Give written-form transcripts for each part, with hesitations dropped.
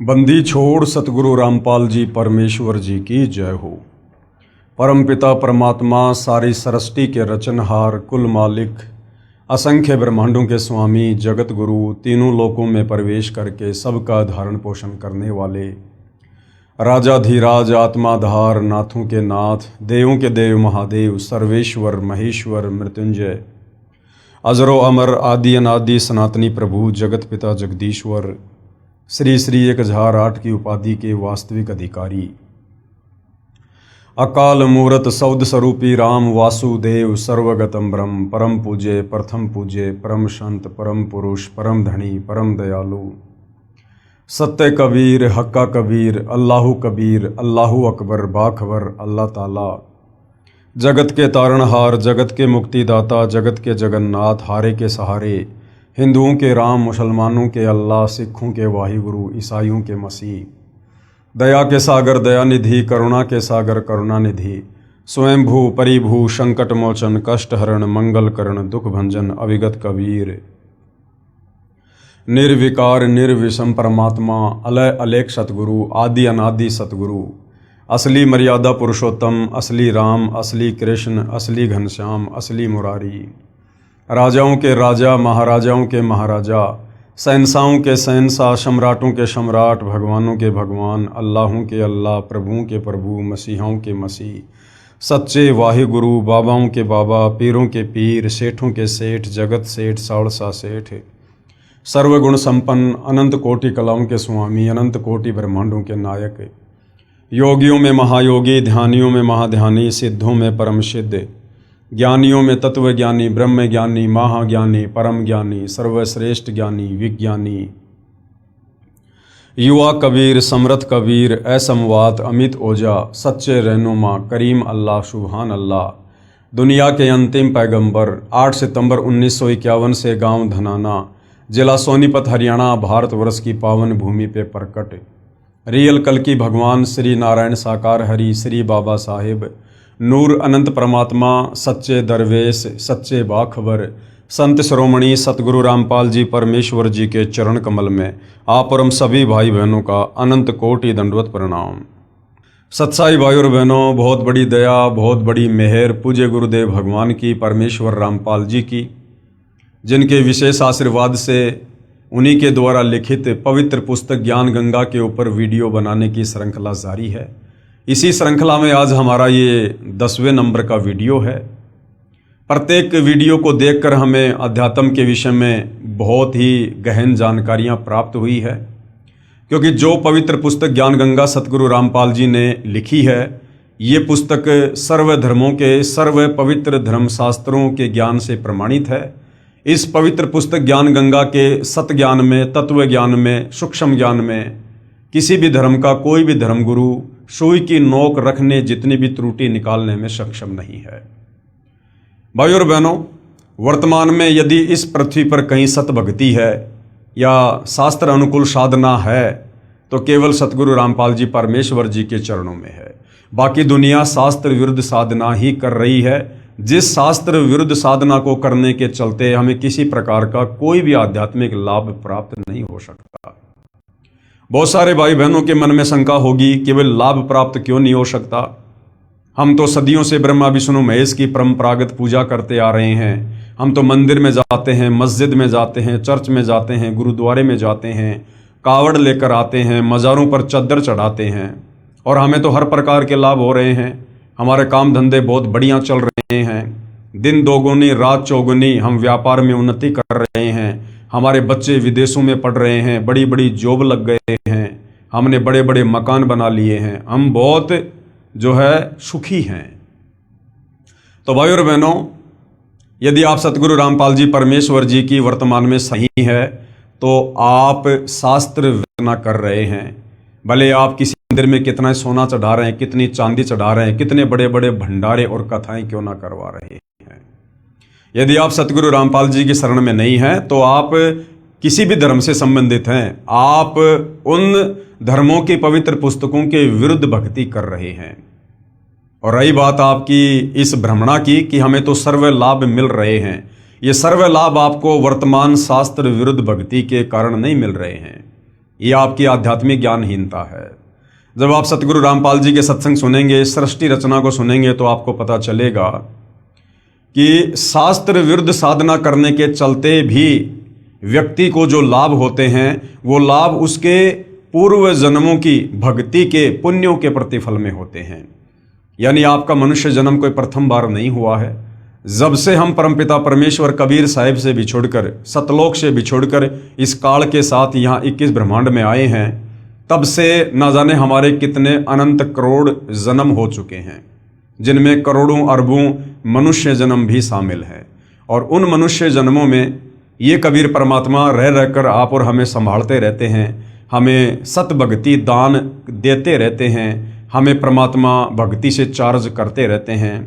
बंदी छोड़ सतगुरु रामपाल जी परमेश्वर जी की जय हो। परम पिता परमात्मा सारी सृष्टि के रचनहार कुल मालिक असंख्य ब्रह्मांडों के स्वामी जगत गुरु तीनों लोकों में प्रवेश करके सबका धारण पोषण करने वाले राजाधिराज आत्माधार नाथों के नाथ देवों के देव महादेव सर्वेश्वर महेश्वर मृत्युंजय अजरो अमर आदि अनादि सनातनी प्रभु जगत पिता जगदीश्वर श्री श्री 1008 की उपाधि के वास्तविक अधिकारी अकाल मूरत सौद स्वरूपी राम वासुदेव सर्वगतम ब्रह्म परम पूज्य प्रथम पूज्य परम संत परम पुरुष परम धनी परम दयालु सत्य कबीर हक्का कबीर अल्लाहु कबीर अल्लाहु अकबर बाखबर अल्लाह ताला जगत के तारणहार जगत के मुक्तिदाता जगत के जगन्नाथ हारे के सहारे हिंदुओं के राम मुसलमानों के अल्लाह सिखों के वाहिगुरु ईसाइयों के मसीह दया के सागर दयानिधि करुणा के सागर करुणानिधि स्वयंभू परिभू संकट मोचन कष्ट हरण मंगल करण दुख भंजन अविगत कबीर निर्विकार निर्विषम परमात्मा अलय अलेख सतगुरु आदि अनादि सतगुरु असली मर्यादा पुरुषोत्तम असली राम असली कृष्ण असली घनश्याम असली मुरारी राजाओं के राजा महाराजाओं के महाराजा शहंशाहों के शहंशाह सम्राटों के सम्राट भगवानों के भगवान अल्लाहों के अल्लाह प्रभुओं के प्रभु मसीहों के मसीह सच्चे वाहिगुरु बाबाओं के बाबा पीरों के पीर सेठों के सेठ जगत सेठ साड़सा सेठ सर्वगुण संपन्न अनंत कोटि कलाओं के स्वामी अनंत कोटि ब्रह्मांडों के नायक योगियों में महायोगी ध्यानियों में महाध्यानी सिद्धों में परम सिद्ध ज्ञानियों में तत्व ज्ञानी ब्रह्म ज्ञानी महाज्ञानी परम ज्ञानी सर्वश्रेष्ठ ज्ञानी विज्ञानी युवा कबीर समरथ कबीर असमवात अमित ओजा सच्चे रहनुमा करीम अल्लाह सुभान अल्लाह दुनिया के अंतिम पैगंबर 8 सितंबर 1951 से गांव धनाना जिला सोनीपत हरियाणा भारतवर्ष की पावन भूमि पे प्रकट रियल कल की भगवान श्री नारायण साकार हरि श्री बाबा साहिब नूर अनंत परमात्मा सच्चे दरवेश सच्चे बाखबर संत श्रोमणी सतगुरु रामपाल जी परमेश्वर जी के चरण कमल में आप और हम सभी भाई बहनों का अनंत कोटि दंडवत प्रणाम। सत्साई भाई और बहनों, बहुत बड़ी दया बहुत बड़ी मेहर पूज्य गुरुदेव भगवान की परमेश्वर रामपाल जी की, जिनके विशेष आशीर्वाद से उन्हीं के द्वारा लिखित पवित्र पुस्तक ज्ञान गंगा के ऊपर वीडियो बनाने की श्रृंखला जारी है। इसी श्रृंखला में आज हमारा ये 10वें नंबर का वीडियो है। प्रत्येक वीडियो को देखकर हमें अध्यात्म के विषय में बहुत ही गहन जानकारियां प्राप्त हुई है, क्योंकि जो पवित्र पुस्तक ज्ञान गंगा सतगुरु रामपाल जी ने लिखी है, ये पुस्तक सर्व धर्मों के सर्व पवित्र धर्मशास्त्रों के ज्ञान से प्रमाणित है। इस पवित्र पुस्तक ज्ञान गंगा के सत ज्ञान में तत्व ज्ञान में सूक्ष्म ज्ञान में किसी भी धर्म का कोई भी धर्मगुरु सुई की नोक रखने जितनी भी त्रुटि निकालने में सक्षम नहीं है। भाई और बहनों, वर्तमान में यदि इस पृथ्वी पर कहीं सत भक्ति है या शास्त्र अनुकूल साधना है तो केवल सतगुरु रामपाल जी परमेश्वर जी के चरणों में है। बाकी दुनिया शास्त्र विरुद्ध साधना ही कर रही है, जिस शास्त्र विरुद्ध साधना को करने के चलते हमें किसी प्रकार का कोई भी आध्यात्मिक लाभ प्राप्त नहीं हो सकता। बहुत सारे भाई बहनों के मन में शंका होगी कि वे लाभ प्राप्त क्यों नहीं हो सकता। हम तो सदियों से ब्रह्मा विष्णु महेश की परंपरागत पूजा करते आ रहे हैं। हम तो मंदिर में जाते हैं, मस्जिद में जाते हैं, चर्च में जाते हैं, गुरुद्वारे में जाते हैं, कावड़ लेकर आते हैं, मज़ारों पर चद्दर चढ़ाते हैं और हमें तो हर प्रकार के लाभ हो रहे हैं। हमारे काम धंधे बहुत बढ़िया चल रहे हैं, दिन दोगुनी रात चौगुनी हम व्यापार में उन्नति कर रहे हैं। हमारे बच्चे विदेशों में पढ़ रहे हैं, बड़ी बड़ी जॉब लग गए हैं, हमने बड़े बड़े मकान बना लिए हैं, हम बहुत जो है सुखी हैं। तो भाई और बहनों, यदि आप सतगुरु रामपाल जी परमेश्वर जी की वर्तमान में सही है तो आप शास्त्र वेदना कर रहे हैं। भले आप किसी मंदिर में कितना सोना चढ़ा रहे हैं, कितनी चांदी चढ़ा रहे हैं, कितने बड़े बड़े भंडारे और कथाएं क्यों ना करवा रहे हैं। यदि आप सतगुरु रामपाल जी की शरण में नहीं हैं तो आप किसी भी धर्म से संबंधित हैं, आप उन धर्मों की पवित्र पुस्तकों के विरुद्ध भक्ति कर रहे हैं। और रही बात आपकी इस भ्रमणा की कि हमें तो सर्व लाभ मिल रहे हैं, ये सर्व लाभ आपको वर्तमान शास्त्र विरुद्ध भक्ति के कारण नहीं मिल रहे हैं। ये आपकी आध्यात्मिक ज्ञानहीनता है। जब आप सतगुरु रामपाल जी के सत्संग सुनेंगे, सृष्टि रचना को सुनेंगे, तो आपको पता चलेगा कि शास्त्र विरुद्ध साधना करने के चलते भी व्यक्ति को जो लाभ होते हैं, वो लाभ उसके पूर्व जन्मों की भक्ति के पुण्यों के प्रतिफल में होते हैं। यानी आपका मनुष्य जन्म कोई प्रथम बार नहीं हुआ है। जब से हम परमपिता परमेश्वर कबीर साहिब से बिछुड़कर, सतलोक से बिछुड़कर इस काल के साथ यहाँ 21 ब्रह्मांड में आए हैं, तब से न जाने हमारे कितने अनंत करोड़ जन्म हो चुके हैं, जिनमें करोड़ों अरबों मनुष्य जन्म भी शामिल हैं। और उन मनुष्य जन्मों में ये कबीर परमात्मा रह रहकर आप और हमें संभालते रहते हैं, हमें सत भक्ति दान देते रहते हैं, हमें परमात्मा भक्ति से चार्ज करते रहते हैं।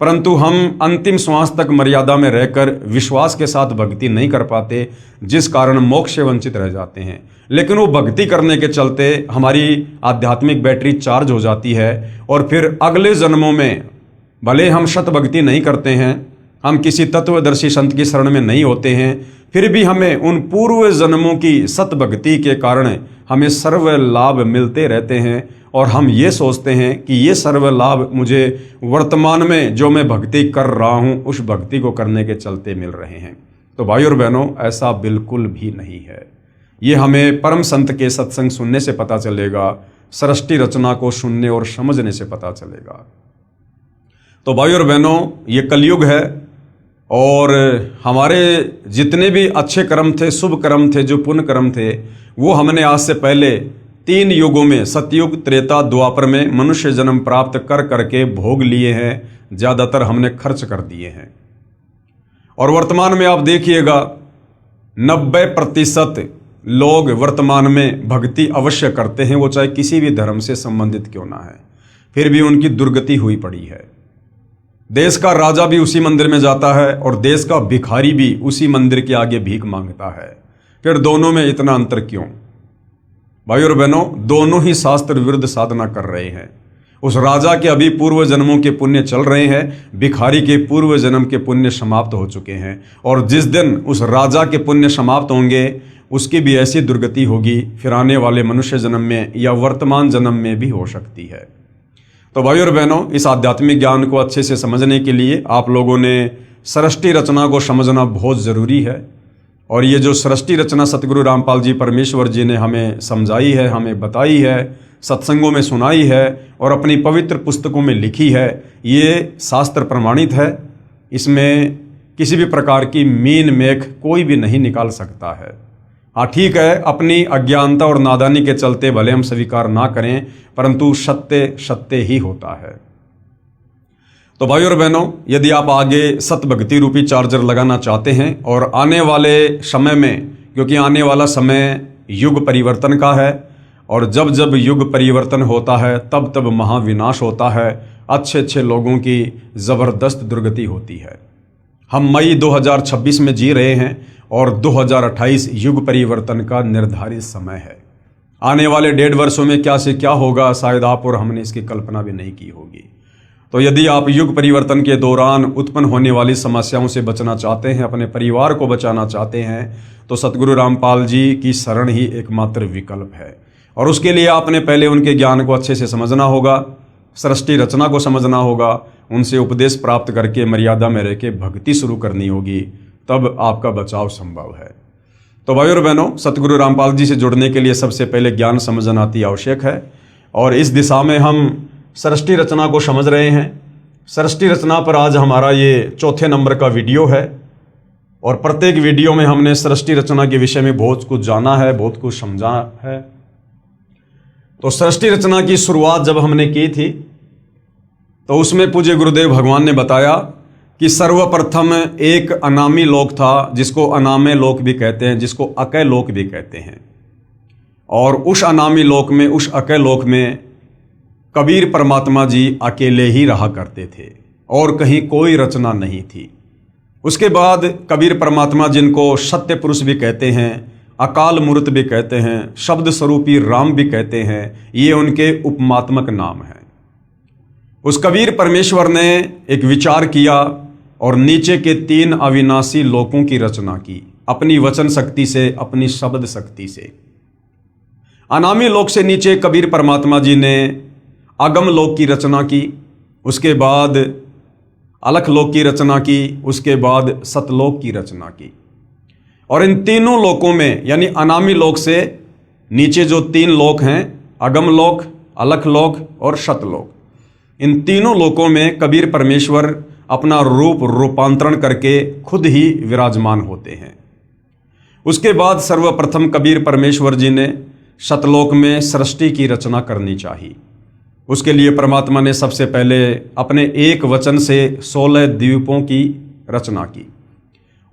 परंतु हम अंतिम श्वास तक मर्यादा में रहकर विश्वास के साथ भक्ति नहीं कर पाते, जिस कारण मोक्ष से वंचित रह जाते हैं। लेकिन वो भक्ति करने के चलते हमारी आध्यात्मिक बैटरी चार्ज हो जाती है और फिर अगले जन्मों में भले हम शत भक्ति नहीं करते हैं, हम किसी तत्वदर्शी संत की शरण में नहीं होते हैं, फिर भी हमें उन पूर्व जन्मों की सत भक्ति के कारण हमें सर्व लाभ मिलते रहते हैं। और हम ये सोचते हैं कि ये सर्व लाभ मुझे वर्तमान में जो मैं भक्ति कर रहा हूँ, उस भक्ति को करने के चलते मिल रहे हैं। तो भाई और बहनों, ऐसा बिल्कुल भी नहीं है। ये हमें परम संत के सत्संग सुनने से पता चलेगा, सृष्टि रचना को सुनने और समझने से पता चलेगा। तो भाई और बहनों, ये कलयुग है और हमारे जितने भी अच्छे कर्म थे, शुभ कर्म थे, जो पुण्य कर्म थे, वो हमने आज से पहले 3 युगों में, सतयुग, त्रेता, द्वापर में मनुष्य जन्म प्राप्त कर करके भोग लिए हैं। ज़्यादातर हमने खर्च कर दिए हैं। और वर्तमान में आप देखिएगा 90% लोग वर्तमान में भक्ति अवश्य करते हैं, वो चाहे किसी भी धर्म से संबंधित क्यों ना है, फिर भी उनकी दुर्गति हुई पड़ी है। देश का राजा भी उसी मंदिर में जाता है और देश का भिखारी भी उसी मंदिर के आगे भीख मांगता है। फिर दोनों में इतना अंतर क्यों? भाई और बहनों, दोनों ही शास्त्र विरुद्ध साधना कर रहे हैं। उस राजा के अभी पूर्व जन्मों के पुण्य चल रहे हैं, भिखारी के पूर्व जन्म के पुण्य समाप्त हो चुके हैं। और जिस दिन उस राजा के पुण्य समाप्त होंगे, उसकी भी ऐसी दुर्गति होगी, फिर आने वाले मनुष्य जन्म में या वर्तमान जन्म में भी हो सकती है। तो भाई और बहनों, इस आध्यात्मिक ज्ञान को अच्छे से समझने के लिए आप लोगों ने सृष्टि रचना को समझना बहुत ज़रूरी है। और ये जो सृष्टि रचना सतगुरु रामपाल जी परमेश्वर जी ने हमें समझाई है, हमें बताई है, सत्संगों में सुनाई है और अपनी पवित्र पुस्तकों में लिखी है, ये शास्त्र प्रमाणित है। इसमें किसी भी प्रकार की मीन मेख कोई भी नहीं निकाल सकता है। हाँ ठीक है, अपनी अज्ञानता और नादानी के चलते भले हम स्वीकार ना करें, परंतु सत्य सत्य ही होता है। तो भाई और बहनों, यदि आप आगे सत भक्ति रूपी चार्जर लगाना चाहते हैं और आने वाले समय में, क्योंकि आने वाला समय युग परिवर्तन का है और जब जब युग परिवर्तन होता है तब तब महाविनाश होता है, अच्छे अच्छे लोगों की ज़बरदस्त दुर्गति होती है। हम मई 2026 में जी रहे हैं और 2028 युग परिवर्तन का निर्धारित समय है। आने वाले 1.5 वर्षों में क्या से क्या होगा, शायद आप और हमने इसकी कल्पना भी नहीं की होगी। तो यदि आप युग परिवर्तन के दौरान उत्पन्न होने वाली समस्याओं से बचना चाहते हैं, अपने परिवार को बचाना चाहते हैं, तो सतगुरु रामपाल जी की शरण ही एकमात्र विकल्प है। और उसके लिए आपने पहले उनके ज्ञान को अच्छे से समझना होगा, सृष्टि रचना को समझना होगा, उनसे उपदेश प्राप्त करके मर्यादा में रह के भक्ति शुरू करनी होगी, तब आपका बचाव संभव है। तो भाई और बहनों, सतगुरु रामपाल जी से जुड़ने के लिए सबसे पहले ज्ञान समझना अति आवश्यक है और इस दिशा में हम सृष्टि रचना को समझ रहे हैं। सृष्टि रचना पर आज हमारा ये 4थे नंबर का वीडियो है और प्रत्येक वीडियो में हमने सृष्टि रचना के विषय में बहुत कुछ जाना है, बहुत कुछ समझा है। तो सृष्टि रचना की शुरुआत जब हमने की थी तो उसमें पूज्य गुरुदेव भगवान ने बताया कि सर्वप्रथम एक अनामी लोक था, जिसको अनामे लोक भी कहते हैं, जिसको अकय लोक भी कहते हैं। और उस अनामी लोक में, उस अकय लोक में कबीर परमात्मा जी अकेले ही रहा करते थे और कहीं कोई रचना नहीं थी। उसके बाद कबीर परमात्मा, जिनको सत्य पुरुष भी कहते हैं, अकाल मूर्त भी कहते हैं, शब्द स्वरूपी राम भी कहते हैं, ये उनके उपमात्मक नाम हैं। उस कबीर परमेश्वर ने एक विचार किया और नीचे के 3 अविनाशी लोकों की रचना की, अपनी वचन शक्ति से, अपनी शब्द शक्ति से। अनामी लोक से नीचे कबीर परमात्मा जी ने अगम लोक की रचना की, उसके बाद अलख लोक की रचना की, उसके बाद सतलोक की रचना की। और इन तीनों लोकों में यानी अनामी लोक से नीचे जो तीन लोक हैं, अगम लोक, अलख लोक और सतलोक, इन तीनों लोकों में कबीर परमेश्वर अपना रूपांतरण करके खुद ही विराजमान होते हैं। उसके बाद सर्वप्रथम कबीर परमेश्वर जी ने सतलोक में सृष्टि की रचना करनी चाहिए। उसके लिए परमात्मा ने सबसे पहले अपने एक वचन से 16 द्वीपों की रचना की।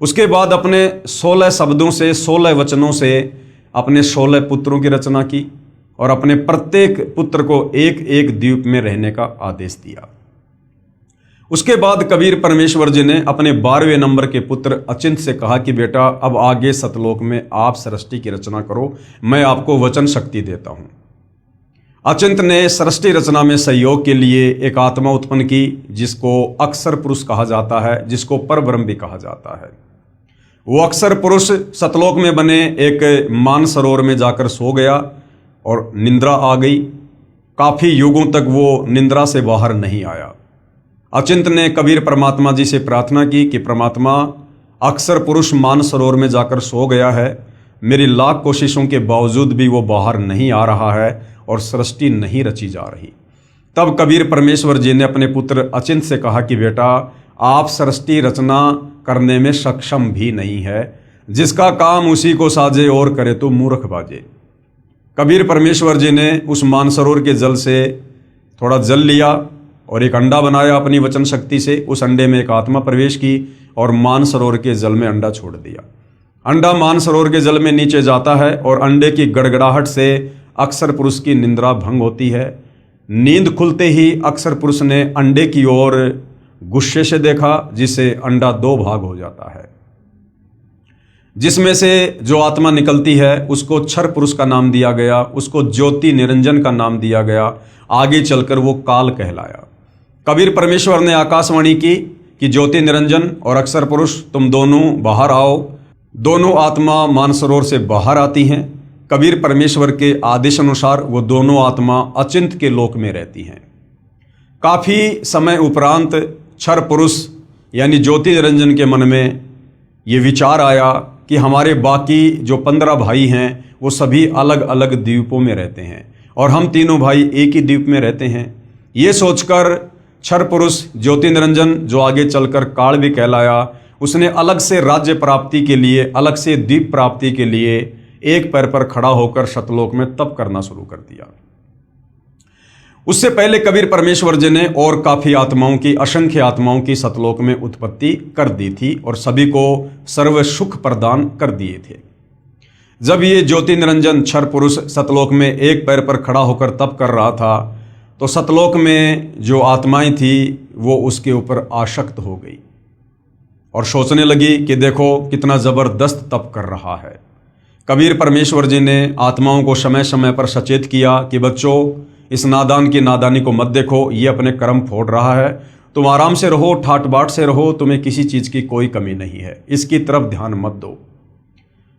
उसके बाद अपने 16 शब्दों से, 16 वचनों से अपने 16 पुत्रों की रचना की और अपने प्रत्येक पुत्र को एक एक द्वीप में रहने का आदेश दिया। उसके बाद कबीर परमेश्वर जी ने अपने 12वें नंबर के पुत्र अचिंत से कहा कि बेटा अब आगे सतलोक में आप सृष्टि की रचना करो, मैं आपको वचन शक्ति देता हूं। अचिंत ने सृष्टि रचना में सहयोग के लिए एक आत्मा उत्पन्न की जिसको अक्षर पुरुष कहा जाता है, जिसको परब्रह्म भी कहा जाता है। वो अक्षर पुरुष सतलोक में बने एक मानसरोवर में जाकर सो गया और निंद्रा आ गई। काफी युगों तक वो निंद्रा से बाहर नहीं आया। अचिंत ने कबीर परमात्मा जी से प्रार्थना की कि परमात्मा, अक्षर पुरुष मानसरोवर में जाकर सो गया है, मेरी लाख कोशिशों के बावजूद भी वो बाहर नहीं आ रहा है और सृष्टि नहीं रची जा रही। तब कबीर परमेश्वर जी ने अपने पुत्र अचिंत से कहा कि बेटा आप सृष्टि रचना करने में सक्षम भी नहीं है, जिसका काम उसी को साजे और करे तो मूर्ख बाजे। कबीर परमेश्वर जी ने उस मानसरोवर के जल से थोड़ा जल लिया और एक अंडा बनाया अपनी वचन शक्ति से। उस अंडे में एक आत्मा प्रवेश की और मानसरोवर के जल में अंडा छोड़ दिया। अंडा मानसरोवर के जल में नीचे जाता है और अंडे की गड़गड़ाहट से अक्षर पुरुष की निंद्रा भंग होती है। नींद खुलते ही अक्षर पुरुष ने अंडे की ओर गुस्से से देखा, जिससे अंडा 2 भाग हो जाता है। जिसमें से जो आत्मा निकलती है उसको क्षर पुरुष का नाम दिया गया, उसको ज्योति निरंजन का नाम दिया गया। आगे चलकर वो काल कहलाया। कबीर परमेश्वर ने आकाशवाणी की कि ज्योति निरंजन और अक्षर पुरुष तुम दोनों बाहर आओ। दोनों आत्मा मानसरोवर से बाहर आती हैं। कबीर परमेश्वर के आदेश अनुसार वो दोनों आत्मा अचिंत के लोक में रहती हैं। काफी समय उपरांत क्षर पुरुष यानी ज्योति निरंजन के मन में ये विचार आया कि हमारे बाकी जो 15 भाई हैं वो सभी अलग अलग द्वीपों में रहते हैं और हम तीनों भाई एक ही द्वीप में रहते हैं। ये सोचकर क्षर पुरुष ज्योति निरंजन, जो आगे चलकर काल भी कहलाया, उसने अलग से राज्य प्राप्ति के लिए, अलग से द्वीप प्राप्ति के लिए एक पैर पर खड़ा होकर सतलोक में तप करना शुरू कर दिया। उससे पहले कबीर परमेश्वर जी ने और काफी आत्माओं की, असंख्य आत्माओं की सतलोक में उत्पत्ति कर दी थी और सभी को सर्व सुख प्रदान कर दिए थे। जब ये ज्योति निरंजन क्षर पुरुष सतलोक में एक पैर पर खड़ा होकर तप कर रहा था तो सतलोक में जो आत्माएं थी वो उसके ऊपर आसक्त हो गई और सोचने लगी कि देखो कितना जबरदस्त तप कर रहा है। कबीर परमेश्वर जी ने आत्माओं को समय समय पर सचेत किया कि बच्चों, इस नादान की नादानी को मत देखो, ये अपने कर्म फोड़ रहा है, तुम आराम से रहो, ठाट बाट से रहो, तुम्हें किसी चीज की कोई कमी नहीं है, इसकी तरफ ध्यान मत दो।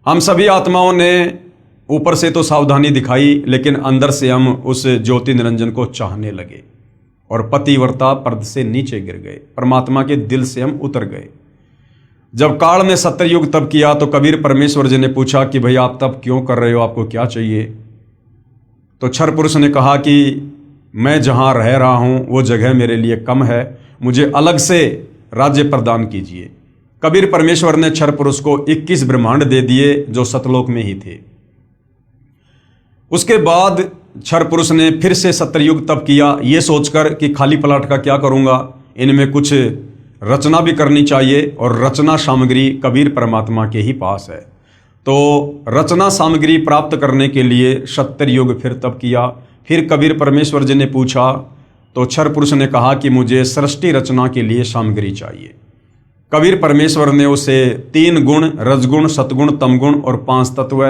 हम सभी आत्माओं ने ऊपर से तो सावधानी दिखाई, लेकिन अंदर से हम उस ज्योति निरंजन को चाहने लगे और पतिव्रता पर्द से नीचे गिर गए, परमात्मा के दिल से हम उतर गए। जब काल ने सत्ययुग तप किया तो कबीर परमेश्वर जी ने पूछा कि भाई आप तप क्यों कर रहे हो, आपको क्या चाहिए? तो क्षर पुरुष ने कहा कि मैं जहाँ रह रहा हूँ वो जगह मेरे लिए कम है, मुझे अलग से राज्य प्रदान कीजिए। कबीर परमेश्वर ने क्षर पुरुष को 21 ब्रह्मांड दे दिए जो सतलोक में ही थे। उसके बाद क्षर पुरुष ने फिर से सत्ययुग तप किया, ये सोचकर कि खाली पलाट का क्या करूँगा, इनमें कुछ रचना भी करनी चाहिए और रचना सामग्री कबीर परमात्मा के ही पास है। तो रचना सामग्री प्राप्त करने के लिए सत्ययुग फिर तप किया। फिर कबीर परमेश्वर जी ने पूछा तो क्षर पुरुष ने कहा कि मुझे सृष्टि रचना के लिए सामग्री चाहिए। कबीर परमेश्वर ने उसे 3 गुण, रजगुण, सतगुण, तमगुण और 5 तत्व,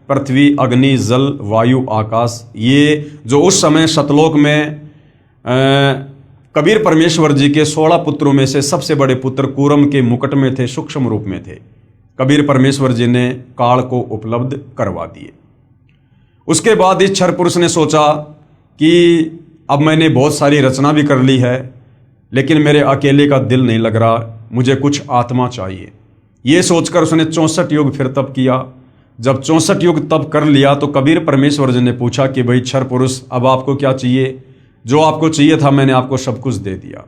पृथ्वी, अग्नि, जल, वायु, आकाश, ये जो उस समय सतलोक में कबीर परमेश्वर जी के 16 पुत्रों में से सबसे बड़े पुत्र कूरम के मुकुट में थे, सूक्ष्म रूप में थे, कबीर परमेश्वर जी ने काल को उपलब्ध करवा दिए। उसके बाद इस क्षर पुरुष ने सोचा कि अब मैंने बहुत सारी रचना भी कर ली है, लेकिन मेरे अकेले का दिल नहीं लग रहा, मुझे कुछ आत्मा चाहिए। ये सोचकर उसने 64 युग फिर तप किया। जब 64 युग तप कर लिया तो कबीर परमेश्वर जी ने पूछा कि भाई क्षर पुरुष, अब आपको क्या चाहिए? जो आपको चाहिए था मैंने आपको सब कुछ दे दिया।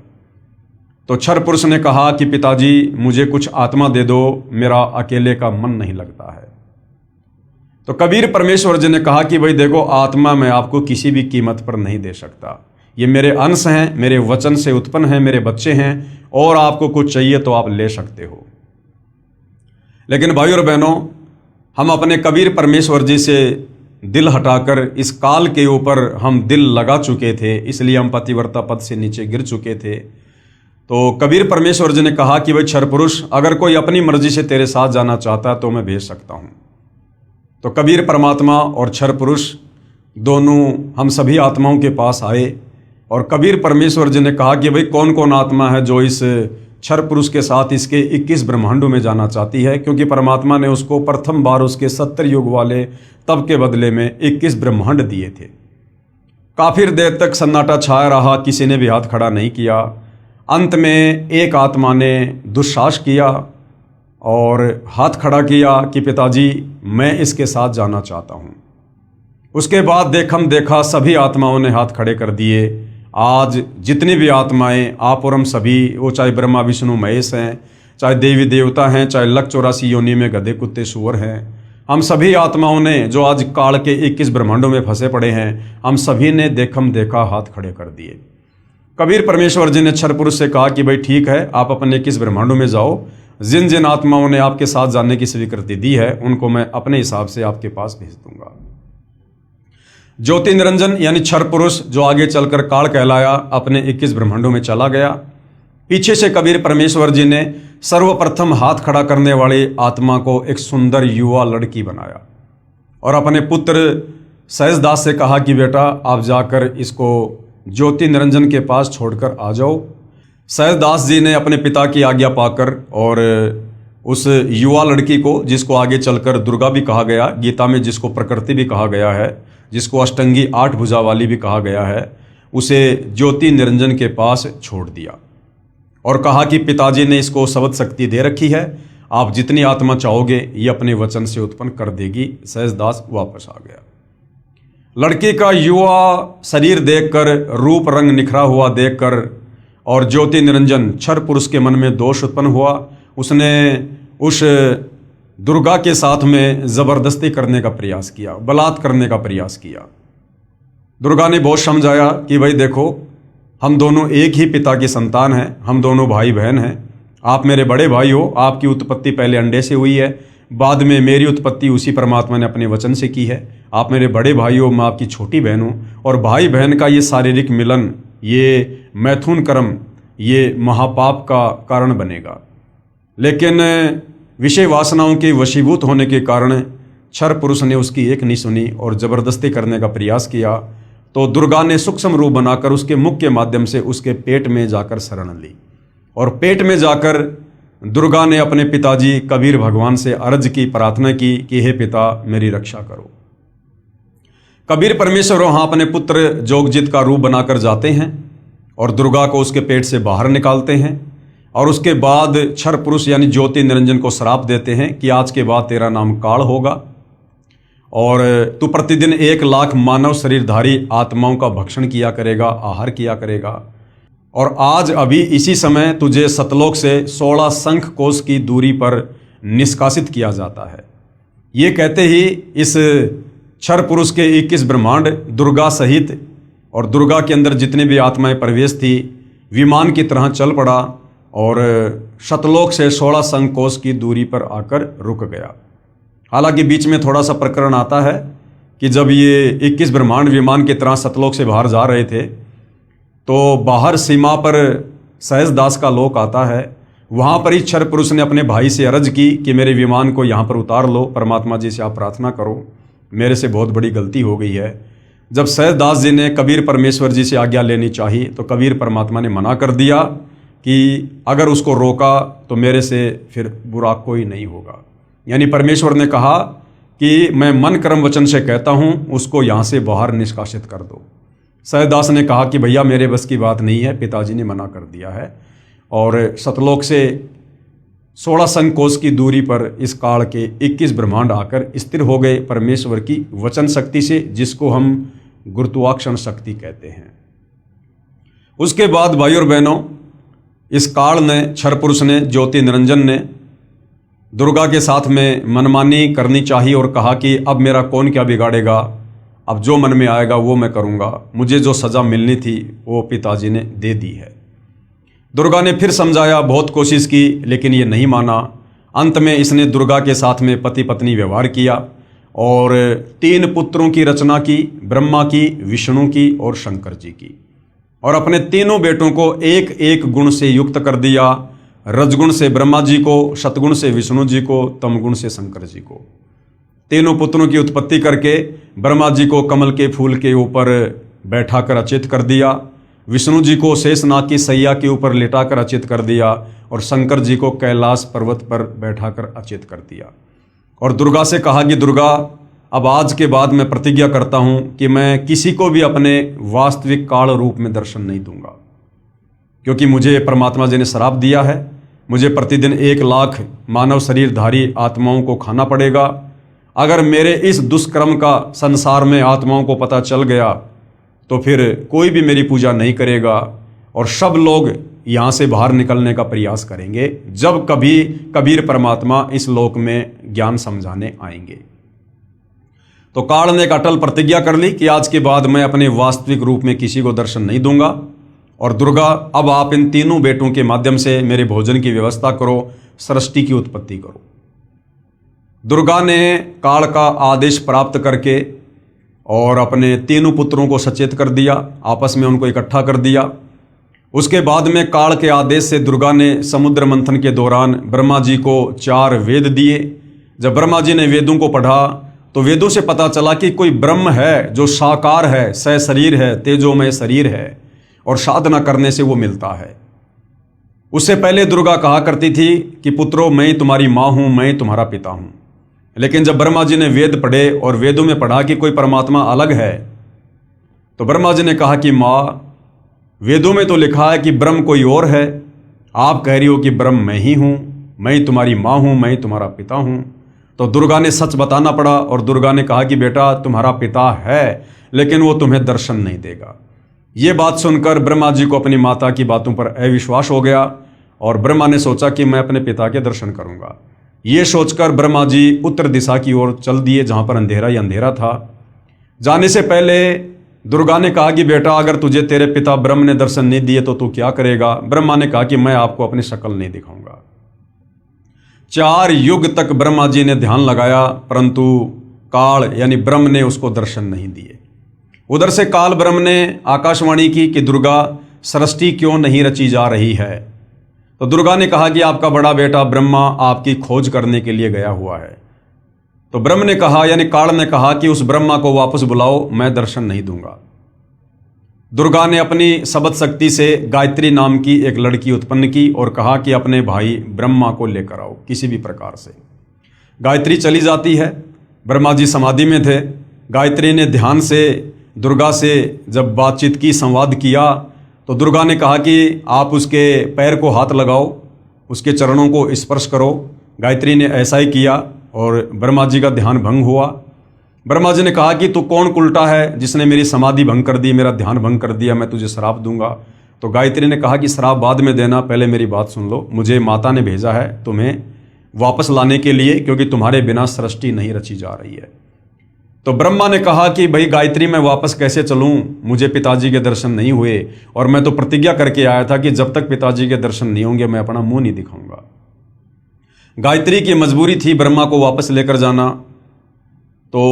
तो क्षर पुरुष ने कहा कि पिताजी, मुझे कुछ आत्मा दे दो, मेरा अकेले का मन नहीं लगता है। तो कबीर परमेश्वर जी ने कहा कि भाई देखो, आत्मा मैं आपको किसी भी कीमत पर नहीं दे सकता, ये मेरे अंश हैं, मेरे वचन से उत्पन्न हैं, मेरे बच्चे हैं, और आपको कुछ चाहिए तो आप ले सकते हो। लेकिन भाइयों और बहनों, हम अपने कबीर परमेश्वर जी से दिल हटाकर इस काल के ऊपर हम दिल लगा चुके थे, इसलिए हम पतिव्रता पद से नीचे गिर चुके थे। तो कबीर परमेश्वर जी ने कहा कि भाई क्षर पुरुष, अगर कोई अपनी मर्जी से तेरे साथ जाना चाहता है तो मैं भेज सकता हूँ। तो कबीर परमात्मा और क्षर पुरुष दोनों हम सभी आत्माओं के पास आए, और कबीर परमेश्वर जी ने कहा कि भाई कौन कौन आत्मा है जो इस क्षर पुरुष के साथ इसके 21 ब्रह्मांडों में जाना चाहती है, क्योंकि परमात्मा ने उसको प्रथम बार उसके 70 युग वाले तप के बदले में 21 ब्रह्मांड दिए थे। काफी देर तक सन्नाटा छाया रहा, किसी ने भी हाथ खड़ा नहीं किया। अंत में एक आत्मा ने दुस्साहस किया और हाथ खड़ा किया कि पिताजी, मैं इसके साथ जाना चाहता हूँ। उसके बाद देखा सभी आत्माओं ने हाथ खड़े कर दिए। आज जितनी भी आत्माएं, आप और हम सभी, वो चाहे ब्रह्मा विष्णु महेश हैं, चाहे देवी देवता हैं, चाहे लख 84 योनि में गधे कुत्ते सूअर हैं, हम सभी आत्माओं ने जो आज काल के 21 ब्रह्मांडों में फंसे पड़े हैं, हम सभी ने देखा हाथ खड़े कर दिए। कबीर परमेश्वर जी ने क्षर पुरुष से कहा कि भाई ठीक है, आप अपने 21 ब्रह्मांडों में जाओ, जिन जिन आत्माओं ने आपके साथ जाने की स्वीकृति दी है उनको मैं अपने हिसाब से आपके पास भेज दूंगा। ज्योति निरंजन यानी क्षर पुरुष, जो आगे चलकर काल कहलाया, अपने 21 ब्रह्मांडों में चला गया। पीछे से कबीर परमेश्वर जी ने सर्वप्रथम हाथ खड़ा करने वाली आत्मा को एक सुंदर युवा लड़की बनाया और अपने पुत्र सहजदास से कहा कि बेटा, आप जाकर इसको ज्योति निरंजन के पास छोड़कर आ जाओ। सहजदास जी ने अपने पिता की आज्ञा पाकर और उस युवा लड़की को, जिसको आगे चलकर दुर्गा भी कहा गया, गीता में जिसको प्रकृति भी कहा गया है, जिसको अष्टंगी 8 भुजा वाली भी कहा गया है, उसे ज्योति निरंजन के पास छोड़ दिया और कहा कि पिताजी ने इसको शब्द शक्ति दे रखी है, आप जितनी आत्मा चाहोगे ये अपने वचन से उत्पन्न कर देगी। सहजदास वापस आ गया। लड़की का युवा शरीर देखकर, रूप रंग निखरा हुआ देखकर और ज्योति निरंजन क्षर पुरुष के मन में दोष उत्पन्न हुआ। उसने उस दुर्गा के साथ में जबरदस्ती करने का प्रयास किया, बलात्कार करने का प्रयास किया। दुर्गा ने बहुत समझाया कि भाई देखो, हम दोनों एक ही पिता की संतान हैं, हम दोनों भाई बहन हैं, आप मेरे बड़े भाई हो, आपकी उत्पत्ति पहले अंडे से हुई है, बाद में मेरी उत्पत्ति उसी परमात्मा ने अपने वचन से की है। आप मेरे बड़े भाई हो, मैं आपकी छोटी बहन हूँ, और भाई बहन का ये शारीरिक मिलन, ये मैथुन कर्म, ये महापाप का कारण बनेगा। लेकिन विषय वासनाओं के वशीभूत होने के कारण क्षर पुरुष ने उसकी एक नहीं सुनी और जबरदस्ती करने का प्रयास किया। तो दुर्गा ने सूक्ष्म रूप बनाकर उसके मुख के माध्यम से उसके पेट में जाकर शरण ली और पेट में जाकर दुर्गा ने अपने पिताजी कबीर भगवान से अर्ज की, प्रार्थना की कि हे पिता, मेरी रक्षा करो। कबीर परमेश्वर वहाँ अपने पुत्र जोगजित का रूप बनाकर जाते हैं और दुर्गा को उसके पेट से बाहर निकालते हैं और उसके बाद क्षर पुरुष यानी ज्योति निरंजन को श्राप देते हैं कि आज के बाद तेरा नाम काल होगा और तू प्रतिदिन 1 लाख मानव शरीरधारी आत्माओं का भक्षण किया करेगा, आहार किया करेगा। और आज अभी इसी समय तुझे सतलोक से 16 शंख कोश की दूरी पर निष्कासित किया जाता है। ये कहते ही इस क्षर पुरुष के 21 ब्रह्मांड दुर्गा सहित और दुर्गा के अंदर जितने भी आत्माएं प्रवेश थी, विमान की तरह चल पड़ा और सतलोक से 16 शंख कोश की दूरी पर आकर रुक गया। हालांकि बीच में थोड़ा सा प्रकरण आता है कि जब ये 21 ब्रह्मांड विमान की तरह सतलोक से बाहर जा रहे थे तो बाहर सीमा पर सहजदास का लोक आता है। वहाँ पर ही क्षर पुरुष ने अपने भाई से अर्ज की कि मेरे विमान को यहाँ पर उतार लो, परमात्मा जी से आप प्रार्थना करो, मेरे से बहुत बड़ी गलती हो गई है। जब सहजदास जी ने कबीर परमेश्वर जी से आज्ञा लेनी चाहिए तो कबीर परमात्मा ने मना कर दिया कि अगर उसको रोका तो मेरे से फिर बुरा कोई नहीं होगा। यानी परमेश्वर ने कहा कि मैं मन कर्म वचन से कहता हूँ उसको यहाँ से बाहर निष्कासित कर दो। सहजदास ने कहा कि भैया मेरे बस की बात नहीं है, पिताजी ने मना कर दिया है। और सतलोक से 16 संकोच की दूरी पर इस काल के 21 ब्रह्मांड आकर स्थिर हो गए परमेश्वर की वचन शक्ति से, जिसको हम गुरुत्वाकर्षण शक्ति कहते हैं। उसके बाद भाई और बहनों, इस काल ने, क्षर पुरुष ने, ज्योति निरंजन ने दुर्गा के साथ में मनमानी करनी चाहिए और कहा कि अब मेरा कौन क्या बिगाड़ेगा, अब जो मन में आएगा वो मैं करूँगा, मुझे जो सज़ा मिलनी थी वो पिताजी ने दे दी है। दुर्गा ने फिर समझाया, बहुत कोशिश की, लेकिन ये नहीं माना। अंत में इसने दुर्गा के साथ में पति पत्नी व्यवहार किया और 3 पुत्रों की रचना की, ब्रह्मा की, विष्णु की और शंकर जी की। और अपने तीनों बेटों को एक एक गुण से युक्त कर दिया। रजगुण से ब्रह्मा जी को, सतगुण से विष्णु जी को, तमगुण से शंकर जी को। तीनों पुत्रों की उत्पत्ति करके ब्रह्मा जी को कमल के फूल के ऊपर बैठाकर अचेत कर दिया, विष्णु जी को शेषनाग की सैया के ऊपर लेटाकर अचेत कर दिया और शंकर जी को कैलाश पर्वत पर बैठाकर अचेत कर दिया। और दुर्गा से कहा कि दुर्गा, अब आज के बाद मैं प्रतिज्ञा करता हूँ कि मैं किसी को भी अपने वास्तविक काल रूप में दर्शन नहीं दूंगा, क्योंकि मुझे परमात्मा जी ने श्राप दिया है। मुझे प्रतिदिन 1 लाख मानव शरीरधारी आत्माओं को खाना पड़ेगा। अगर मेरे इस दुष्कर्म का संसार में आत्माओं को पता चल गया तो फिर कोई भी मेरी पूजा नहीं करेगा और सब लोग यहाँ से बाहर निकलने का प्रयास करेंगे जब कभी कबीर परमात्मा इस लोक में ज्ञान समझाने आएंगे। तो काल ने एक अटल प्रतिज्ञा कर ली कि आज के बाद मैं अपने वास्तविक रूप में किसी को दर्शन नहीं दूंगा। और दुर्गा, अब आप इन तीनों बेटों के माध्यम से मेरे भोजन की व्यवस्था करो, सृष्टि की उत्पत्ति करो। दुर्गा ने काल का आदेश प्राप्त करके और अपने तीनों पुत्रों को सचेत कर दिया, आपस में उनको इकट्ठा कर दिया। उसके बाद में काल के आदेश से दुर्गा ने समुद्र मंथन के दौरान ब्रह्मा जी को 4 वेद दिए। जब ब्रह्मा जी ने वेदों को पढ़ा तो वेदों से पता चला कि कोई ब्रह्म है जो साकार है, सशरीर है, तेजोमय शरीर है और साधना करने से वो मिलता है। उससे पहले दुर्गा कहा करती थी कि पुत्रों, मैं तुम्हारी माँ हूँ, मैं तुम्हारा पिता हूँ। लेकिन जब ब्रह्मा जी ने वेद पढ़े और वेदों में पढ़ा कि कोई परमात्मा अलग है, तो ब्रह्मा जी ने कहा कि माँ, वेदों में तो लिखा है कि ब्रह्म कोई और है, आप कह रही हो कि ब्रह्म मैं ही हूँ, मैं तुम्हारी माँ हूँ, मैं तुम्हारा पिता हूँ। तो दुर्गा ने सच बताना पड़ा और दुर्गा ने कहा कि बेटा, तुम्हारा पिता है लेकिन वो तुम्हें दर्शन नहीं देगा। ये बात सुनकर ब्रह्मा जी को अपनी माता की बातों पर अविश्वास हो गया और ब्रह्मा ने सोचा कि मैं अपने पिता के दर्शन करूंगा। ये सोचकर ब्रह्मा जी उत्तर दिशा की ओर चल दिए, जहां पर अंधेरा ही अंधेरा था। जाने से पहले दुर्गा ने कहा कि बेटा, अगर तुझे तेरे पिता ब्रह्म ने दर्शन नहीं दिए तो तू क्या करेगा? ब्रह्मा ने कहा कि मैं आपको अपनी शक्ल नहीं दिखाऊंगा। 4 युग तक ब्रह्मा जी ने ध्यान लगाया, परंतु काल यानी ब्रह्म ने उसको दर्शन नहीं दिए। उधर से काल ब्रह्म ने आकाशवाणी की कि दुर्गा, सृष्टि क्यों नहीं रची जा रही है? तो दुर्गा ने कहा कि आपका बड़ा बेटा ब्रह्मा आपकी खोज करने के लिए गया हुआ है। तो ब्रह्म ने कहा, यानी काल ने कहा कि उस ब्रह्मा को वापस बुलाओ, मैं दर्शन नहीं दूंगा। दुर्गा ने अपनी शब्द शक्ति से गायत्री नाम की एक लड़की उत्पन्न की और कहा कि अपने भाई ब्रह्मा को लेकर आओ किसी भी प्रकार से। गायत्री चली जाती है। ब्रह्मा जी समाधि में थे। गायत्री ने ध्यान से दुर्गा से जब बातचीत की, संवाद किया, तो दुर्गा ने कहा कि आप उसके पैर को हाथ लगाओ, उसके चरणों को स्पर्श करो। गायत्री ने ऐसा ही किया और ब्रह्मा जी का ध्यान भंग हुआ। ब्रह्मा जी ने कहा कि तू कौन उल्टा है जिसने मेरी समाधि भंग कर दी, मेरा ध्यान भंग कर दिया, मैं तुझे श्राप दूंगा। तो गायत्री ने कहा कि श्राप बाद में देना, पहले मेरी बात सुन लो। मुझे माता ने भेजा है तुम्हें वापस लाने के लिए, क्योंकि तुम्हारे बिना सृष्टि नहीं रची जा रही है। तो ब्रह्मा ने कहा कि भाई गायत्री, मैं वापस कैसे चलूं? मुझे पिताजी के दर्शन नहीं हुए और मैं तो प्रतिज्ञा करके आया था कि जब तक पिताजी के दर्शन नहीं होंगे मैं अपना मुंह नहीं दिखाऊंगा। गायत्री की मजबूरी थी ब्रह्मा को वापस लेकर जाना। तो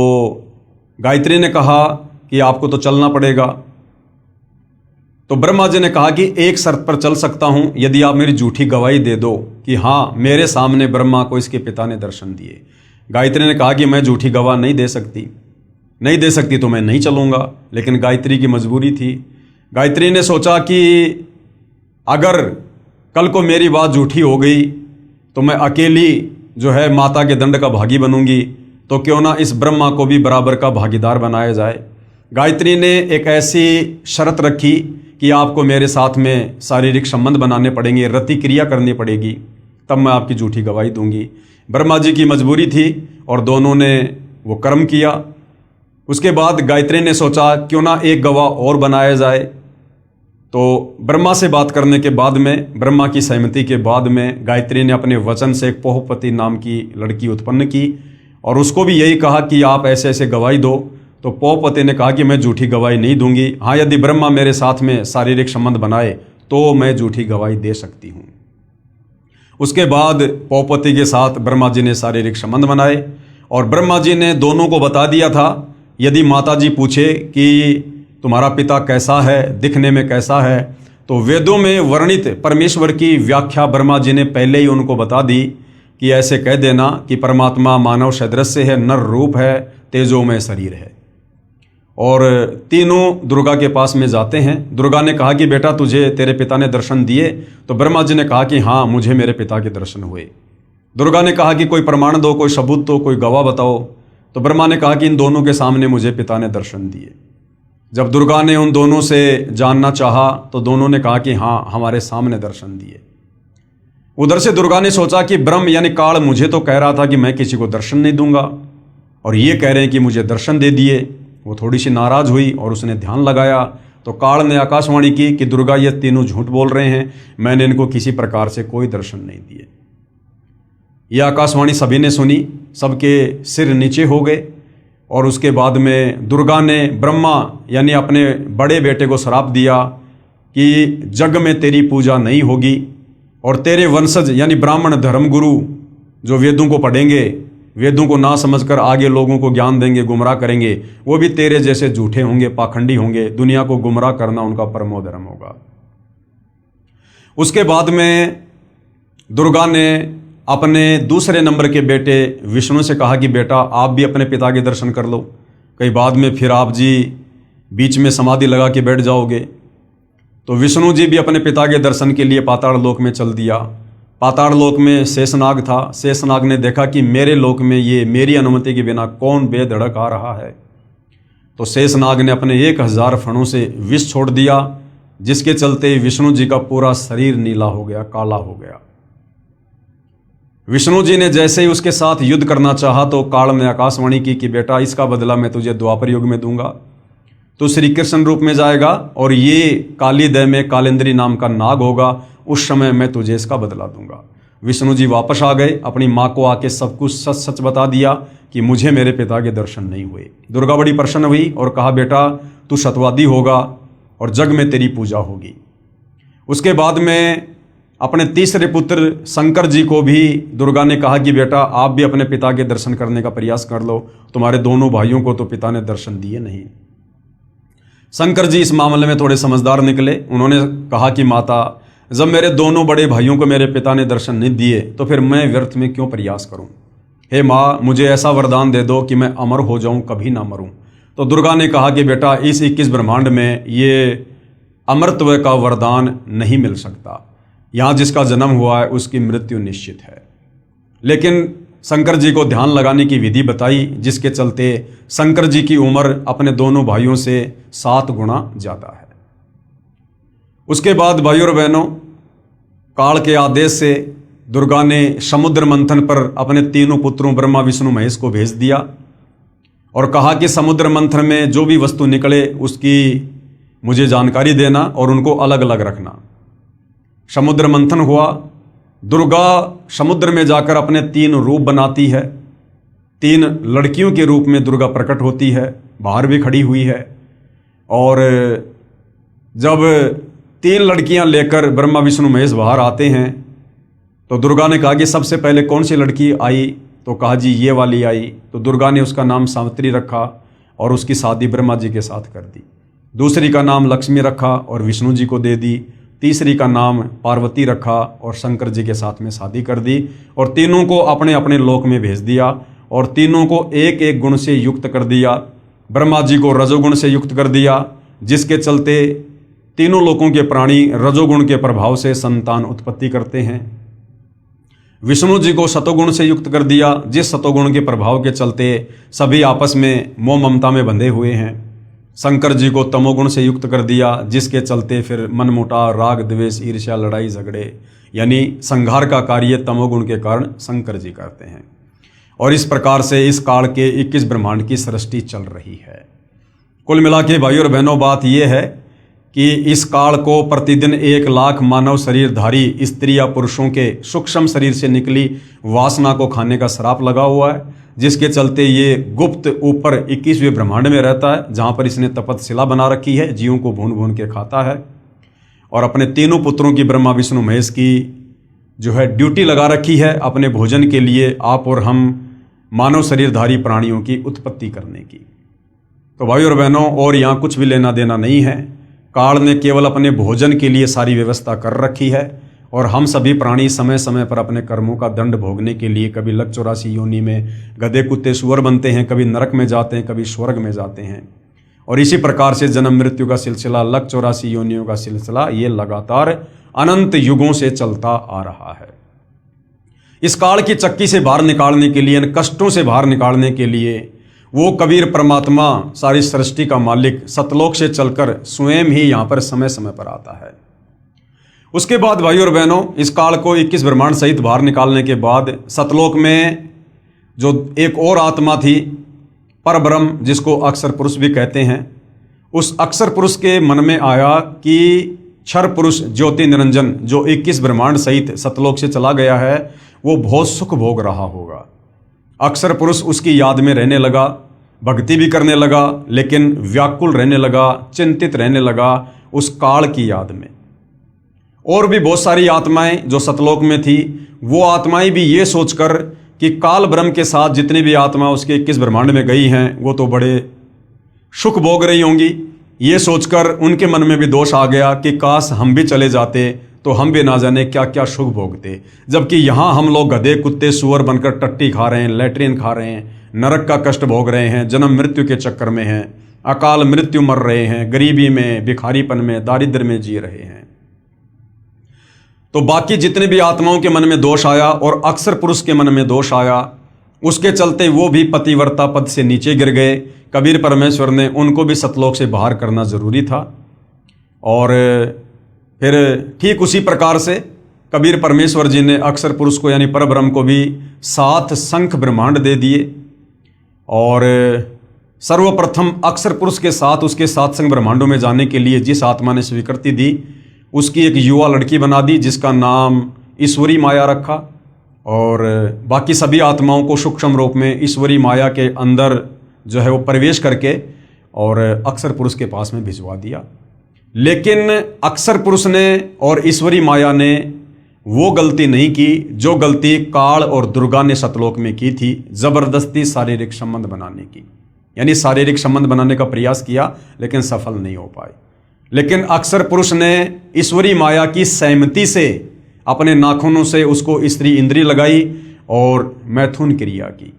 गायत्री ने कहा कि आपको तो चलना पड़ेगा। तो ब्रह्मा जी ने कहा कि एक शर्त पर चल सकता हूं, यदि आप मेरी झूठी गवाही दे दो कि हाँ, मेरे सामने ब्रह्मा को इसके पिता ने दर्शन दिए। गायत्री ने कहा कि मैं झूठी गवाह नहीं दे सकती तो मैं नहीं चलूंगा। लेकिन गायत्री की मजबूरी थी। गायत्री ने सोचा कि अगर कल को मेरी बात झूठी हो गई तो मैं अकेली जो है माता के दंड का भागी बनूंगी। तो क्यों ना इस ब्रह्मा को भी बराबर का भागीदार बनाया जाए। गायत्री ने एक ऐसी शर्त रखी कि आपको मेरे साथ में शारीरिक संबंध बनाने पड़ेंगे, रति क्रिया करनी पड़ेगी, तब मैं आपकी झूठी गवाही दूंगी। ब्रह्मा जी की मजबूरी थी और दोनों ने वो कर्म किया। उसके बाद गायत्री ने सोचा क्यों ना एक गवाह और बनाया जाए। तो ब्रह्मा से बात करने के बाद में, ब्रह्मा की सहमति के बाद में, गायत्री ने अपने वचन से एक पोहपति नाम की लड़की उत्पन्न की और उसको भी यही कहा कि आप ऐसे ऐसे गवाही दो। तो पोहपति ने कहा कि मैं झूठी गवाही नहीं दूंगी, हाँ यदि ब्रह्मा मेरे साथ में शारीरिक संबंध बनाए तो मैं झूठी गवाही दे सकती हूँ। उसके बाद पोहपति के साथ ब्रह्मा जी ने शारीरिक संबंध बनाए और ब्रह्मा जी ने दोनों को बता दिया था, यदि माता जी पूछे कि तुम्हारा पिता कैसा है, दिखने में कैसा है, तो वेदों में वर्णित परमेश्वर की व्याख्या ब्रह्मा जी ने पहले ही उनको बता दी कि ऐसे कह देना कि परमात्मा मानव सदृश है, नर रूप है, तेजोमय शरीर है। और तीनों दुर्गा के पास में जाते हैं। दुर्गा ने कहा कि बेटा तुझे तेरे पिता ने दर्शन दिए? तो ब्रह्मा जी ने कहा कि हाँ मुझे मेरे पिता के दर्शन हुए। दुर्गा ने कहा कि कोई प्रमाण दो, कोई सबूत दो, कोई गवाह बताओ। तो ब्रह्मा ने कहा कि इन दोनों के सामने मुझे पिता ने दर्शन दिए। जब दुर्गा ने उन दोनों से जानना चाहा तो दोनों ने कहा कि हाँ हमारे सामने दर्शन दिए। उधर से दुर्गा ने सोचा कि ब्रह्म यानी काल मुझे तो कह रहा था कि मैं किसी को दर्शन नहीं दूंगा और ये कह रहे हैं कि मुझे दर्शन दे दिए। वो थोड़ी सी नाराज हुई और उसने ध्यान लगाया तो काल ने आकाशवाणी की कि दुर्गा ये तीनों झूठ बोल रहे हैं, मैंने इनको किसी प्रकार से कोई दर्शन नहीं दिए। यह आकाशवाणी सभी ने सुनी, सबके सिर नीचे हो गए और उसके बाद में दुर्गा ने ब्रह्मा यानी अपने बड़े बेटे को श्राप दिया कि जग में तेरी पूजा नहीं होगी और तेरे वंशज यानी ब्राह्मण धर्मगुरु जो वेदों को पढ़ेंगे, वेदों को ना समझकर आगे लोगों को ज्ञान देंगे, गुमराह करेंगे, वो भी तेरे जैसे झूठे होंगे, पाखंडी होंगे। दुनिया को गुमराह करना उनका परमो धर्म होगा। उसके बाद में दुर्गा ने अपने दूसरे नंबर के बेटे विष्णु से कहा कि बेटा आप भी अपने पिता के दर्शन कर लो, कहीं बाद में फिर आप जी बीच में समाधि लगा के बैठ जाओगे। तो विष्णु जी भी अपने पिता के दर्शन के लिए पाताल लोक में चल दिया। पाताल लोक में शेषनाग था। शेषनाग ने देखा कि मेरे लोक में ये मेरी अनुमति के बिना कौन बेधड़क आ रहा है। तो शेषनाग ने अपने 1000 फणों से विष छोड़ दिया, जिसके चलते विष्णु जी का पूरा शरीर नीला हो गया, काला हो गया। विष्णु जी ने जैसे ही उसके साथ युद्ध करना चाहा तो काल ने आकाशवाणी की कि बेटा इसका बदला मैं तुझे द्वापर युग में दूंगा, तो श्री कृष्ण रूप में जाएगा और ये काली दह में कालेंद्री नाम का नाग होगा, उस समय मैं तुझे इसका बदला दूंगा। विष्णु जी वापस आ गए, अपनी माँ को आके सब कुछ सच सच बता दिया कि मुझे मेरे पिता के दर्शन नहीं हुए। दुर्गा बड़ी प्रसन्न हुई और कहा बेटा तू सतवादी होगा और जग में तेरी पूजा होगी। उसके बाद में अपने तीसरे पुत्र शंकर जी को भी दुर्गा ने कहा कि बेटा आप भी अपने पिता के दर्शन करने का प्रयास कर लो, तुम्हारे दोनों भाइयों को तो पिता ने दर्शन दिए नहीं। शंकर जी इस मामले में थोड़े समझदार निकले। उन्होंने कहा कि माता जब मेरे दोनों बड़े भाइयों को मेरे पिता ने दर्शन नहीं दिए तो फिर मैं व्यर्थ में क्यों प्रयास करूं। हे माँ मुझे ऐसा वरदान दे दो कि मैं अमर हो जाऊं, कभी ना मरूं। तो दुर्गा ने कहा कि बेटा इस 21 ब्रह्मांड में ये अमरत्व का वरदान नहीं मिल सकता, यहाँ जिसका जन्म हुआ है उसकी मृत्यु निश्चित है। लेकिन शंकर जी को ध्यान लगाने की विधि बताई, जिसके चलते शंकर जी की उम्र अपने दोनों भाइयों से 7 गुना ज़्यादा है। उसके बाद भाइयों और बहनों, काल के आदेश से दुर्गा ने समुद्र मंथन पर अपने तीनों पुत्रों ब्रह्मा विष्णु महेश को भेज दिया और कहा कि समुद्र मंथन में जो भी वस्तु निकले उसकी मुझे जानकारी देना और उनको अलग अलग रखना। समुद्र मंथन हुआ। दुर्गा समुद्र में जाकर अपने 3 रूप बनाती है। 3 लड़कियों के रूप में दुर्गा प्रकट होती है, बाहर भी खड़ी हुई है। और जब 3 लड़कियां लेकर ब्रह्मा विष्णु महेश बाहर आते हैं तो दुर्गा ने कहा कि सबसे पहले कौन सी लड़की आई? तो कहा जी ये वाली आई। तो दुर्गा ने उसका नाम सावित्री रखा और उसकी शादी ब्रह्मा जी के साथ कर दी। दूसरी का नाम लक्ष्मी रखा और विष्णु जी को दे दी। तीसरी का नाम पार्वती रखा और शंकर जी के साथ में शादी कर दी और तीनों को अपने अपने लोक में भेज दिया और तीनों को एक एक गुण से युक्त कर दिया। ब्रह्मा जी को रजोगुण से युक्त कर दिया, जिसके चलते तीनों लोकों के प्राणी रजोगुण के प्रभाव से संतान उत्पत्ति करते हैं। विष्णु जी को सतोगुण से युक्त कर दिया, जिस सतोगुण के प्रभाव के चलते सभी आपस में मोह ममता में बंधे हुए हैं। शंकर जी को तमोगुण से युक्त कर दिया, जिसके चलते फिर मनमुटाव, राग द्वेष, ईर्ष्या, लड़ाई झगड़े यानी संहार का कार्य तमोगुण के कारण शंकर जी करते हैं। और इस प्रकार से इस काल के 21 ब्रह्मांड की सृष्टि चल रही है। कुल मिला के भाइयों और बहनों बात यह है कि इस काल को प्रतिदिन 1 लाख मानव शरीरधारी स्त्री या पुरुषों के सूक्ष्म शरीर से निकली वासना को खाने का श्राप लगा हुआ है, जिसके चलते ये गुप्त ऊपर 21वें ब्रह्मांड में रहता है, जहाँ पर इसने तपतशिला बना रखी है, जीवों को भून भून के खाता है और अपने तीनों पुत्रों की ब्रह्मा विष्णु महेश की जो है ड्यूटी लगा रखी है अपने भोजन के लिए, आप और हम मानव शरीरधारी प्राणियों की उत्पत्ति करने की। तो भाई और बहनों, और यहाँ कुछ भी लेना देना नहीं है। काल ने केवल अपने भोजन के लिए सारी व्यवस्था कर रखी है और हम सभी प्राणी समय समय पर अपने कर्मों का दंड भोगने के लिए कभी लक 84 योनि में गधे कुत्ते सुअर बनते हैं, कभी नरक में जाते हैं, कभी स्वर्ग में जाते हैं। और इसी प्रकार से जन्म मृत्यु का सिलसिला, लक 84 योनियों का सिलसिला, ये लगातार अनंत युगों से चलता आ रहा है। इस काल की चक्की से बाहर निकालने के लिए, इन कष्टों से बाहर निकालने के लिए वो कबीर परमात्मा, सारी सृष्टि का मालिक, सतलोक से चलकर स्वयं ही यहाँ पर समय समय पर आता है। उसके बाद भाइयों और बहनों, इस काल को 21 ब्रह्मांड सहित बाहर निकालने के बाद सतलोक में जो एक और आत्मा थी, परब्रह्म, जिसको अक्षर पुरुष भी कहते हैं, उस अक्षर पुरुष के मन में आया कि क्षर पुरुष ज्योति निरंजन जो 21 ब्रह्मांड सहित सतलोक से चला गया है, वो बहुत सुख भोग रहा होगा। अक्षर पुरुष उसकी याद में रहने लगा, भक्ति भी करने लगा, लेकिन व्याकुल रहने लगा, चिंतित रहने लगा उस काल की याद में। और भी बहुत सारी आत्माएं जो सतलोक में थी, वो आत्माएं भी ये सोचकर कि काल ब्रह्म के साथ जितनी भी आत्मा उसके 21 ब्रह्मांड में गई हैं, वो तो बड़े सुख भोग रही होंगी, ये सोचकर उनके मन में भी दोष आ गया कि काश हम भी चले जाते तो हम भी ना जाने क्या क्या सुख भोगते। जबकि यहाँ हम लोग गधे कुत्ते सुअर बनकर टट्टी खा रहे हैं, लैट्रिन खा रहे हैं, नरक का कष्ट भोग रहे हैं, जन्म मृत्यु के चक्कर में हैं, अकाल मृत्यु मर रहे हैं, गरीबी में, भिखारीपन में, दारिद्र्य में जी रहे हैं। तो बाकी जितने भी आत्माओं के मन में दोष आया और अक्षर पुरुष के मन में दोष आया, उसके चलते वो भी पतिव्रता पद से नीचे गिर गए। कबीर परमेश्वर ने उनको भी सतलोक से बाहर करना जरूरी था। और फिर ठीक उसी प्रकार से कबीर परमेश्वर जी ने अक्षर पुरुष को यानी परब्रह्म को भी 7 शंख ब्रह्मांड दे दिए। और सर्वप्रथम अक्षर पुरुष के साथ उसके 7 शंख ब्रह्मांडों में जाने के लिए जिस आत्मा ने स्वीकृति दी, उसकी एक युवा लड़की बना दी, जिसका नाम ईश्वरी माया रखा। और बाकी सभी आत्माओं को सूक्ष्म रूप में ईश्वरी माया के अंदर जो है वो प्रवेश करके और अक्षर पुरुष के पास में भिजवा दिया। लेकिन अक्षर पुरुष ने और ईश्वरी माया ने वो गलती नहीं की जो गलती काल और दुर्गा ने सतलोक में की थी, जबरदस्ती शारीरिक संबंध बनाने की। यानी शारीरिक संबंध बनाने का प्रयास किया लेकिन सफल नहीं हो पाए। लेकिन अक्षर पुरुष ने ईश्वरी माया की सहमति से अपने नाखूनों से उसको स्त्री इंद्री लगाई और मैथुन क्रिया की,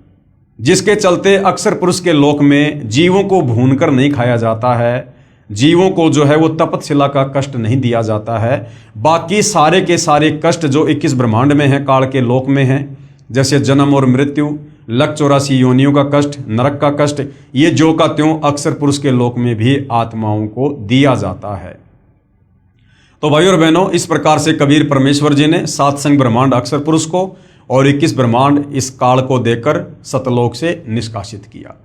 जिसके चलते अक्षर पुरुष के लोक में जीवों को भूनकर नहीं खाया जाता है, जीवों को जो है वो तपतशिला का कष्ट नहीं दिया जाता है। बाकी सारे के सारे कष्ट जो 21 ब्रह्मांड में हैं, काल के लोक में हैं, जैसे जन्म और मृत्यु, लक 84 योनियों का कष्ट, नरक का कष्ट, ये जो का त्यों अक्षर पुरुष के लोक में भी आत्माओं को दिया जाता है। तो भाइयों और बहनों, इस प्रकार से कबीर परमेश्वर जी ने 7 शंख ब्रह्मांड अक्षर पुरुष को और 21 ब्रह्मांड इस काल को देकर सतलोक से निष्कासित किया।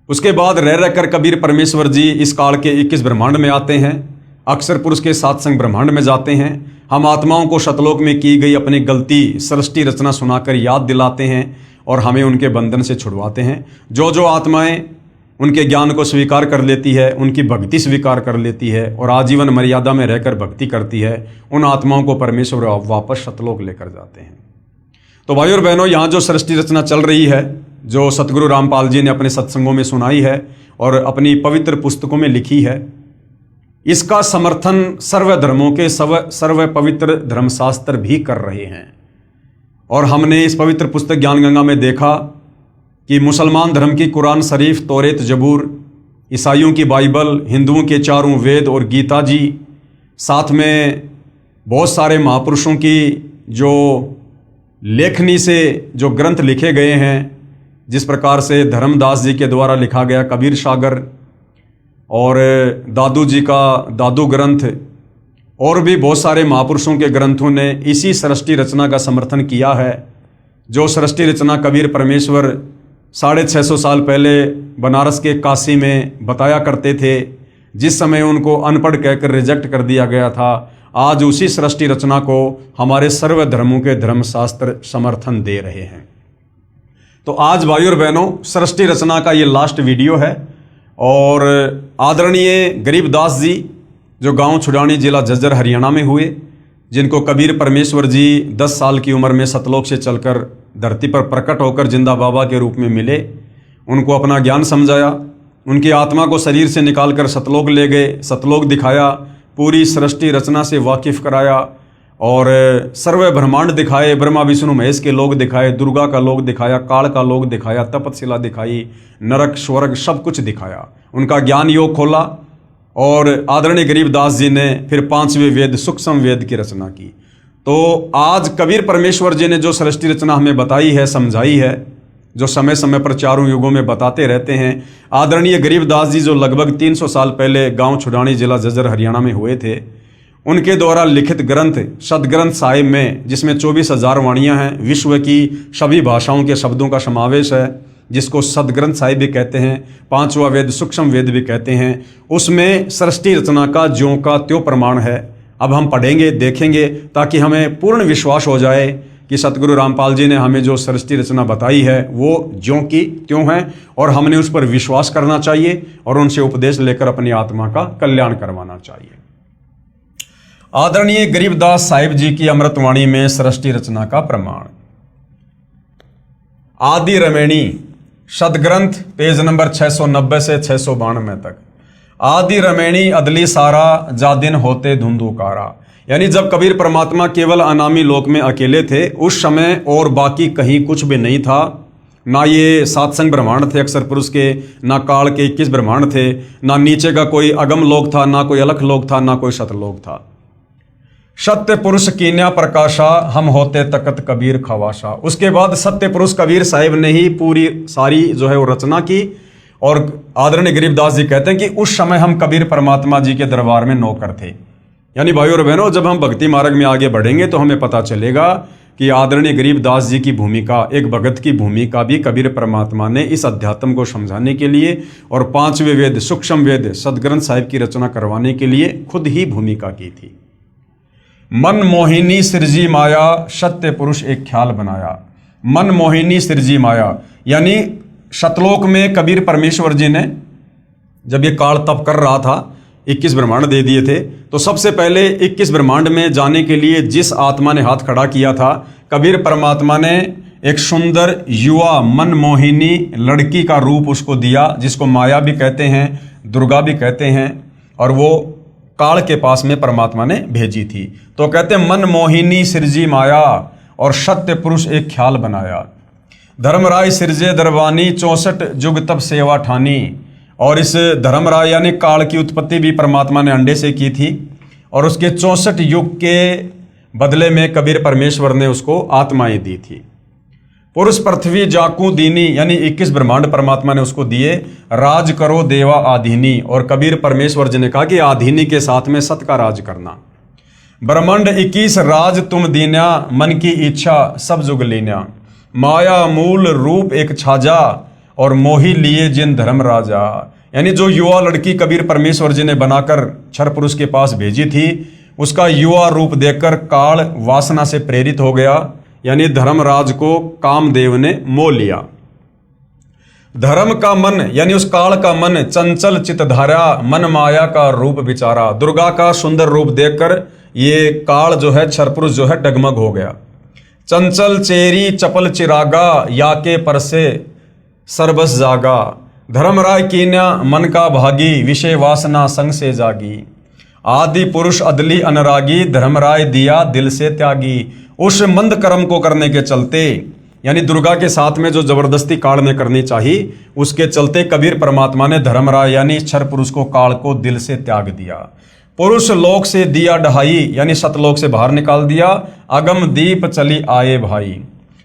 उसके बाद रह रहकर कबीर परमेश्वर जी इस काल के 21 ब्रह्मांड में आते हैं, अक्षर पुरुष के 7 शंख ब्रह्मांड में जाते हैं। हम आत्माओं को सतलोक में की गई अपनी गलती सृष्टि रचना सुनाकर याद दिलाते हैं और हमें उनके बंधन से छुड़वाते हैं। जो जो आत्माएं उनके ज्ञान को स्वीकार कर लेती है, उनकी भक्ति स्वीकार कर लेती है और आजीवन मर्यादा में रहकर भक्ति करती है, उन आत्माओं को परमेश्वर वापस सतलोक लेकर जाते हैं। तो भाई और बहनों, यहाँ जो सृष्टि रचना चल रही है, जो सतगुरु रामपाल जी ने अपने सत्संगों में सुनाई है और अपनी पवित्र पुस्तकों में लिखी है, इसका समर्थन सर्वधर्मों के सर्व पवित्र धर्मशास्त्र भी कर रहे हैं। और हमने इस पवित्र पुस्तक ज्ञान गंगा में देखा कि मुसलमान धर्म की कुरान शरीफ, तौरेत, जबूर, ईसाइयों की बाइबल, हिंदुओं के 4 वेद और गीता जी, साथ में बहुत सारे महापुरुषों की जो लेखनी से जो ग्रंथ लिखे गए हैं, जिस प्रकार से धर्मदास जी के द्वारा लिखा गया कबीर सागर और दादू जी का दादू ग्रंथ और भी बहुत सारे महापुरुषों के ग्रंथों ने इसी सृष्टि रचना का समर्थन किया है। जो सृष्टि रचना कबीर परमेश्वर 650 साल पहले बनारस के काशी में बताया करते थे, जिस समय उनको अनपढ़ कहकर रिजेक्ट कर दिया गया था, आज उसी सृष्टि रचना को हमारे सर्व धर्मों के धर्मशास्त्र समर्थन दे रहे हैं। तो आज भाइयों और बहनों, सृष्टि रचना का ये लास्ट वीडियो है और आदरणीय गरीबदास जी जो गांव छुड़ानी जिला झज्जर हरियाणा में हुए, जिनको कबीर परमेश्वर जी 10 साल की उम्र में सतलोक से चलकर धरती पर प्रकट होकर जिंदा बाबा के रूप में मिले, उनको अपना ज्ञान समझाया, उनकी आत्मा को शरीर से निकालकर सतलोक ले गए, सतलोक दिखाया, पूरी सृष्टि रचना से वाकिफ कराया और सर्व ब्रह्मांड दिखाए, ब्रह्मा विष्णु महेश के लोग दिखाए, दुर्गा का लोग दिखाया, काल का लोग दिखाया, तपतशिला दिखाई, नरक स्वर्ग सब कुछ दिखाया, उनका ज्ञान योग खोला। और आदरणीय गरीबदास जी ने फिर 5वें वेद सूक्ष्म वेद की रचना की। तो आज कबीर परमेश्वर जी ने जो सृष्टि रचना हमें बताई है, समझाई है, जो समय समय पर चारों युगों में बताते रहते हैं, आदरणीय गरीबदास जी जो लगभग 300 साल पहले गांव छुड़ानी जिला झज्जर हरियाणा में हुए थे, उनके द्वारा लिखित ग्रंथ सदग्रंथ साहिब में, जिसमें 24,000 वाणियाँ हैं, विश्व की सभी भाषाओं के शब्दों का समावेश है, जिसको सदग्रंथ साहिब भी कहते हैं, 5वां वेद सूक्ष्म वेद भी कहते हैं, उसमें सृष्टि रचना का ज्यों का त्यों प्रमाण है। अब हम पढ़ेंगे, देखेंगे, ताकि हमें पूर्ण विश्वास हो जाए कि सतगुरु रामपाल जी ने हमें जो सृष्टि रचना बताई है वो ज्यों की त्यों है और हमने उस पर विश्वास करना चाहिए और उनसे उपदेश लेकर अपनी आत्मा का कल्याण करवाना चाहिए। आदरणीय गरीबदास साहिब जी की अमृतवाणी में सृष्टि रचना का प्रमाण। आदि रमैणी सदग्रंथ पेज नंबर 690 से 692 तक। आदि रमैणी अदली सारा जादिन होते धुंधुकारा, यानी जब कबीर परमात्मा केवल अनामी लोक में अकेले थे, उस समय और बाकी कहीं कुछ भी नहीं था। ना ये सातसंग ब्रह्मांड थे अक्षर पुरुष के, ना काल के 21 ब्रह्मांड थे, ना नीचे का कोई अगम लोक था, ना कोई अलख लोक था, ना कोई सतलोक था। सत्य पुरुष कीन्या प्रकाशा हम होते तकत कबीर खवाशा। उसके बाद सत्य पुरुष कबीर साहिब ने ही पूरी सारी जो है वो रचना की और आदरणीय गरीबदास जी कहते हैं कि उस समय हम कबीर परमात्मा जी के दरबार में नौकर थे। यानी भाइयों और बहनों, जब हम भक्ति मार्ग में आगे बढ़ेंगे तो हमें पता चलेगा कि आदरणीय गरीबदास जी की भूमिका, एक भगत की भूमिका भी कबीर परमात्मा ने इस अध्यात्म को समझाने के लिए और 5वें वेद सूक्ष्म वेद सदग्रंथ साहिब की रचना करवाने के लिए खुद ही भूमिका की थी। मन मोहिनी सृजी माया सत्य पुरुष एक ख्याल बनाया। मन मोहिनी सृजी माया, यानी सतलोक में कबीर परमेश्वर जी ने जब ये काल तप कर रहा था, 21 ब्रह्मांड दे दिए थे, तो सबसे पहले 21 ब्रह्मांड में जाने के लिए जिस आत्मा ने हाथ खड़ा किया था, कबीर परमात्मा ने एक सुंदर युवा मन मोहिनी लड़की का रूप उसको दिया, जिसको माया भी कहते हैं, दुर्गा भी कहते हैं, और वो काल के पास में परमात्मा ने भेजी थी। तो कहते हैं मन मोहिनी सृजी माया और सत्य पुरुष एक ख्याल बनाया। धर्मराय सिरजे दरबानी 64 जुग तब सेवा ठानी। और इस धर्मराय यानी काल की उत्पत्ति भी परमात्मा ने अंडे से की थी और उसके 64 युग के बदले में कबीर परमेश्वर ने उसको आत्माएं दी थी। पुरुष पृथ्वी जाकू दीनी, यानी 21 ब्रह्मांड परमात्मा ने उसको दिए। राज करो देवा आधीनी, और कबीर परमेश्वर जी ने कहा कि आधीनी के साथ में सत का राज करना। ब्रह्मांड 21 राज तुम दीन्या, मन की इच्छा सब जुग लीन्या। माया मूल रूप एक छाजा, और मोही लिए जिन धर्म राजा। यानी जो युवा लड़की कबीर परमेश्वर जी ने बनाकर क्षर पुरुष के पास भेजी थी, उसका युवा रूप देखकर काल वासना से प्रेरित हो गया, यानी धर्मराज को कामदेव ने मोह लिया। धर्म का मन यानी उस काल का मन चंचल चितधारा, मन माया का रूप विचारा। दुर्गा का सुंदर रूप देखकर ये काल जो है क्षरपुरुष जो है डगमग हो गया। चंचल चेरी चपल चिरागा, याके परसे सर्वस जागा। धर्मराय कीन्या मन का भागी, विषय वासना संग से जागी। आदि पुरुष अदली अनरागी, धर्मराय दिया दिल से त्यागी। उस मंद कर्म को करने के चलते, यानी दुर्गा के साथ में जो जबरदस्ती काल में करनी चाहिए, उसके चलते कबीर परमात्मा ने धर्मराय यानी क्षर पुरुष को, काल को दिल से त्याग दिया। पुरुष लोक से दिया ढहाई, यानी सतलोक से बाहर निकाल दिया। अगम दीप चली आए भाई।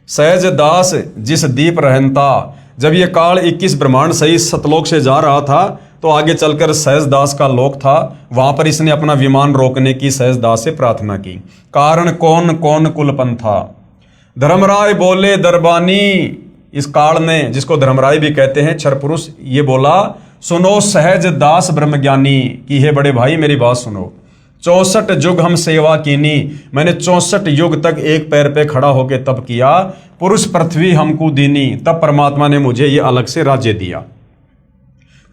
सहज दास जिस दीप रहनता। जब ये काल 21 ब्रह्मांड सही सतलोक से जा रहा था तो आगे चलकर सहज दास का लोक था, वहां पर इसने अपना विमान रोकने की सहज दास से प्रार्थना की। कारण कौन कौन कुलपन था। धर्मराय बोले दरबानी। इस काल ने, जिसको धर्मराय भी कहते हैं क्षर पुरुष, ये बोला सुनो सहज दास ब्रह्मज्ञानी कि हे बड़े भाई मेरी बात सुनो। 64 युग हम सेवा कीनी। मैंने 64 युग तक एक पैर पे खड़ा होकर तप किया। पुरुष पृथ्वी हमको दीनी। तब परमात्मा ने मुझे ये अलग से राज्य दिया।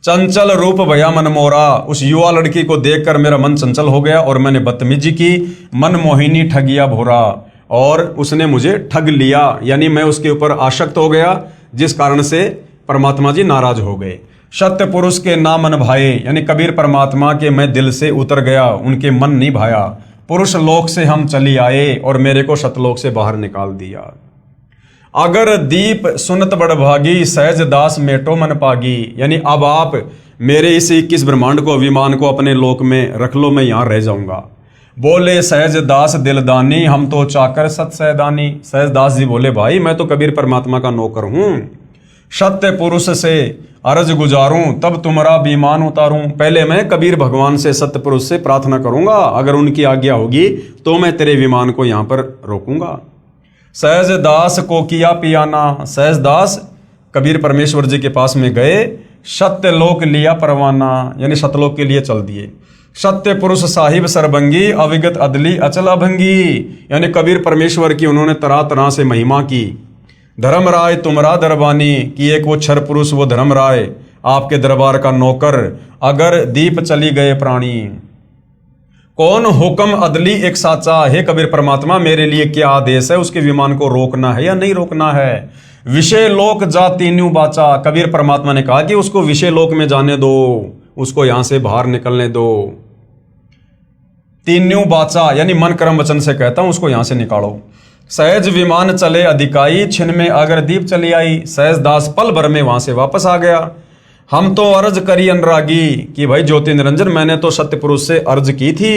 चंचल रूप भया मन मोरा। उस युवा लड़की को देखकर मेरा मन चंचल हो गया और मैंने बदतमीजी की। मन मोहिनी ठगिया भोरा। और उसने मुझे ठग लिया, यानी मैं उसके ऊपर आसक्त हो गया, जिस कारण से परमात्मा जी नाराज हो गए। सत्य पुरुष के ना मन भाए, यानी कबीर परमात्मा के मैं दिल से उतर गया, उनके मन नहीं भाया। पुरुष लोक से हम चली आए और मेरे को सतलोक से बाहर निकाल दिया। अगर दीप सुनत बड़भागी, सहज दास मेटो मन पागी। यानी अब आप मेरे इस 21 ब्रह्मांड को, अभिमान को अपने लोक में रख लो, मैं यहां रह जाऊंगा। बोले सहज दास दिलदानी, हम तो चाकर सत सहदानी। सहज दास जी बोले भाई मैं तो कबीर परमात्मा का नौकर हूं, सत्य पुरुष से अर्ज गुजारूं तब तुम्हारा विमान उतारूं। पहले मैं कबीर भगवान से, सत्य पुरुष से प्रार्थना करूंगा, अगर उनकी आज्ञा होगी तो मैं तेरे विमान को यहां पर रोकूंगा। सहज दास को किया पियाना। सहज दास कबीर परमेश्वर जी के पास में गए, सत्य लोक लिया परवाना, यानी सतलोक के लिए चल दिए। सत्य पुरुष साहिब सरभंगी, अविगत अदली अचल अभंगी। यानी कबीर परमेश्वर की उन्होंने तरह तरह से महिमा की। धर्मराय तुमरा दरबानी, कि एक वो क्षर पुरुष, वो धर्मराय आपके दरबार का नौकर। अगर दीप चली गए प्राणी, कौन हुक्म अदली एक साचा। हे कबीर परमात्मा मेरे लिए क्या आदेश है, उसके विमान को रोकना है या नहीं रोकना है। विषय लोक जा तीन्यू बाचा। कबीर परमात्मा ने कहा कि उसको विषय लोक में जाने दो, उसको यहां से बाहर निकलने दो। तीन्यू बाचा यानी मन कर्म वचन से कहता हूं, उसको यहां से निकालो। सहज विमान चले अधिकाई, छिन में अगर दीप चली आई। सहज दास पल भर में वहां से वापस आ गया। हम तो अर्ज करी अनुरागी, कि भाई ज्योति निरंजन मैंने तो सत्य पुरुष से अर्ज की थी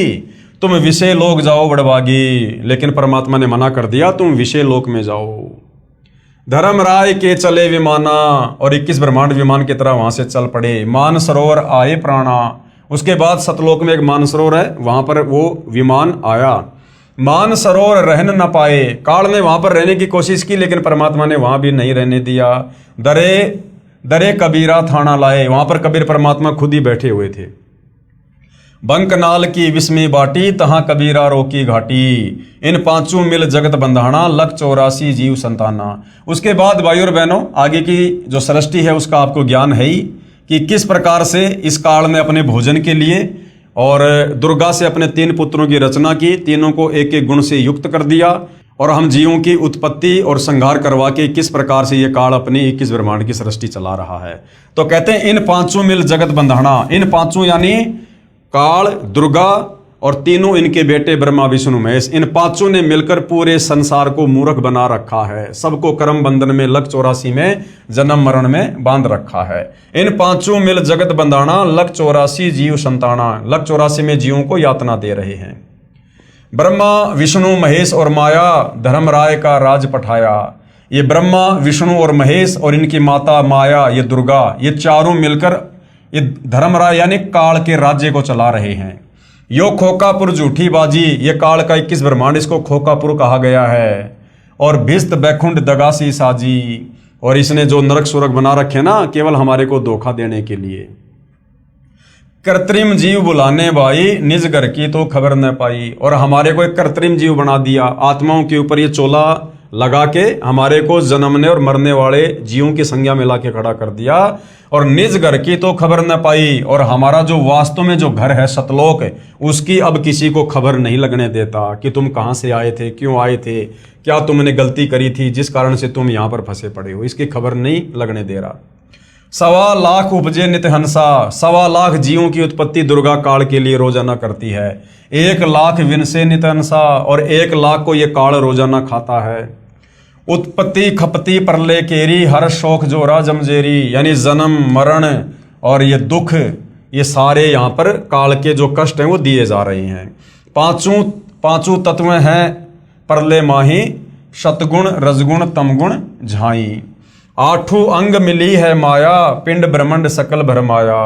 तुम विषय लोक जाओ बड़भागी, लेकिन परमात्मा ने मना कर दिया, तुम विषय लोक में जाओ। धर्मराय के चले विमाना, और 21 ब्रह्मांड विमान की तरह वहां से चल पड़े। मान सरोवर आए प्राणा। उसके बाद सतलोक में एक मान सरोवर है, वहां पर वो विमान आया। मान सरोवर रहन न पाए। काल ने वहां पर रहने की कोशिश की, लेकिन परमात्मा ने वहां भी नहीं रहने दिया। दरे कबीरा थाना लाए। वहां पर कबीर परमात्मा खुद ही बैठे हुए थे। बंकनाल की विस्मी बाटी, तहां कबीरा रोकी घाटी। इन पांचों मिल जगत बंधाना, लख 84 जीव संताना। उसके बाद भाइयों और बहनों, आगे की जो सृष्टि है उसका आपको ज्ञान है ही, कि किस प्रकार से इस काल ने अपने भोजन के लिए और दुर्गा से अपने 3 पुत्रों की रचना की, तीनों को एक एक गुण से युक्त कर दिया, और हम जीवों की उत्पत्ति और संहार करवा के किस प्रकार से ये काल अपनी 21 ब्रह्मांड की सृष्टि चला रहा है। तो कहते हैं इन पांचों मिल जगत बंधाना। इन पांचों यानी काल, दुर्गा और तीनों इनके बेटे ब्रह्मा विष्णु महेश, इन पांचों ने मिलकर पूरे संसार को मूर्ख बना रखा है। सबको कर्म बंधन में, लख 84 में, जन्म मरण में बांध रखा है। इन पांचों मिल जगत बंधाना, लख 84 जीव संताना। लख 84 में जीवों को यातना दे रहे हैं। ब्रह्मा विष्णु महेश और माया, धर्मराय का राज पठाया। ये ब्रह्मा विष्णु और महेश और इनकी माता माया, ये दुर्गा, ये चारों मिलकर ये धर्मराय यानी काल के राज्य को चला रहे हैं। यो खोकापुर झूठी बाजी, ये काल का 21 ब्रह्मांड, इसको खोकापुर कहा गया है। और भिस्त बैकुंठ दगासी साजी, और इसने जो नरक सुरग बना रखे ना, केवल हमारे को धोखा देने के लिए। कृत्रिम जीव बुलाने भाई, निज घर की तो खबर न पाई। और हमारे को एक कृत्रिम जीव बना दिया, आत्माओं के ऊपर ये चोला लगा के हमारे को जन्मने और मरने वाले जीवों की संज्ञा में लाके खड़ा कर दिया। और निज घर की तो खबर न पाई, और हमारा जो वास्तव में जो घर है सतलोक, उसकी अब किसी को खबर नहीं लगने देता कि तुम कहाँ से आए थे, क्यों आए थे, क्या तुमने गलती करी थी जिस कारण से तुम यहाँ पर फंसे पड़े हो, इसकी खबर नहीं लगने दे रहा। 1.25 लाख उपजे नित हंसा। 1.25 लाख जीवों की उत्पत्ति दुर्गा काल के लिए रोजाना करती है। 1 लाख विनसे नित हंसा, और 1 लाख को ये काल रोजाना खाता है। उत्पत्ति खपती परले केरी, हर शोक जोरा जमजेरी। यानी जन्म मरण और ये दुख, ये सारे यहाँ पर काल के जो कष्ट हैं वो दिए जा रहे हैं। पांचों तत्व हैं परले माही, सतगुण रजगुण तमगुण झाई। आठों अंग मिली है माया, पिंड ब्रह्मंड सकल भरमाया।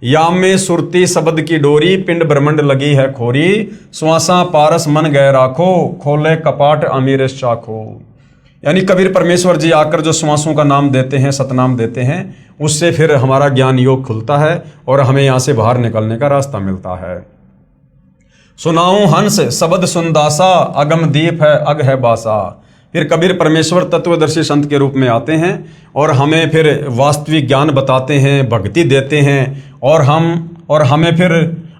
याम में सुरती शब्द की डोरी, पिंड ब्रह्मंड लगी है खोरी। श्वासा पारस मन गए राखो, खोले कपाट अमीर चाखो। यानी कबीर परमेश्वर जी आकर जो श्वासों का नाम देते हैं, सतनाम देते हैं, उससे फिर हमारा ज्ञान योग खुलता है और हमें यहाँ से बाहर निकलने का रास्ता मिलता है। सुनाऊं हंस शब्द सुनदासा, अगम दीप है अग है बासा। फिर कबीर परमेश्वर तत्वदर्शी संत के रूप में आते हैं और हमें फिर वास्तविक ज्ञान बताते हैं, भक्ति देते हैं और हमें फिर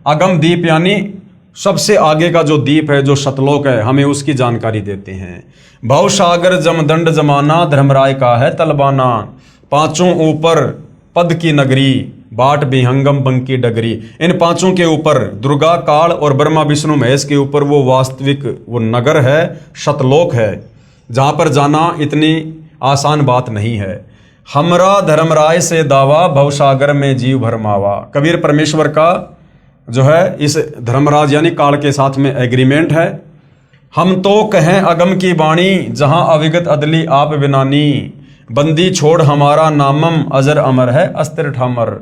अगम दीप यानी सबसे आगे का जो दीप है, जो सतलोक है, हमें उसकी जानकारी देते हैं। भव सागर जमदंड जमाना, धर्मराय का है तलबाना। पांचों ऊपर पद की नगरी, बाट विहंगम बंकी डगरी। इन पांचों के ऊपर दुर्गा काल और ब्रह्मा विष्णु महेश के ऊपर वो वास्तविक वो नगर है, सतलोक है, जहाँ पर जाना इतनी आसान बात नहीं है। हमरा धर्मराय से दावा, भवसागर में जीव भरमावा। कबीर परमेश्वर का जो है इस धर्मराज यानी काल के साथ में एग्रीमेंट है। हम तो कहें अगम की बाणी, जहाँ अविगत अदली आप बिनानी। बंदी छोड़ हमारा नामम, अजर अमर है अस्तिर ठामर।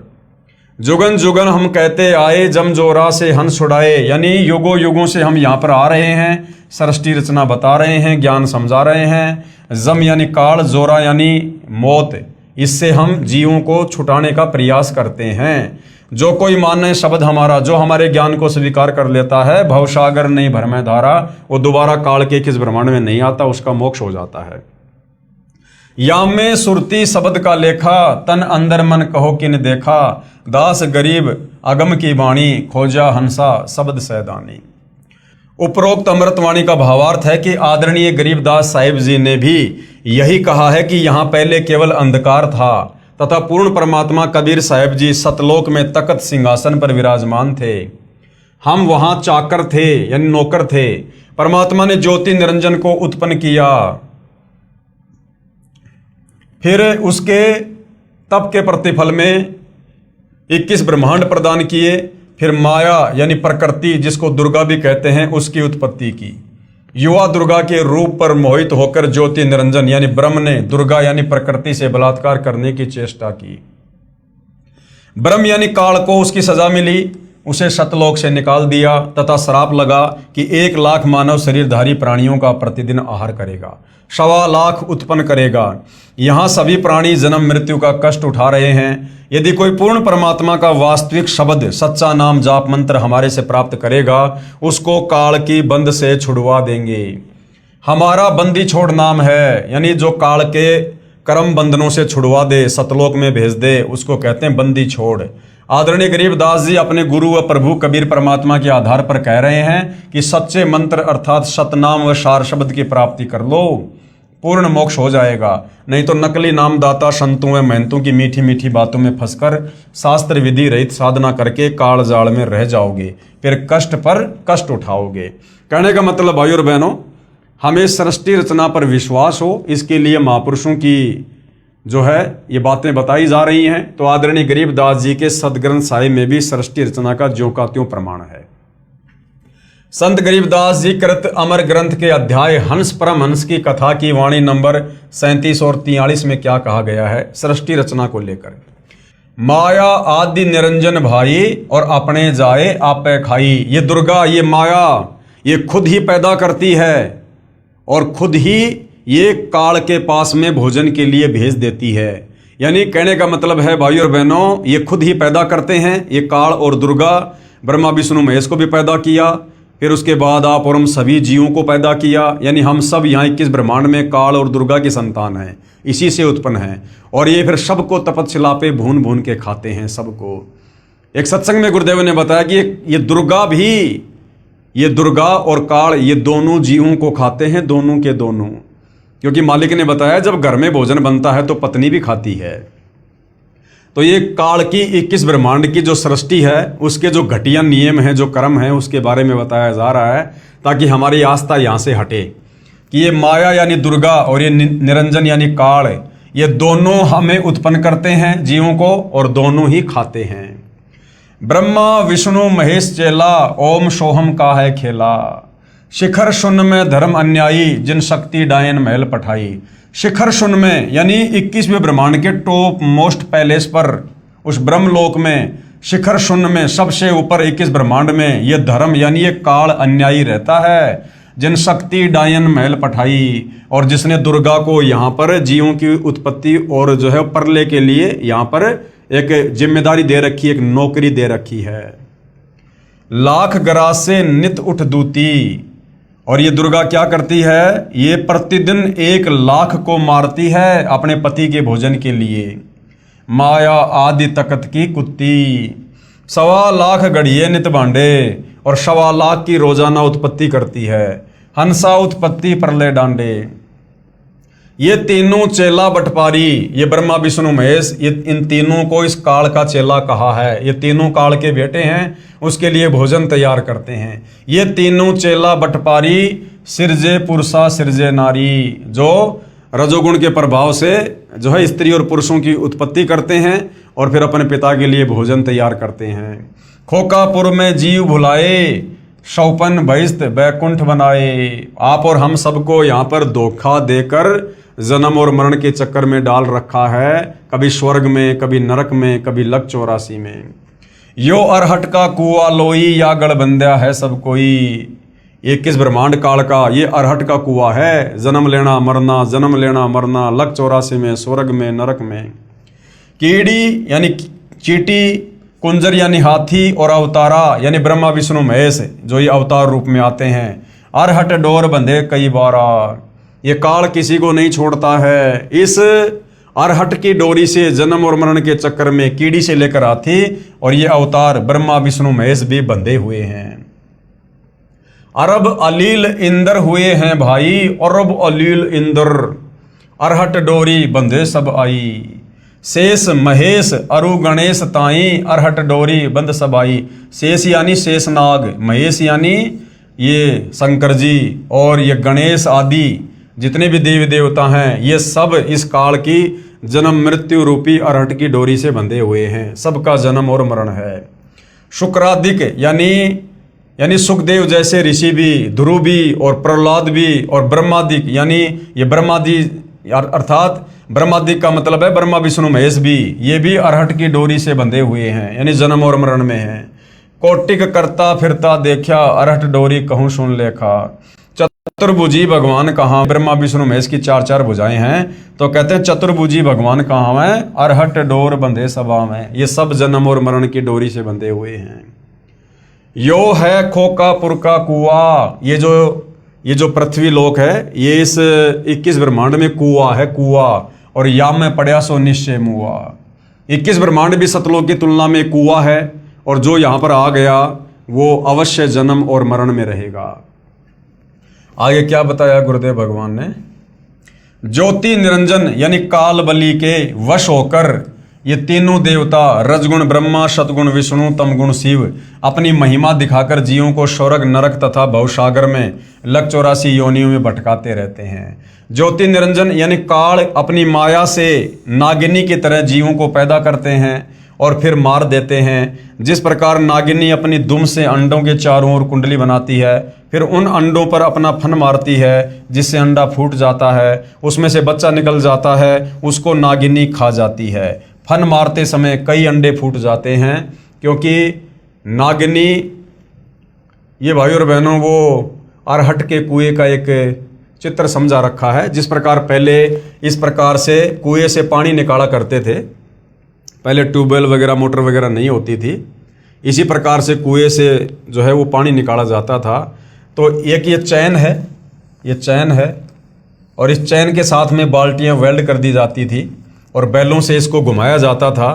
जुगन जुगन हम कहते आए, जम जोरा से हंस छुड़ाए। यानी युगों युगों से हम यहाँ पर आ रहे हैं, सृष्टि रचना बता रहे हैं, ज्ञान समझा रहे हैं। जम यानी काल, जोरा यानी मौत, इससे हम जीवों को छुटाने का प्रयास करते हैं। जो कोई माने शब्द हमारा, जो हमारे ज्ञान को स्वीकार कर लेता है, भवसागर नहीं भर में धारा, वो दोबारा काल के किस ब्रह्मांड में नहीं आता, उसका मोक्ष हो जाता है। याम में सुरती शब्द का लेखा, तन अंदर मन कहो किन देखा। दास गरीब अगम की वाणी, खोजा हंसा शब्द सैदानी। उपरोक्त अमृतवाणी का भावार्थ है कि आदरणीय गरीबदास साहिब जी ने भी यही कहा है कि यहाँ पहले केवल अंधकार था तथा पूर्ण परमात्मा कबीर साहिब जी सतलोक में तख्त सिंहासन पर विराजमान थे। हम वहाँ चाकर थे यानी नौकर थे। परमात्मा ने ज्योति निरंजन को उत्पन्न किया, फिर उसके तप के प्रतिफल में 21 ब्रह्मांड प्रदान किए। फिर माया यानी प्रकृति, जिसको दुर्गा भी कहते हैं, उसकी उत्पत्ति की। युवा दुर्गा के रूप पर मोहित होकर ज्योति निरंजन यानी ब्रह्म ने दुर्गा यानी प्रकृति से बलात्कार करने की चेष्टा की। ब्रह्म यानी काल को उसकी सजा मिली, उसे सतलोक से निकाल दिया तथा श्राप लगा कि 1 लाख मानव शरीरधारी प्राणियों का प्रतिदिन आहार करेगा, 1.25 लाख उत्पन्न करेगा। यहाँ सभी प्राणी जन्म मृत्यु का कष्ट उठा रहे हैं। यदि कोई पूर्ण परमात्मा का वास्तविक शब्द, सच्चा नाम जाप मंत्र हमारे से प्राप्त करेगा, उसको काल की बंद से छुड़वा देंगे। हमारा बंदी छोड़ नाम है, यानी जो काल के कर्म बंधनों से छुड़वा दे, सतलोक में भेज दे, उसको कहते हैं बंदी छोड़। आदरणीय गरीबदास जी अपने गुरु व प्रभु कबीर परमात्मा के आधार पर कह रहे हैं कि सच्चे मंत्र अर्थात सतनाम व सार शब्द की प्राप्ति कर लो, पूर्ण मोक्ष हो जाएगा। नहीं तो नकली नामदाता संतों व महंतों की मीठी मीठी बातों में फंसकर शास्त्र विधि रहित साधना करके काल जाल में रह जाओगे, फिर कष्ट पर कष्ट उठाओगे। कहने का मतलब भाइयों और बहनों, हमें सृष्टि रचना पर विश्वास हो, इसके लिए महापुरुषों की जो है ये बातें बताई जा रही हैं। तो आदरणीय गरीबदास जी के सदग्रंथ साहिब में भी सृष्टि रचना का ज्यों का त्यों प्रमाण है। संत गरीबदास जी कृत अमर ग्रंथ के अध्याय हंस परमहंस की कथा की वाणी नंबर 37 और 43 में क्या कहा गया है सृष्टि रचना को लेकर। माया आदि निरंजन भाई, और अपने जाए आपे खाई। ये दुर्गा, ये माया, ये खुद ही पैदा करती है और खुद ही ये काल के पास में भोजन के लिए भेज देती है। यानी कहने का मतलब है भाइयों और बहनों, ये खुद ही पैदा करते हैं। ये काल और दुर्गा, ब्रह्मा विष्णु महेश को भी पैदा किया, फिर उसके बाद आप और हम सभी जीवों को पैदा किया। यानी हम सब यहाँ 21 ब्रह्मांड में काल और दुर्गा की संतान हैं, इसी से उत्पन्न हैं। और ये फिर सबको तपस्या पे भून भून के खाते हैं सबको। एक सत्संग में गुरुदेव ने बताया कि ये दुर्गा भी, ये दुर्गा और काल ये दोनों जीवों को खाते हैं, दोनों के दोनों। क्योंकि मालिक ने बताया जब घर में भोजन बनता है तो पत्नी भी खाती है। तो ये काल की 21 ब्रह्मांड की जो सृष्टि है, उसके जो घटिया नियम हैं, जो कर्म हैं, उसके बारे में बताया जा रहा है, ताकि हमारी आस्था यहाँ से हटे कि ये माया यानी दुर्गा और ये निरंजन यानी काल, ये दोनों हमें उत्पन्न करते हैं जीवों को और दोनों ही खाते हैं। ब्रह्मा विष्णु महेश चेला, ओम सोहम का है खेला। शिखर शून्य में धर्म अन्यायी, जिन शक्ति डायन महल पठाई। शिखर शून्य में यानी 21वें ब्रह्मांड के टॉप मोस्ट पैलेस पर, उस ब्रह्मलोक में शिखर शून्य में सबसे ऊपर 21 ब्रह्मांड में ये धर्म यानी ये काल अन्यायी रहता है। जिन शक्ति डायन महल पठाई, और जिसने दुर्गा को यहाँ पर जीवों की उत्पत्ति और जो है प्रलय के लिए यहाँ पर एक जिम्मेदारी दे रखी है, एक नौकरी दे रखी है। लाख ग्रास से नित उठ दूती, और ये दुर्गा क्या करती है, ये प्रतिदिन 1 लाख को मारती है अपने पति के भोजन के लिए। माया आदि तकत की कुत्ती, 1.25 लाख गढ़िए नित भांडे, और 1.25 लाख की रोजाना उत्पत्ति करती है। हंसा उत्पत्ति प्रलय डांडे। ये तीनों चेला बटपारी, ये ब्रह्मा विष्णु महेश, ये इन तीनों को इस काल का चेला कहा है। ये तीनों काल के बेटे हैं, उसके लिए भोजन तैयार करते हैं। ये तीनों चेला बटपारी सिरजे पुरुषा सिरजे नारी, जो रजोगुण के प्रभाव से जो है स्त्री और पुरुषों की उत्पत्ति करते हैं और फिर अपने पिता के लिए भोजन तैयार करते हैं। खोकापुर में जीव भुलाए, शौपन बहिस्त बैकुंठ बनाए। आप और हम सबको यहाँ पर धोखा देकर जन्म और मरण के चक्कर में डाल रखा है, कभी स्वर्ग में, कभी नरक में, कभी लक 84 में। यो अरहट का कुआ लोई, या गढ़बंध्या है सब कोई। 21 ब्रह्मांड काल का ये अरहट का कुआ है। जन्म लेना मरना, जन्म लेना मरना, लक 84 में, स्वर्ग में, नरक में। कीड़ी यानी चीटी, कुंजर यानी हाथी, और अवतारा यानी ब्रह्मा विष्णु महेश, जो ये अवतार रूप में आते हैं। अरहट डोर बंधे कई बारा, ये काल किसी को नहीं छोड़ता है। इस अरहट की डोरी से जन्म और मरण के चक्कर में कीड़ी से लेकर हाथी और ये अवतार ब्रह्मा विष्णु महेश भी बंधे हुए हैं। अरब अलील इंदर हुए हैं भाई, अरब अलील इंदर, अरहट डोरी बंधे सब आई। शेष महेश अरु गणेश ताई, अरहट डोरी बंद सब आई। शेष यानी शेषनाग, महेश यानी ये शंकर जी, और ये गणेश आदि जितने भी देवी देवता हैं, ये सब इस काल की जन्म मृत्यु रूपी अरहट की डोरी से बंधे हुए हैं। सबका जन्म और मरण है। शुक्रादिक यानी सुखदेव जैसे ऋषि भी, ध्रुव भी, और प्रहलाद भी, और ब्रह्मादिक यानी ये ब्रह्मादि अर्थात ब्रह्मादिक का मतलब है ब्रह्मा विष्णु महेश भी, ये भी अरहट की डोरी से बंधे हुए हैं, यानी जन्म और मरण में हैं। कोटिक करता फिरता देखा, अरहट डोरी कहूँ सुन लेखा। चतुर्भुजी भगवान कहाँ, ब्रह्मा विष्णु महेश की 4 भुजाएं हैं, तो कहते हैं चतुर्भुजी भगवान कहाँ हैं, अरहट डोर बंधे सभा में। ये सब जन्म और मरण की डोरी से बंधे हुए हैं। यो है खोकापुर का कुआ, ये जो पृथ्वी लोक है, ये इस 21 ब्रह्मांड में कुआ है, कुआ, और या में पड़ा सो निश्चय मुआ। 21 ब्रह्मांड भी सतलोक की तुलना में कुआ है, और जो यहाँ पर आ गया वो अवश्य जन्म और मरण में रहेगा। आगे क्या बताया गुरुदेव भगवान ने, ज्योति निरंजन यानी काल बलि के वश होकर ये तीनों देवता रजगुण ब्रह्मा, सतगुण विष्णु, तमगुण शिव अपनी महिमा दिखाकर जीवों को स्वर्ग नरक तथा भवसागर में लक 84 योनियों में भटकाते रहते हैं। ज्योति निरंजन यानी काल अपनी माया से नागिनी की तरह जीवों को पैदा करते हैं और फिर मार देते हैं। जिस प्रकार नागिनी अपनी दुम से अंडों के चारों ओर कुंडली बनाती है, फिर उन अंडों पर अपना फन मारती है, जिससे अंडा फूट जाता है, उसमें से बच्चा निकल जाता है, उसको नागिनी खा जाती है। फन मारते समय कई अंडे फूट जाते हैं, क्योंकि नागिनी, ये भाई और बहनों, वो अरहट के कुएं का एक चित्र समझा रखा है। जिस प्रकार पहले इस प्रकार से कुएं से पानी निकाला करते थे, पहले ट्यूबवेल वगैरह मोटर वगैरह नहीं होती थी, इसी प्रकार से कुएं से जो है वो पानी निकाला जाता था। तो एक ये चैन है, ये चैन है, और इस चैन के साथ में बाल्टियां वेल्ड कर दी जाती थी और बैलों से इसको घुमाया जाता था।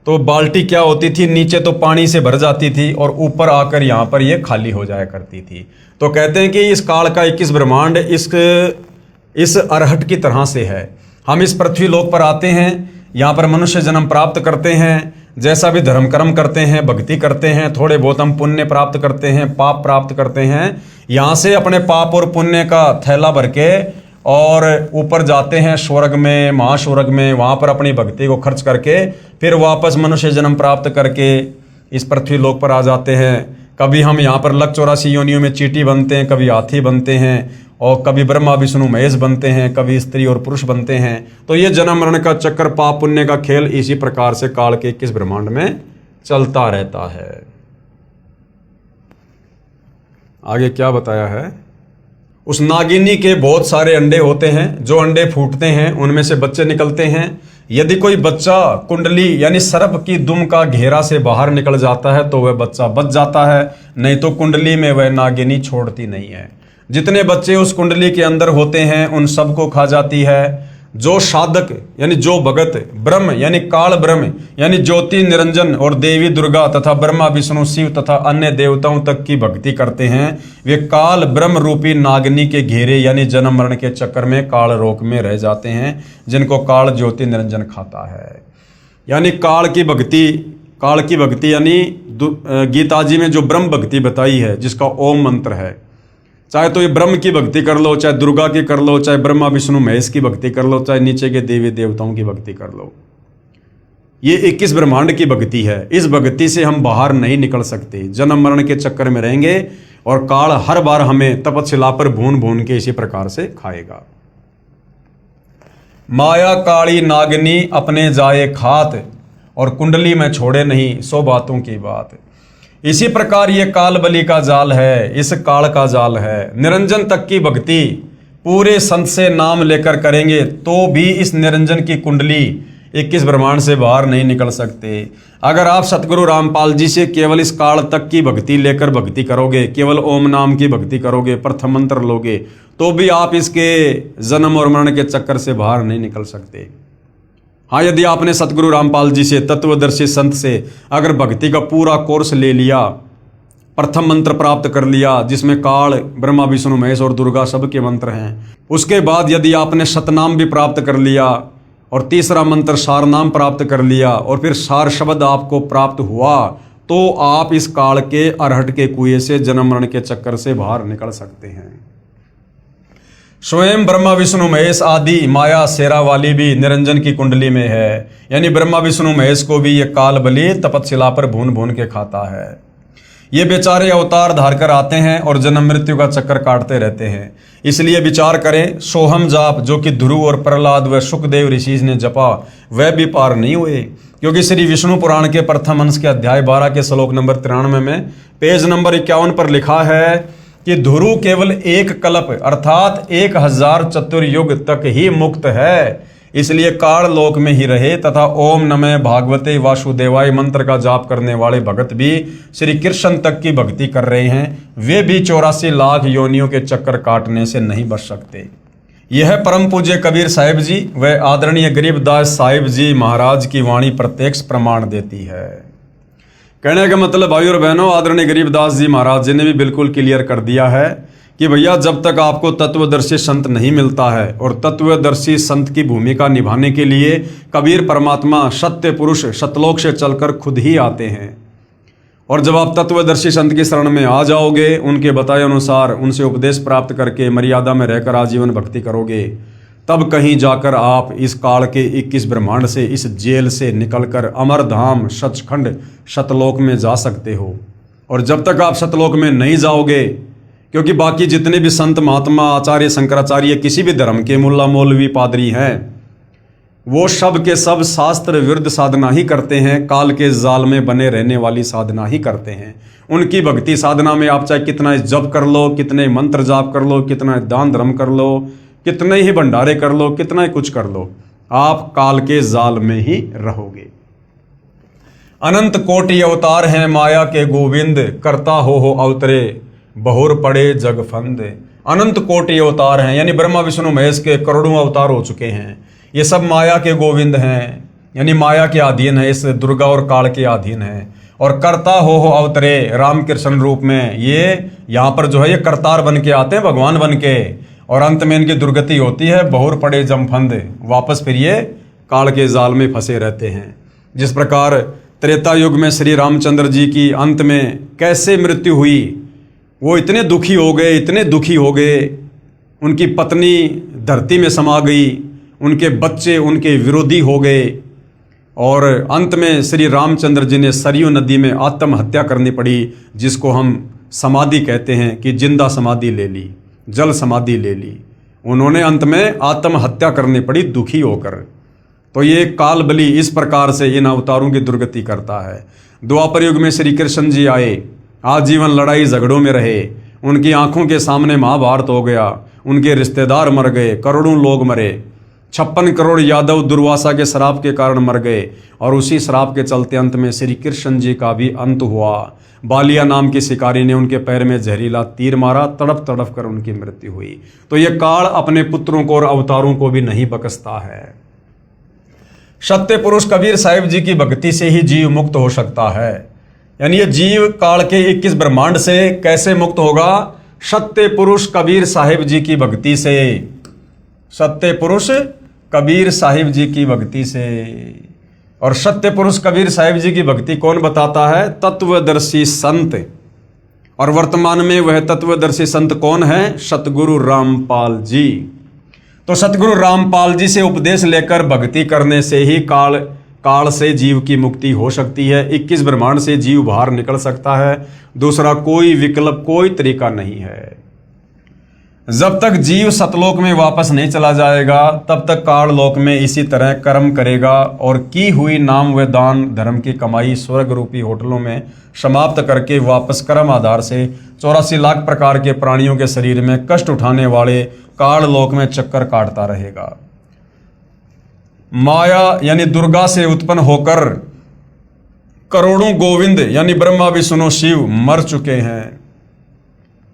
तो बाल्टी क्या होती थी, नीचे तो पानी से भर जाती थी और ऊपर आकर यहाँ पर ये खाली हो जाया करती थी। तो कहते हैं कि इस काल का 21 ब्रह्मांड इस अरहट की तरह से है। हम इस पृथ्वी लोक पर आते हैं, यहाँ पर मनुष्य जन्म प्राप्त करते हैं, जैसा भी धर्म कर्म करते हैं, भक्ति करते हैं, थोड़े बहुत हम पुण्य प्राप्त करते हैं, पाप प्राप्त करते हैं, यहाँ से अपने पाप और पुण्य का थैला भर के और ऊपर जाते हैं स्वर्ग में, महास्वर्ग में, वहाँ पर अपनी भक्ति को खर्च करके फिर वापस मनुष्य जन्म प्राप्त करके इस पृथ्वी लोक पर आ जाते हैं। कभी हम यहाँ पर लक 84 योनियों में चींटी बनते हैं, कभी हाथी बनते हैं, और कभी ब्रह्मा विष्णु महेश बनते हैं, कभी स्त्री और पुरुष बनते हैं। तो ये जन्म मरण का चक्कर, पाप पुण्य का खेल इसी प्रकार से काल के 21 ब्रह्मांड में चलता रहता है। आगे क्या बताया है? उस नागिनी के बहुत सारे अंडे होते हैं, जो अंडे फूटते हैं उनमें से बच्चे निकलते हैं। यदि कोई बच्चा कुंडली यानी सर्प की दुम का घेरा से बाहर निकल जाता है तो वह बच्चा बच जाता है, नहीं तो कुंडली में वह नागिनी छोड़ती नहीं है। जितने बच्चे उस कुंडली के अंदर होते हैं उन सबको खा जाती है। जो साधक यानी जो भगत ब्रह्म यानी काल ब्रह्म यानी ज्योति निरंजन और देवी दुर्गा तथा ब्रह्मा विष्णु शिव तथा अन्य देवताओं तक की भक्ति करते हैं, वे काल ब्रह्म रूपी नागिनी के घेरे यानी जन्म मरण के चक्कर में काल रोक में रह जाते हैं, जिनको काल ज्योति निरंजन खाता है। यानी काल की भक्ति यानी गीता जी में जो ब्रह्म भक्ति बताई है, जिसका ओम मंत्र है, चाहे तो ये ब्रह्म की भक्ति कर लो, चाहे दुर्गा की कर लो, चाहे ब्रह्मा विष्णु महेश की भक्ति कर लो, चाहे नीचे के देवी देवताओं की भक्ति कर लो, ये 21 ब्रह्मांड की भक्ति है। इस भक्ति से हम बाहर नहीं निकल सकते, जन्म मरण के चक्कर में रहेंगे और काल हर बार हमें तपशिला पर भून भून के इसी प्रकार से खाएगा। माया काली नागिनी अपने जाए खात और कुंडली में छोड़े नहीं, 100 बातों की बात। इसी प्रकार ये काल बलि का जाल है, इस काल का जाल है। निरंजन तक की भक्ति पूरे संत से नाम लेकर करेंगे तो भी इस निरंजन की कुंडली 21 ब्रह्मांड से बाहर नहीं निकल सकते। अगर आप सतगुरु रामपाल जी से केवल इस काल तक की भक्ति लेकर भक्ति करोगे, केवल ओम नाम की भक्ति करोगे, प्रथम मंत्र लोगे, तो भी आप इसके जन्म और मरण के चक्कर से बाहर नहीं निकल सकते। हाँ, यदि आपने सतगुरु रामपाल जी से, तत्वदर्शी संत से अगर भक्ति का पूरा कोर्स ले लिया, प्रथम मंत्र प्राप्त कर लिया जिसमें काल ब्रह्मा विष्णु महेश और दुर्गा सबके मंत्र हैं, उसके बाद यदि आपने शतनाम भी प्राप्त कर लिया और तीसरा मंत्र सार नाम प्राप्त कर लिया और फिर सार शब्द आपको प्राप्त हुआ, तो आप इस काल के अरहट के कुएं से, जन्म मरण के चक्कर से बाहर निकल सकते हैं। स्वयं ब्रह्मा विष्णु महेश आदि माया शेरा वाली भी निरंजन की कुंडली में है, यानी ब्रह्मा विष्णु महेश को भी ये काल बलि तपशिला पर भून भून के खाता है। ये बेचारे अवतार धारकर आते हैं और जन्म मृत्यु का चक्कर काटते रहते हैं। इसलिए विचार करें, सोहम जाप जो कि ध्रुव और प्रहलाद व सुखदेव ऋषि ने जपा, वह भी पार नहीं हुए, क्योंकि श्री विष्णु पुराण के प्रथम अंश के अध्याय 12 के श्लोक नंबर 93 में पेज नंबर 51 पर लिखा है कि ध्रुव केवल एक कल्प अर्थात 1000 चतुर्युग तक ही मुक्त है, इसलिए काल लोक में ही रहे तथा ओम नमः भागवते वासुदेवाय मंत्र का जाप करने वाले भगत भी श्री कृष्ण तक की भक्ति कर रहे हैं, वे भी 84 लाख योनियों के चक्कर काटने से नहीं बच सकते। यह परम पूज्य कबीर साहिब जी व आदरणीय गरीबदास साहिब जी महाराज की वाणी प्रत्यक्ष प्रमाण देती है। कहने का मतलब भाई और बहनों, आदरणीय गरीबदास जी महाराज जी ने भी बिल्कुल क्लियर कर दिया है कि भैया जब तक आपको तत्वदर्शी संत नहीं मिलता है, और तत्वदर्शी संत की भूमिका निभाने के लिए कबीर परमात्मा सत्य पुरुष सतलोक से चलकर खुद ही आते हैं, और जब आप तत्वदर्शी संत की शरण में आ जाओगे, उनके बताए अनुसार उनसे उपदेश प्राप्त करके मर्यादा में रहकर आजीवन भक्ति करोगे, तब कहीं जाकर आप इस काल के 21 ब्रह्मांड से, इस जेल से निकलकर अमरधाम सचखंड सतलोक में जा सकते हो। और जब तक आप सतलोक में नहीं जाओगे, क्योंकि बाकी जितने भी संत महात्मा आचार्य शंकराचार्य किसी भी धर्म के मुल्ला मौलवी पादरी हैं, वो सब के सब शास्त्र विरुद्ध साधना ही करते हैं, काल के जाल में बने रहने वाली साधना ही करते हैं। उनकी भक्ति साधना में आप चाहे कितना जप कर लो, कितने मंत्र जाप कर लो, कितना दान धर्म कर लो, कितने ही भंडारे कर लो, कितना ही कुछ कर लो, आप काल के जाल में ही रहोगे। अनंत कोटि अवतार हैं माया के गोविंद, करता हो अवतरे बहुर पड़े जग फंद। अनंत कोटि अवतार हैं, यानी ब्रह्मा विष्णु महेश के करोड़ों अवतार हो चुके हैं। ये सब माया के गोविंद हैं, यानी माया के अधीन है, इस दुर्गा और काल के अधीन है। और करता हो अवतरे रामकृष्ण रूप में, ये यहाँ पर जो है ये करतार बन के आते हैं, भगवान बन के, और अंत में इनकी दुर्गति होती है बहुर पड़े जमफंद, वापस फिर ये काल के जाल में फंसे रहते हैं। जिस प्रकार त्रेता युग में श्री रामचंद्र जी की अंत में कैसे मृत्यु हुई, वो इतने दुखी हो गए, इतने दुखी हो गए, उनकी पत्नी धरती में समा गई, उनके बच्चे उनके विरोधी हो गए, और अंत में श्री रामचंद्र जी ने सरयू नदी में आत्महत्या करनी पड़ी, जिसको हम समाधि कहते हैं कि जिंदा समाधि ले ली, जल समाधि ले ली। उन्होंने अंत में आत्महत्या करनी पड़ी दुखी होकर। तो ये काल बलि इस प्रकार से इन अवतारों की दुर्गति करता है। द्वापर युग में श्री कृष्ण जी आए, आजीवन लड़ाई झगड़ों में रहे, उनकी आंखों के सामने महाभारत हो गया, उनके रिश्तेदार मर गए, करोड़ों लोग मरे, 56 करोड़ यादव दुर्वासा के श्राप के कारण मर गए, और उसी श्राप के चलते अंत में श्री कृष्ण जी का भी अंत हुआ। बालिया नाम के शिकारी ने उनके पैर में जहरीला तीर मारा, तड़प तड़प कर उनकी मृत्यु हुई। तो ये काल अपने पुत्रों को और अवतारों को भी नहीं बख्शता है। सत्य पुरुष कबीर साहिब जी की भक्ति से ही जीव मुक्त हो सकता है। यानी ये जीव काल के 21 ब्रह्मांड से कैसे मुक्त होगा? सत्य पुरुष कबीर साहिब जी की भक्ति से। सत्य पुरुष कबीर साहिब जी की भक्ति से। और सत्य पुरुष कबीर साहिब जी की भक्ति कौन बताता है? तत्वदर्शी संत। और वर्तमान में वह तत्वदर्शी संत कौन है? सतगुरु रामपाल जी। तो सतगुरु रामपाल जी से उपदेश लेकर भक्ति करने से ही काल से जीव की मुक्ति हो सकती है। 21 ब्रह्मांड से जीव बाहर निकल सकता है। दूसरा कोई विकल्प, कोई तरीका नहीं है। जब तक जीव सतलोक में वापस नहीं चला जाएगा, तब तक काल लोक में इसी तरह कर्म करेगा और की हुई नाम व दान धर्म की कमाई स्वर्ग रूपी होटलों में समाप्त करके वापस कर्म आधार से 84 लाख प्रकार के प्राणियों के शरीर में कष्ट उठाने वाले काल लोक में चक्कर काटता रहेगा। माया यानी दुर्गा से उत्पन्न होकर करोड़ों गोविंद यानी ब्रह्मा विष्णु शिव मर चुके हैं।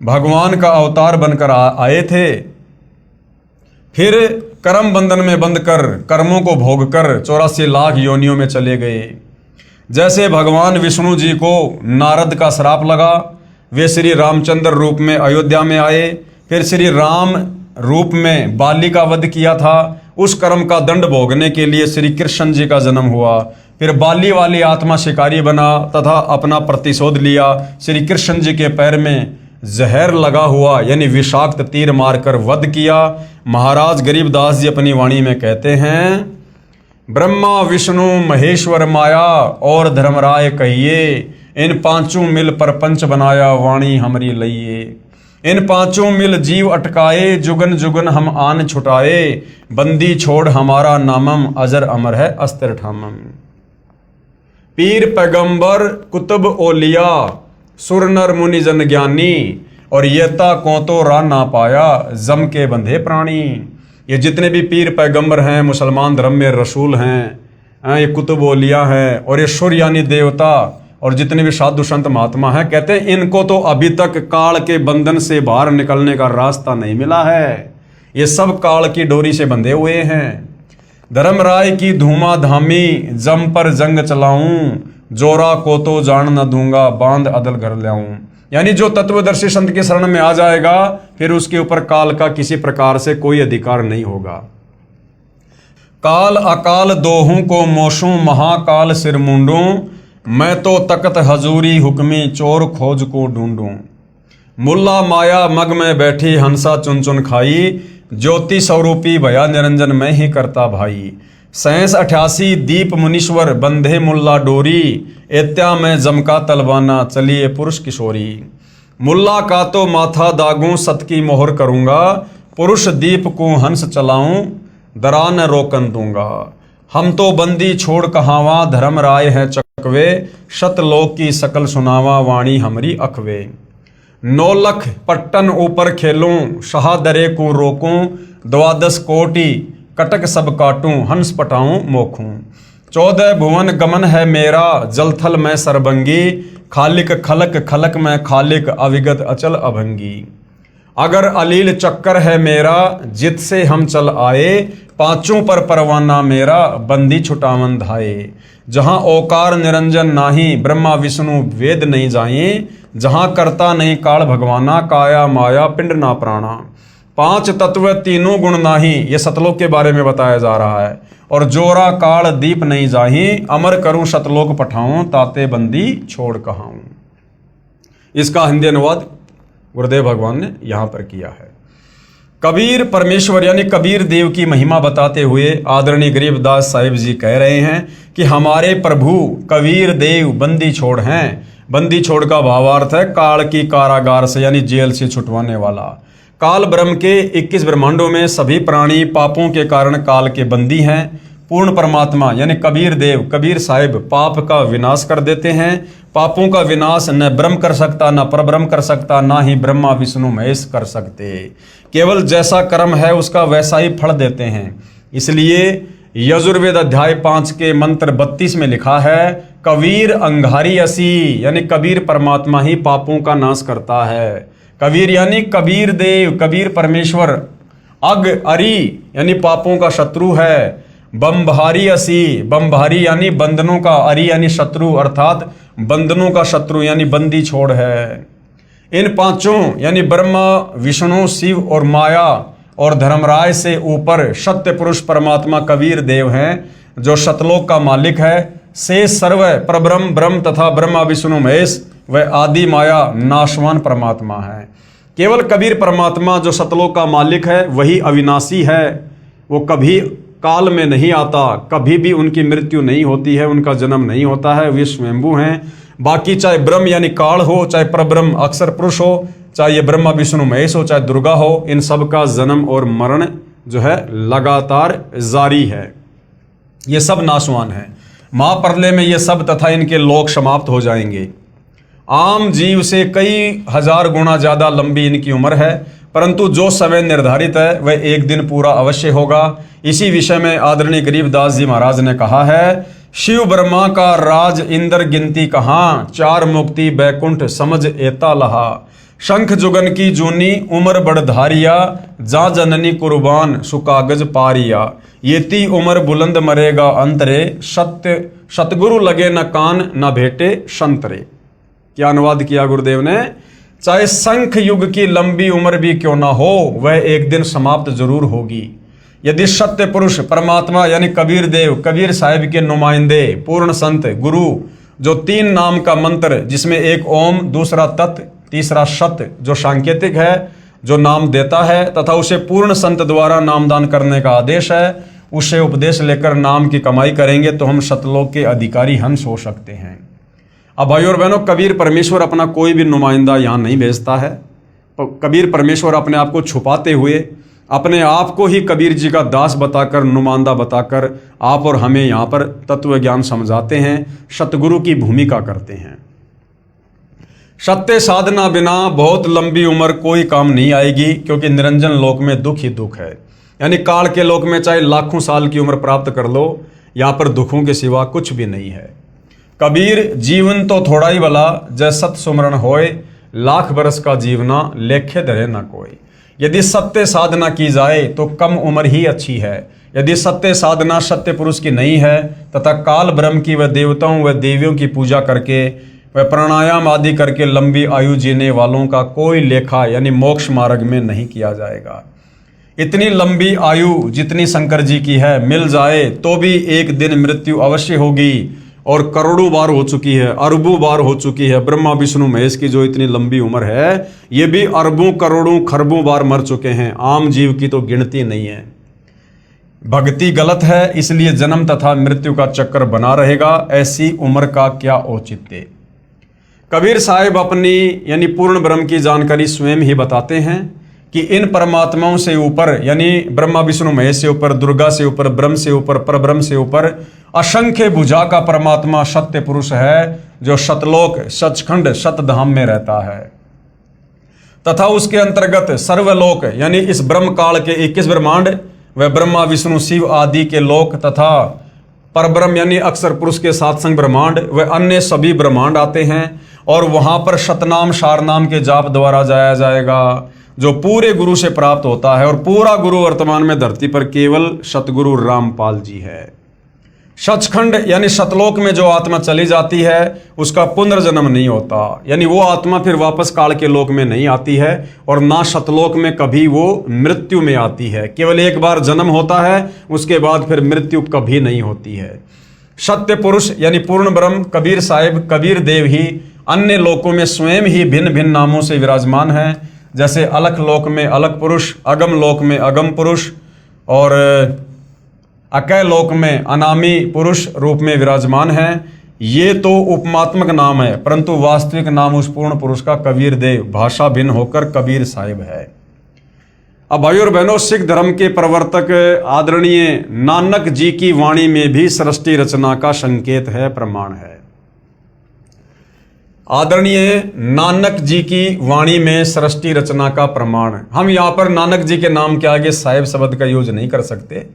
भगवान का अवतार बनकर आए थे, फिर कर्म बंधन में बंध कर कर्मों को भोग कर 84 लाख योनियों में चले गए। जैसे भगवान विष्णु जी को नारद का श्राप लगा, वे श्री रामचंद्र रूप में अयोध्या में आए, फिर श्री राम रूप में बाली का वध किया था। उस कर्म का दंड भोगने के लिए श्री कृष्ण जी का जन्म हुआ। फिर बाली वाली आत्मा शिकारी बना तथा अपना प्रतिशोध लिया। श्री कृष्ण जी के पैर में जहर लगा हुआ यानी विषाक्त तीर मारकर वध किया। महाराज गरीबदास जी अपनी वाणी में कहते हैं, ब्रह्मा विष्णु महेश्वर माया और धर्मराय कहिए, इन पांचों मिल परपंच बनाया वाणी हमरी लइए। इन पांचों मिल जीव अटकाए, जुगन जुगन हम आन छुटाए, बंदी छोड़ हमारा नामम, अजर अमर है अस्तर ठामम। पीर पैगंबर कुतुब ओलिया, सुर नर मुनि जन ज्ञानी, और येता को तो रा ना पाया, जम के बंधे प्राणी। ये जितने भी पीर पैगंबर हैं, मुसलमान धर्म में रसूल हैं, ये कुतुब ओलिया हैं, और ये सुर यानी देवता, और जितने भी साधु संत महात्मा हैं, कहते हैं इनको तो अभी तक काल के बंधन से बाहर निकलने का रास्ता नहीं मिला है। ये सब काल की डोरी से बंधे हुए हैं। धर्मराय की धूमा धामी, जम पर जंग चलाऊं, जोरा को तो जान न दूंगा, बांध अदल घर लाऊं। यानी जो तत्वदर्शी संत के शरण में आ जाएगा, फिर उसके ऊपर काल का किसी प्रकार से कोई अधिकार नहीं होगा। काल अकाल दोहूं को मोशूं, महाकाल सिर मुंडूं, मैं तो तकत हजूरी हुक्मी, चोर खोज को ढूंढूं। मुल्ला माया मग में बैठी, हंसा चुन चुन खाई, ज्योति स्वरूपी भया निरंजन मैं ही करता भाई। 87 दीप मुनीश्वर बंधे मुल्ला डोरी, एत्या में जमका तलवाना, चलिए पुरुष किशोरी। मुल्ला का तो माथा दागूं, सत की मोहर करूंगा, पुरुष दीप को हंस चलाऊं, दरा न रोकन दूंगा। हम तो बंदी छोड़ कहावा, धर्म राय है चकवे, शतलोक की सकल सुनावा, वाणी हमरी अखवे। 9 लख पट्टन ऊपर खेलूं, शाहदरे को रोकूं, 12 कोटि कटक सब काटूं, हंस पटाऊं मोखूं। 14 भुवन गमन है मेरा, जलथल में सरबंगी, खालिक खलक खलक में खालिक, अविगत अचल अभंगी। अगर अलील चक्कर है मेरा, जित से हम चल आए, पांचों पर परवाना मेरा, बंदी छुटावन धाये। जहां ओकार निरंजन नाही, ब्रह्मा विष्णु वेद नहीं जाए, जहां करता नहीं काल भगवाना, काया माया पिंड ना प्राणा। 5 तत्व तीनों गुण नाही, ये सतलोक के बारे में बताया जा रहा है। और जोरा काल दीप नहीं जाही, अमर करूं सतलोक पठाऊं, ताते बंदी छोड़ कहाऊं। इसका हिंदी अनुवाद गुरुदेव भगवान ने यहां पर किया है। कबीर परमेश्वर यानी कबीर देव की महिमा बताते हुए आदरणीय गरीबदास साहिब जी कह रहे हैं कि हमारे प्रभु कबीर देव बंदी छोड़ हैं। बंदी छोड़ का भावार्थ है काल की कारागार से यानी जेल से छुटवाने वाला। काल ब्रह्म के 21 ब्रह्मांडों में सभी प्राणी पापों के कारण काल के बंदी हैं। पूर्ण परमात्मा यानी कबीर देव कबीर साहिब पाप का विनाश कर देते हैं। पापों का विनाश न ब्रह्म कर सकता, न परब्रह्म कर सकता, ना ही ब्रह्मा विष्णु महेश कर सकते। केवल जैसा कर्म है उसका वैसा ही फल देते हैं। इसलिए यजुर्वेद अध्याय 5 के मंत्र 32 में लिखा है कबीर अंगारी असी, यानी कबीर परमात्मा ही पापों का नाश करता है। कबीर यानी कबीर देव कबीर परमेश्वर। अग अरी यानी पापों का शत्रु है। बम्भारी असी, बम्भारी यानी बंधनों का, अरी यानी शत्रु अर्थात बंधनों का शत्रु यानी बंदी छोड़ है। इन पांचों यानी ब्रह्मा विष्णु शिव और माया और धर्मराय से ऊपर सत्य पुरुष परमात्मा कबीर देव हैं जो शतलोक का मालिक है। से सर्व परब्रह्म ब्रह्म तथा ब्रह्मा विष्णु महेश व आदि माया नाशवान परमात्मा है। केवल कबीर परमात्मा जो शतलोक का मालिक है वही अविनाशी है। वो कभी काल में नहीं आता, कभी भी उनकी मृत्यु नहीं होती है, उनका जन्म नहीं होता है, वे स्वयंभू हैं। बाकी चाहे ब्रह्म यानी काल हो, चाहे परब्रह्म अक्षर पुरुष हो, चाहे ये ब्रह्मा विष्णु महेश हो, चाहे दुर्गा हो, इन सब का जन्म और मरण जो है लगातार जारी है। ये सब नाशवान है। महाप्रलय में ये सब तथा इनके लोक समाप्त हो जाएंगे। आम जीव से कई हजार गुना ज्यादा लंबी इनकी उम्र है, परंतु जो समय निर्धारित है वह एक दिन पूरा अवश्य होगा। इसी विषय में आदरणीय गरीबदास जी महाराज ने कहा है शिव ब्रह्मा का राज इंद्र गिनती कहाँ, चार मुक्ति बैकुंठ समझ एता लहा। शंख जुगन की जूनी उम्र बढ़धारिया, जा जननी कुर्बान सुकागज पारिया। येती उम्र बुलंद मरेगा अंतरे, सत्य सतगुरु लगे न कान न भेटे संतरे। क्या अनुवाद किया गुरुदेव ने? चाहे शंख युग की लंबी उम्र भी क्यों ना हो वह एक दिन समाप्त जरूर होगी। यदि सत्य पुरुष परमात्मा यानी कबीर देव कबीर साहिब के नुमाइंदे पूर्ण संत गुरु जो 3 नाम का मंत्र जिसमें एक ओम दूसरा तत् तीसरा सत्य जो सांकेतिक है जो नाम देता है तथा उसे पूर्ण संत द्वारा नामदान करने का आदेश है, उसे उपदेश लेकर नाम की कमाई करेंगे तो हम सतलोक के अधिकारी हंस हो सकते हैं। अब भाई और बहनों, कबीर परमेश्वर अपना कोई भी नुमाइंदा यहाँ नहीं भेजता है। कबीर परमेश्वर अपने आप को छुपाते हुए अपने आप को ही कबीर जी का दास बताकर नुमाइंदा बताकर आप और हमें यहाँ पर तत्व ज्ञान समझाते हैं, सतगुरु की भूमिका करते हैं। सत्य साधना बिना बहुत लंबी उम्र कोई काम नहीं आएगी, क्योंकि निरंजन लोक में दुख ही दुख है। यानी काल के लोक में चाहे लाखों साल की उम्र प्राप्त कर लो, यहाँ पर दुखों के सिवा कुछ भी नहीं है। कबीर जीवन तो थोड़ा ही भला, जय सत सुमरण होए, लाख बरस का जीवना लेखे धरे न कोई। यदि सत्य साधना की जाए तो कम उम्र ही अच्छी है। यदि सत्य साधना सत्य पुरुष की नहीं है तथा काल ब्रह्म की व देवताओं व देवियों की पूजा करके व प्राणायाम आदि करके लंबी आयु जीने वालों का कोई लेखा यानी मोक्ष मार्ग में नहीं किया जाएगा। इतनी लंबी आयु जितनी शंकर जी की है मिल जाए तो भी एक दिन मृत्यु अवश्य होगी, और करोड़ों बार हो चुकी है, अरबों बार हो चुकी है। ब्रह्मा विष्णु महेश की जो इतनी लंबी उम्र है ये भी अरबों करोड़ों खरबों बार मर चुके हैं। आम जीव की तो गिनती नहीं है। भक्ति गलत है, इसलिए जन्म तथा मृत्यु का चक्कर बना रहेगा। ऐसी उम्र का क्या औचित्य। कबीर साहिब अपनी यानी पूर्ण ब्रह्म की जानकारी स्वयं ही बताते हैं कि इन परमात्माओं से ऊपर यानी ब्रह्मा विष्णु महेश से ऊपर, दुर्गा से ऊपर, ब्रह्म से ऊपर, परब्रह्म से ऊपर असंख्य भुजा का परमात्मा सत्य पुरुष है जो सतलोक सचखंड सतधाम में रहता है तथा उसके अंतर्गत सर्वलोक यानी इस ब्रह्म काल के 21 ब्रह्मांड व ब्रह्मा विष्णु शिव आदि के लोक तथा परब्रह्म यानी अक्षर पुरुष के 7 संग ब्रह्मांड व अन्य सभी ब्रह्मांड आते हैं, और वहां पर शतनाम शारनाम के जाप द्वारा जाया जाएगा जो पूरे गुरु से प्राप्त होता है। और पूरा गुरु वर्तमान में धरती पर केवल सतगुरु रामपाल जी है। सचखंड यानी सतलोक में जो आत्मा चली जाती है उसका पुनर्जन्म नहीं होता, यानी वो आत्मा फिर वापस काल के लोक में नहीं आती है, और ना सतलोक में कभी वो मृत्यु में आती है। केवल एक बार जन्म होता है, उसके बाद फिर मृत्यु कभी नहीं होती है। सत्य पुरुष यानी पूर्ण ब्रह्म कबीर साहिब कबीर देव ही अन्य लोकों में स्वयं ही भिन्न भिन्न नामों से विराजमान है। जैसे अलख लोक में अलख पुरुष, अगम लोक में अगम पुरुष और अकय लोक में अनामी पुरुष रूप में विराजमान हैं। ये तो उपमात्मक नाम है, परंतु वास्तविक नाम उस पूर्ण पुरुष का कबीर देव, भाषा भिन्न होकर कबीर साहिब है। अब भाइयों और बहनों, सिख धर्म के प्रवर्तक आदरणीय नानक जी की वाणी में भी सृष्टि रचना का संकेत है, प्रमाण है। आदरणीय नानक जी की वाणी में सृष्टि रचना का प्रमाण। हम यहाँ पर नानक जी के नाम के आगे साहिब शब्द का यूज नहीं कर सकते,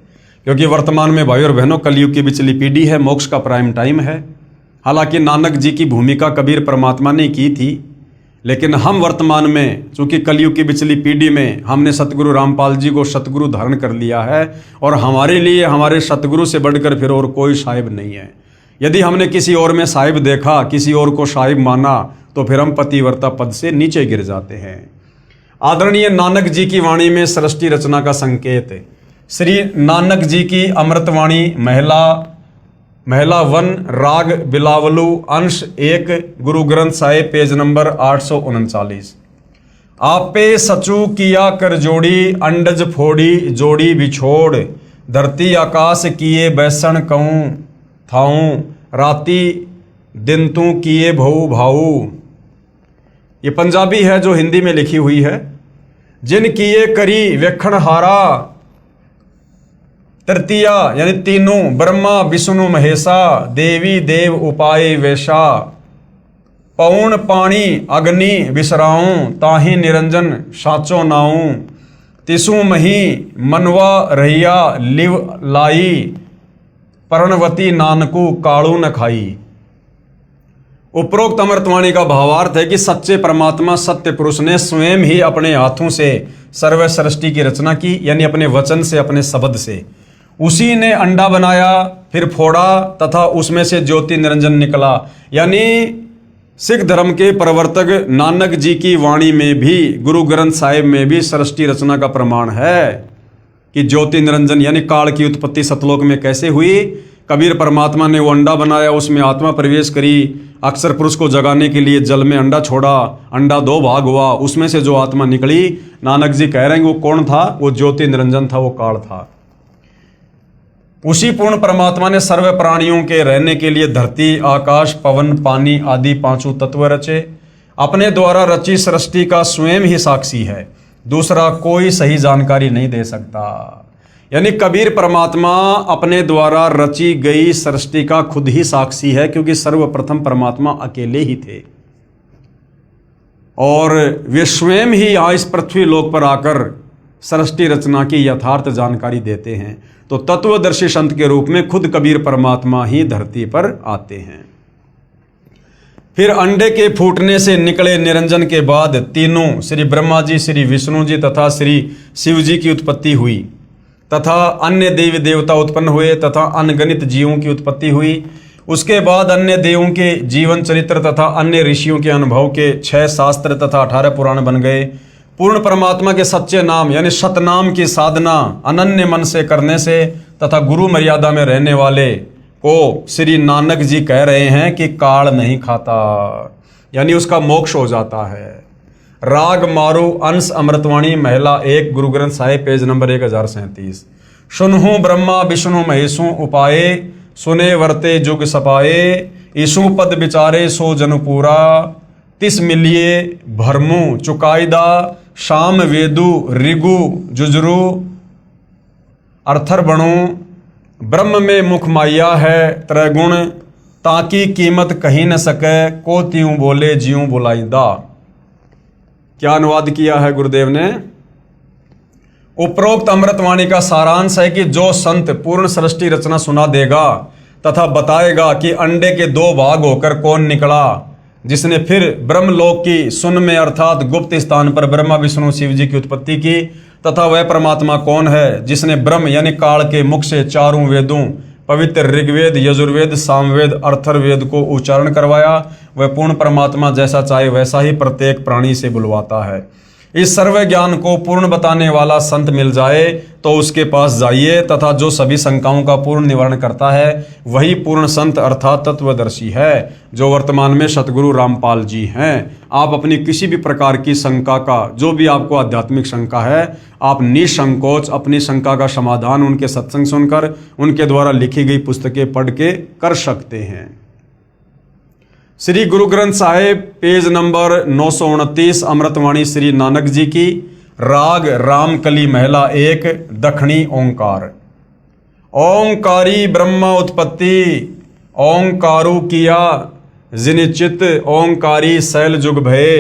क्योंकि वर्तमान में भाइयों और बहनों कलयुग की बिचली पीढ़ी है, मोक्ष का प्राइम टाइम है। हालांकि नानक जी की भूमिका कबीर परमात्मा ने की थी, लेकिन हम वर्तमान में चूंकि कलयुग की बिचली पीढ़ी में हमने सतगुरु रामपाल जी को सतगुरु धारण कर लिया है, और हमारे लिए हमारे सतगुरु से बढ़कर फिर और कोई साहिब नहीं है। यदि हमने किसी और में साहिब देखा, किसी और को साहिब माना, तो फिर हम पतिव्रता पद से नीचे गिर जाते हैं। आदरणीय नानक जी की वाणी में सृष्टि रचना का संकेत। श्री नानक जी की अमृतवाणी महिला वन राग बिलावलू अंश 1 गुरु ग्रंथ साहिब पेज नंबर 839। आपे सचू किया कर जोड़ी, अंडज फोड़ी जोड़ी बिछोड़, धरती आकाश किए बैसन कहूँ थाऊं, राती दिन तू किए भऊ भाऊ। ये पंजाबी है जो हिंदी में लिखी हुई है। जिन किए करी वेखण हारा, तृतीया यानी तीनों, ब्रह्मा विष्णु महेशा, देवी देव उपाय वैशा, पौन पानी अग्नि विसराऊं, ताही निरंजन साचो नाऊं, तिसु मही मनवा रहिया लिव लाई, पर्णवती नानकू काड़ू न खाई। उपरोक्त अमृतवाणी का भावार्थ है कि सच्चे परमात्मा सत्य पुरुष ने स्वयं ही अपने हाथों से सर्व सृष्टि की रचना की, यानी अपने वचन से, अपने शब्द से। उसी ने अंडा बनाया, फिर फोड़ा तथा उसमें से ज्योति निरंजन निकला। यानी सिख धर्म के प्रवर्तक नानक जी की वाणी में भी, गुरु ग्रंथ साहिब में भी सृष्टि रचना का प्रमाण है कि ज्योति निरंजन यानी काल की उत्पत्ति सतलोक में कैसे हुई। कबीर परमात्मा ने वो अंडा बनाया, उसमें आत्मा प्रवेश करी, अक्षर पुरुष को जगाने के लिए जल में अंडा छोड़ा, अंडा 2 भाग हुआ, उसमें से जो आत्मा निकली, नानक जी कह रहे हैं वो कौन था? वो ज्योति निरंजन था, वो काल था। उसी पूर्ण परमात्मा ने सर्व प्राणियों के रहने के लिए धरती, आकाश, पवन, पानी आदि 5 तत्व रचे। अपने द्वारा रची सृष्टि का स्वयं ही साक्षी है, दूसरा कोई सही जानकारी नहीं दे सकता। यानी कबीर परमात्मा अपने द्वारा रची गई सृष्टि का खुद ही साक्षी है, क्योंकि सर्वप्रथम परमात्मा अकेले ही थे और वे स्वयं ही यहाँ इस पृथ्वी लोक पर आकर सृष्टि रचना की यथार्थ जानकारी देते हैं। तो तत्वदर्शी संत के रूप में खुद कबीर परमात्मा ही धरती पर आते हैं। फिर अंडे के फूटने से निकले निरंजन के बाद तीनों श्री ब्रह्मा जी, श्री विष्णु जी तथा श्री शिव जी की उत्पत्ति हुई, तथा अन्य देवी देवता उत्पन्न हुए, तथा अनगणित जीवों की उत्पत्ति हुई। उसके बाद अन्य देवों के जीवन चरित्र तथा अन्य ऋषियों के अनुभव के 6 शास्त्र तथा 18 पुराण बन गए। पूर्ण परमात्मा के सच्चे नाम यानी सतनाम की साधना अनन्य मन से करने से तथा गुरु मर्यादा में रहने वाले को श्री नानक जी कह रहे हैं कि काल नहीं खाता, यानी उसका मोक्ष हो जाता है। राग मारू अंश अमृतवाणी महिला 1 गुरु ग्रंथ साहिब पेज नंबर 1037। सुनहु ब्रह्मा विष्णु महेशु उपाये, सुने वर्ते जुग सपाए, ईशु पद विचारे सो जनपुरा, तिस मिलिए भरमु चुकाईदा, शाम वेदु ऋगु जुजरु अर्थर बणु, ब्रह्म में मुख माया है त्रैगुण, ताकि कीमत कहीं न सके, को त्यों बोले ज्यों बुलाईदा। क्या अनुवाद किया है गुरुदेव ने? उपरोक्त अमृतवाणी का सारांश है कि जो संत पूर्ण सृष्टि रचना सुना देगा तथा बताएगा कि अंडे के 2 भाग होकर कौन निकला, जिसने फिर ब्रह्मलोक की सुन में अर्थात गुप्त स्थान पर ब्रह्मा विष्णु शिव जी की उत्पत्ति की, तथा वह परमात्मा कौन है जिसने ब्रह्म यानी काल के मुख से 4 वेदों पवित्र ऋग्वेद, यजुर्वेद, सामवेद, अर्थर्वेद को उच्चारण करवाया, वह पूर्ण परमात्मा जैसा चाहे वैसा ही प्रत्येक प्राणी से बुलवाता है। इस सर्व ज्ञान को पूर्ण बताने वाला संत मिल जाए तो उसके पास जाइए, तथा जो सभी शंकाओं का पूर्ण निवारण करता है वही पूर्ण संत अर्थात तत्वदर्शी है, जो वर्तमान में सतगुरु रामपाल जी हैं। आप अपनी किसी भी प्रकार की शंका का, जो भी आपको आध्यात्मिक शंका है, आप निसंकोच अपनी शंका का समाधान उनके सत्संग सुनकर, उनके द्वारा लिखी गई पुस्तकें पढ़ के कर सकते हैं। श्री गुरु ग्रंथ साहिब पेज नंबर 929 अमृतवाणी श्री नानक जी की, राग रामकली महला 1, दखनी ओंकार। ओंकारी ब्रह्मा उत्पत्ति, ओंकारू किया जिनिचित, ओंकारी शैल जुग भये,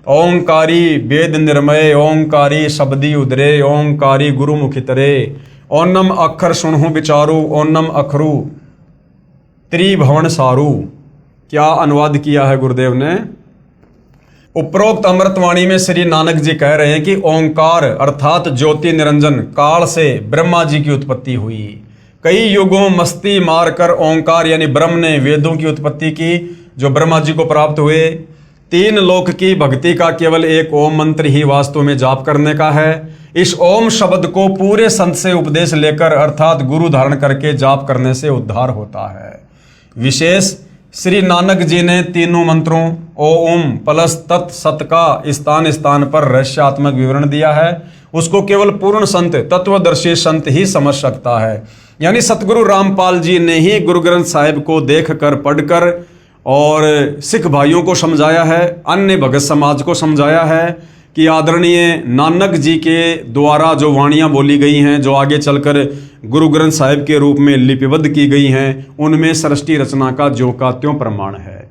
ओंकारी वेद निर्मय, ओंकारी शब्दी उदरे, ओंकारी गुरु मुखितरे, ओनम अक्षर सुनहु विचारू, ओनम अखरू त्रिभुवन सारू। क्या अनुवाद किया है गुरुदेव ने? उपरोक्त अमृतवाणी में श्री नानक जी कह रहे हैं कि ओंकार अर्थात ज्योति निरंजन काल से ब्रह्मा जी की उत्पत्ति हुई। कई युगों मस्ती मारकर ओंकार यानी ब्रह्म ने वेदों की उत्पत्ति की, जो ब्रह्मा जी को प्राप्त हुए। 3 लोक की भक्ति का केवल एक ओम मंत्र ही वास्तव में जाप करने का है। इस ओम शब्द को पूरे संत से उपदेश लेकर अर्थात गुरु धारण करके जाप करने से उद्धार होता है। विशेष श्री नानक जी ने तीनों मंत्रों ओम प्लस तत् सत का स्थान स्थान पर रहस्यात्मक विवरण दिया है। उसको केवल पूर्ण संत तत्वदर्शी संत ही समझ सकता है। यानी सतगुरु रामपाल जी ने ही गुरु ग्रंथ साहिब को देख कर पढ़कर और सिख भाइयों को समझाया है, अन्य भगत समाज को समझाया है कि आदरणीय नानक जी के द्वारा जो वाणियाँ बोली गई हैं, जो आगे चलकर गुरु ग्रंथ साहिब के रूप में लिपिबद्ध की गई हैं, उनमें सृष्टि रचना का ज्यों का त्यों प्रमाण है।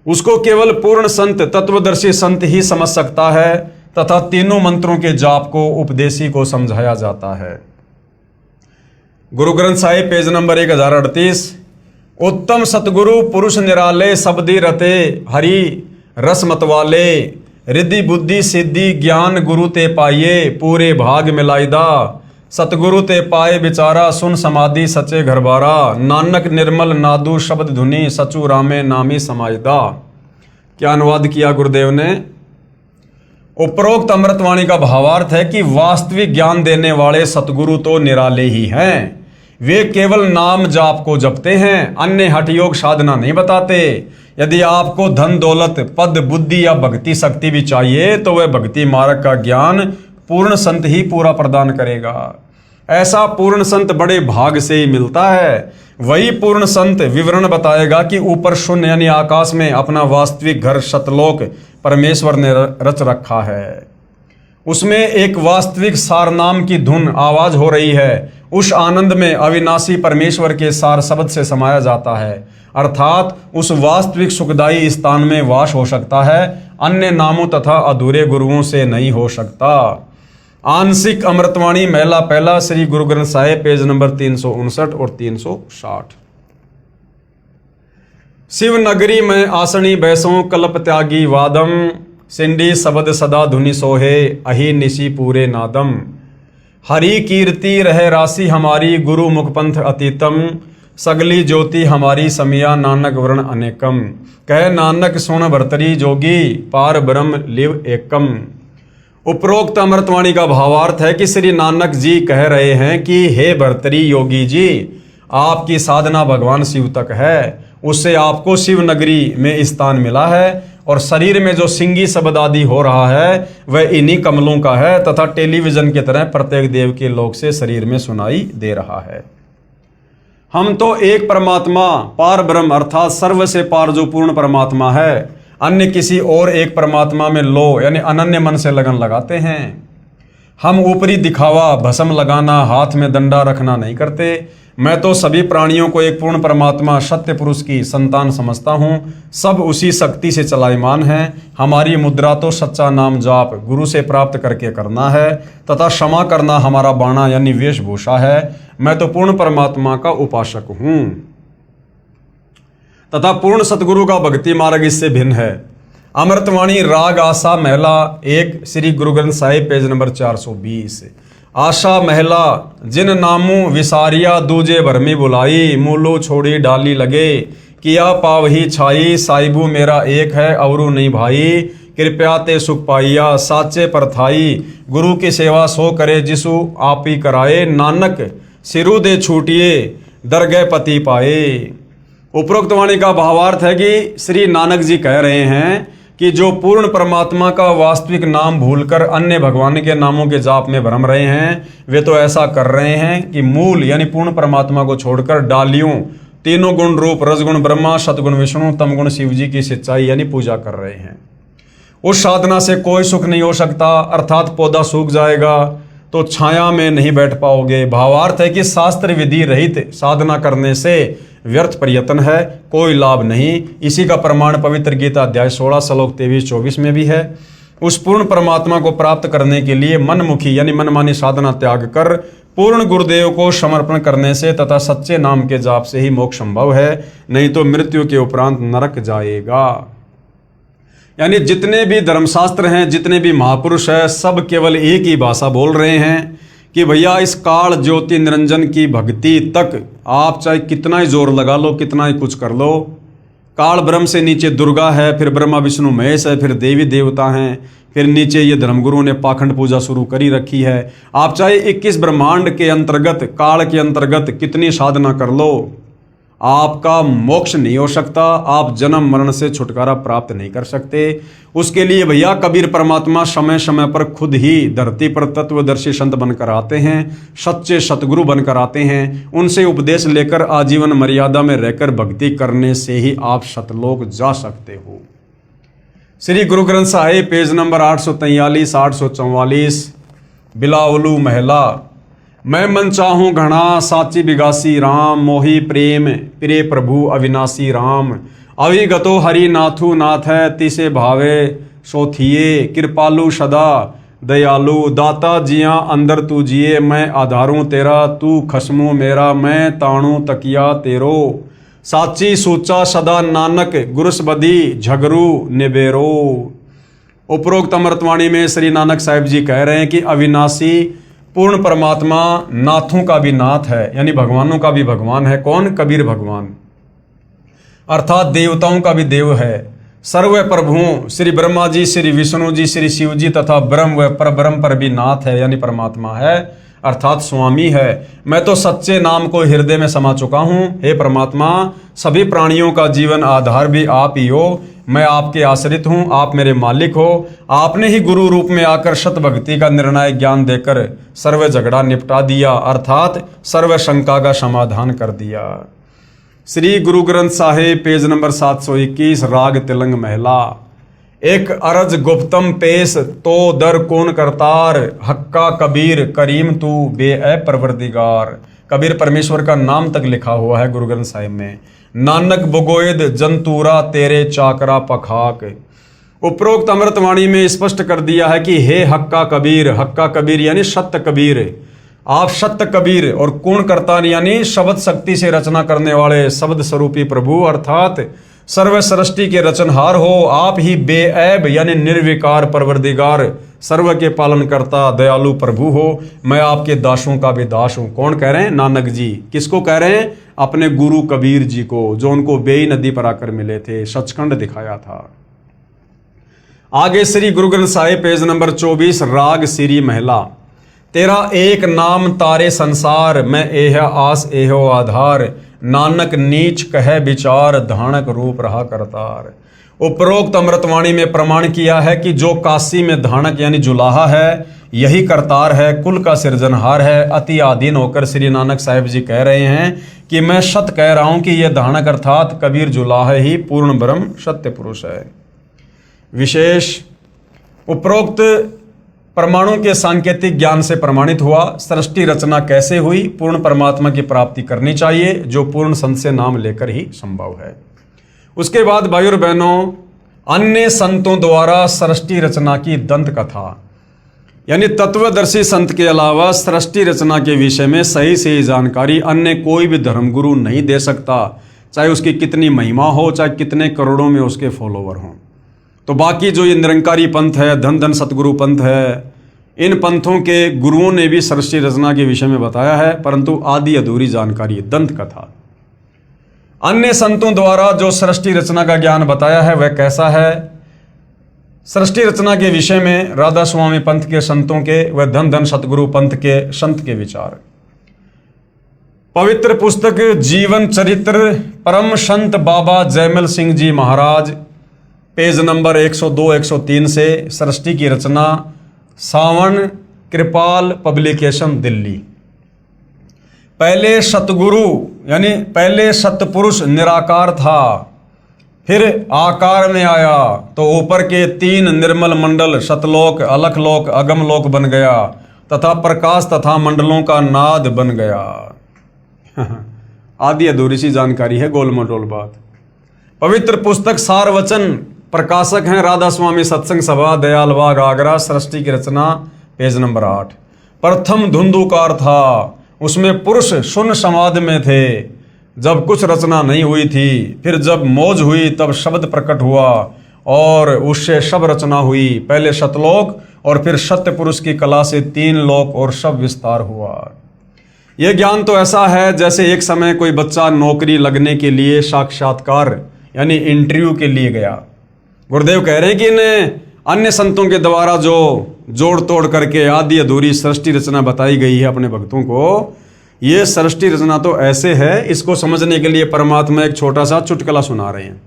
उसको केवल पूर्ण संत तत्वदर्शी संत ही समझ सकता है, तथा तीनों मंत्रों के जाप को उपदेशी को समझाया जाता है। Guru Granth Sahib page number 1038। उत्तम सतगुरु पुरुष निराले, शब्दी रते हरि रस मतवाले, रिद्धि बुद्धि सिद्धि ज्ञान गुरु ते पाइये, पूरे भाग मिलाइदा, सतगुरु ते पाए बिचारा, सुन समाधि सचे घर बारा, नानक निर्मल नादू शब्द धुनि, सचू रामे नामी समाइदा। क्या अनुवाद किया गुरुदेव ने? उपरोक्त अमृतवाणी का भावार्थ है कि वास्तविक ज्ञान देने वाले सतगुरु तो निराले ही हैं। वे केवल नाम जाप को जपते हैं, अन्य हठयोग साधना नहीं बताते। यदि आपको धन दौलत पद बुद्धि या भक्ति शक्ति भी चाहिए तो वह भक्ति मार्ग का ज्ञान पूर्ण संत ही पूरा प्रदान करेगा। ऐसा पूर्ण संत बड़े भाग से ही मिलता है। वही पूर्ण संत विवरण बताएगा कि ऊपर शून्य यानी आकाश में अपना वास्तविक घर सतलोक परमेश्वर ने रच रखा है। उसमें एक वास्तविक सार नाम की धुन आवाज हो रही है। उस आनंद में अविनाशी परमेश्वर के सार शब्द से समाया जाता है, अर्थात उस वास्तविक सुखदायी स्थान में वास हो सकता है, अन्य नामों तथा अधूरे गुरुओं से नहीं हो सकता। आंशिक अमृतवाणी महला पहला श्री गुरु ग्रंथ साहिब पेज नंबर 359 और 360। शिव नगरी में आसनी बैसों कल्प त्यागी वादम, सिंडी शब्द सदा धुनि सोहे, अहि निशि पूरे नादम, हरि कीर्ति रहे राशि हमारी, गुरु मुखपंथ अतीतम, सगली ज्योति हमारी समिया, नानक वर्ण अनेकम, कह नानक सुन भरतरी जोगी, पार ब्रह्म लिव एकम। उपरोक्त अमृतवाणी का भावार्थ है कि श्री नानक जी कह रहे हैं कि हे भरतरी योगी जी, आपकी साधना भगवान शिव तक है, उससे आपको शिव नगरी में स्थान मिला है, और शरीर में जो सिंगी शब्द आदि हो रहा है वह इन्हीं कमलों का है, तथा टेलीविजन की तरह प्रत्येक देव के लोक से शरीर में सुनाई दे रहा है। हम तो एक परमात्मा पार ब्रह्म अर्थात सर्व से पार जो पूर्ण परमात्मा है, अन्य किसी और एक परमात्मा में लो यानी अनन्य मन से लगन लगाते हैं। हम ऊपरी दिखावा भस्म लगाना हाथ में डंडा रखना नहीं करते। मैं तो सभी प्राणियों को एक पूर्ण परमात्मा सत्य पुरुष की संतान समझता हूँ। सब उसी शक्ति से चलायमान हैं। हमारी मुद्रा तो सच्चा नाम जाप गुरु से प्राप्त करके करना है, तथा क्षमा करना हमारा बाणा यानी वेशभूषा है। मैं तो पूर्ण परमात्मा का उपासक हूँ, तथा पूर्ण सतगुरु का भक्ति मार्ग इससे भिन्न है। अमृतवाणी राग आशा महला 1 श्री गुरु ग्रंथ साहिब पेज नंबर 420। आशा महला जिन नामू विसारिया दूजे भरमी बुलाई, मूलो छोड़ी डाली लगे, किया पावही छाई, साहिबू मेरा एक है अवरू नहीं भाई, कृपया ते सुख पाइया, साचे परथाई गुरु की सेवा सो करे, जिसु आप ही कराए, नानक सिरु दे छूटिए, दरगह पति पाए। उपरोक्त वाणी का भावार्थ है कि श्री नानक जी कह रहे हैं कि जो पूर्ण परमात्मा का वास्तविक नाम भूलकर अन्य भगवान के नामों के जाप में भ्रम रहे हैं, वे तो ऐसा कर रहे हैं कि मूल यानी पूर्ण परमात्मा को छोड़कर डालियों, तीनों गुण रूप रजगुण ब्रह्मा, सतगुण विष्णु, तमगुण शिव जी की सच्चाई यानी पूजा कर रहे हैं। उस साधना से कोई सुख नहीं हो सकता, अर्थात पौधा सूख जाएगा तो छाया में नहीं बैठ पाओगे। भावार्थ है कि शास्त्र विधि रहित साधना करने से व्यर्थ प्रयत्न है, कोई लाभ नहीं। इसी का प्रमाण पवित्र गीता अध्याय 16 श्लोक 23-24 में भी है। उस पूर्ण परमात्मा को प्राप्त करने के लिए मनमुखी यानी मनमानी साधना त्याग कर पूर्ण गुरुदेव को समर्पण करने से तथा सच्चे नाम के जाप से ही मोक्ष संभव है, नहीं तो मृत्यु के उपरांत नरक जाएगा। यानी जितने भी धर्मशास्त्र हैं, जितने भी महापुरुष हैं, सब केवल एक ही भाषा बोल रहे हैं कि भैया इस काल ज्योति निरंजन की भक्ति तक आप चाहे कितना ही जोर लगा लो, कितना ही कुछ कर लो, काल ब्रह्म से नीचे दुर्गा है, फिर ब्रह्मा विष्णु महेश है, फिर देवी देवता हैं, फिर नीचे ये धर्मगुरु ने पाखंड पूजा शुरू करी रखी है। आप चाहे 21 ब्रह्मांड के अंतर्गत, काल के अंतर्गत कितनी साधना कर लो, आपका मोक्ष नहीं हो सकता, आप जन्म मरण से छुटकारा प्राप्त नहीं कर सकते। उसके लिए भैया कबीर परमात्मा समय समय पर खुद ही धरती पर तत्वदर्शी संत बनकर आते हैं, सच्चे सतगुरु बनकर आते हैं। उनसे उपदेश लेकर आजीवन मर्यादा में रहकर भक्ति करने से ही आप सतलोक जा सकते हो। श्री गुरु ग्रंथ साहिब पेज नंबर 843 844 बिलावलू महला। मैं मन चाहूँ घना साची बिगासी राम, मोही प्रेम प्रिय प्रभु अविनाशी राम। अविगतो हरि नाथु नाथ है, तिसे भावे सोथिए, कृपालु सदा दयालु, दाता जिया अंदर तू जिए। मैं आधारूं तेरा, तू खसमू मेरा, मैं ताणू तकिया तेरो। साची सूचा सदा नानक, गुरुस बदी झगरू निबेरो। उपरोक्त अमृतवाणी में श्री नानक साहिब जी कह रहे हैं कि अविनाशी पूर्ण परमात्मा नाथों का भी नाथ है, यानी भगवानों का भी भगवान है। कौन? कबीर भगवान, अर्थात देवताओं का भी देव है। सर्व प्रभुओं श्री ब्रह्मा जी, श्री विष्णु जी, श्री शिव जी तथा ब्रह्म व परब्रह्म पर भी नाथ है, यानी परमात्मा है, अर्थात स्वामी है। मैं तो सच्चे नाम को हृदय में समा चुका हूँ। हे परमात्मा, सभी प्राणियों का जीवन आधार भी आप ही हो। मैं आपके आश्रित हूँ, आप मेरे मालिक हो। आपने ही गुरु रूप में आकर सत भक्ति का निर्णायक ज्ञान देकर सर्व झगड़ा निपटा दिया, अर्थात सर्व शंका का समाधान कर दिया। श्री गुरु ग्रंथ साहिब पेज नंबर 721 राग तिलंग महला। एक अरज गुप्तम पेश तो दर कौन करतार, हक्का कबीर करीम तू बे परवरदिगार। कबीर परमेश्वर का नाम तक लिखा हुआ है गुरु ग्रंथ साहिब में। नानक बुगोयद जंतूरा तेरे चाकरा पखाक। उपरोक्त अमृतवाणी में स्पष्ट कर दिया है कि हे हक्का कबीर यानी सत्य कबीर, आप सत्य कबीर और कौन करतार यानी शब्द शक्ति से रचना करने वाले शब्द स्वरूपी प्रभु, अर्थात सर्व सृष्टि के रचनहार हो। आप ही बेऐब यानी निर्विकार परवरदिगार, सर्व के पालन करता दयालु प्रभु हो। मैं आपके दासों का भी दास हूँ। कौन कह रहे हैं? नानक जी। किसको कह रहे हैं? अपने गुरु कबीर जी को, जो उनको बेई नदी पर आकर मिले थे, सचखंड दिखाया था। आगे श्री गुरु ग्रंथ साहिब पेज नंबर 24 राग सिरी महला। तेरा एक नाम तारे संसार, मैं एह आस एहो आधार। नानक नीच कह विचार, धानक रूप रहा करतार। उपरोक्त अमृतवाणी में प्रमाण किया है कि जो काशी में धानक यानी जुलाहा है, यही करतार है, कुल का सृजनहार है। अति आधीन होकर श्री नानक साहिब जी कह रहे हैं कि मैं सत्य कह रहा हूं कि यह धानक अर्थात कबीर जुलाहा ही पूर्ण ब्रह्म सत्य पुरुष है। विशेष उपरोक्त परमाणु के सांकेतिक ज्ञान से प्रमाणित हुआ। सृष्टि रचना कैसे हुई? पूर्ण परमात्मा की प्राप्ति करनी चाहिए, जो पूर्ण संत से नाम लेकर ही संभव है। उसके बाद भाई और बहनों, अन्य संतों द्वारा सृष्टि रचना की दंत कथा, यानी तत्वदर्शी संत के अलावा सृष्टि रचना के विषय में सही सही जानकारी अन्य कोई भी धर्मगुरु नहीं दे सकता, चाहे उसकी कितनी महिमा हो, चाहे कितने करोड़ों में उसके फॉलोवर हों। तो बाकी जो ये निरंकारी पंथ है, धन धन सतगुरु पंथ है, इन पंथों के गुरुओं ने भी सृष्टि रचना के विषय में बताया है, परंतु आधी अधूरी जानकारी, दंत कथा। अन्य संतों द्वारा जो सृष्टि रचना का ज्ञान बताया है वह कैसा है? सृष्टि रचना के विषय में राधा स्वामी पंथ के संतों के व धन धन सतगुरु पंथ के संत के विचार। पवित्र पुस्तक जीवन चरित्र परम संत बाबा जयमल सिंह जी महाराज, पेज नंबर 102-103 से सृष्टि की रचना, सावन कृपाल पब्लिकेशन, दिल्ली। पहले सतगुरु यानी पहले सतपुरुष निराकार था, फिर आकार में आया तो ऊपर के 3 निर्मल मंडल सतलोक, अलखलोक, अगमलोक बन गया तथा प्रकाश तथा मंडलों का नाद बन गया। आदि अधूरी सी जानकारी है, गोल मटोल बात। पवित्र पुस्तक सार वचन, प्रकाशक हैं राधा स्वामी सत्संग सभा, दयाल बाग, आगरा। सृष्टि की रचना, पेज नंबर 8। प्रथम धुंधुकार था, उसमें पुरुष शून्य समाधि में थे जब कुछ रचना नहीं हुई थी। फिर जब मौज हुई तब शब्द प्रकट हुआ और उससे सब रचना हुई। पहले सतलोक और फिर सत्य पुरुष की कला से 3 लोक और सब विस्तार हुआ। यह ज्ञान तो ऐसा है जैसे एक समय कोई बच्चा नौकरी लगने के लिए साक्षात्कार यानी इंटरव्यू के लिए गया। गुरुदेव कह रहे हैं कि इन्हें अन्य संतों के द्वारा जो जोड़ तोड़ करके आदि अधूरी सृष्टि रचना बताई गई है अपने भक्तों को, ये सृष्टि रचना तो ऐसे है, इसको समझने के लिए परमात्मा एक छोटा सा चुटकुला सुना रहे हैं।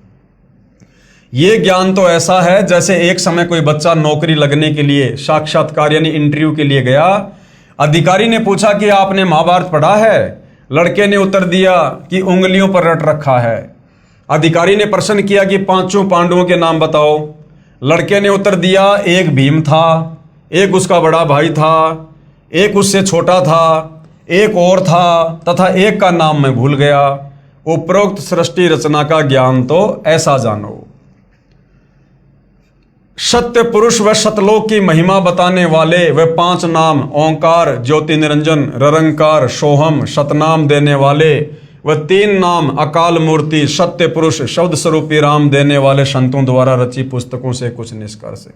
ये ज्ञान तो ऐसा है जैसे एक समय कोई बच्चा नौकरी लगने के लिए साक्षात्कार यानी इंटरव्यू के लिए गया। अधिकारी ने पूछा कि आपने महाभारत पढ़ा है? लड़के ने उत्तर दिया कि उंगलियों पर रट रखा है। अधिकारी ने प्रश्न किया कि 5 पांडवों के नाम बताओ। लड़के ने उत्तर दिया, एक भीम था, एक उसका बड़ा भाई था, एक उससे छोटा था, एक और था तथा एक का नाम मैं भूल गया। उपरोक्त सृष्टि रचना का ज्ञान तो ऐसा जानो। सत्य पुरुष व सतलोक की महिमा बताने वाले वे 5 नाम ओंकार, ज्योति निरंजन, ररंकार, सोहम, सतनाम देने वाले व 3 नाम अकाल मूर्ति, सत्य पुरुष, शब्द स्वरूपी राम देने वाले संतों द्वारा रची पुस्तकों से कुछ निष्कर्ष।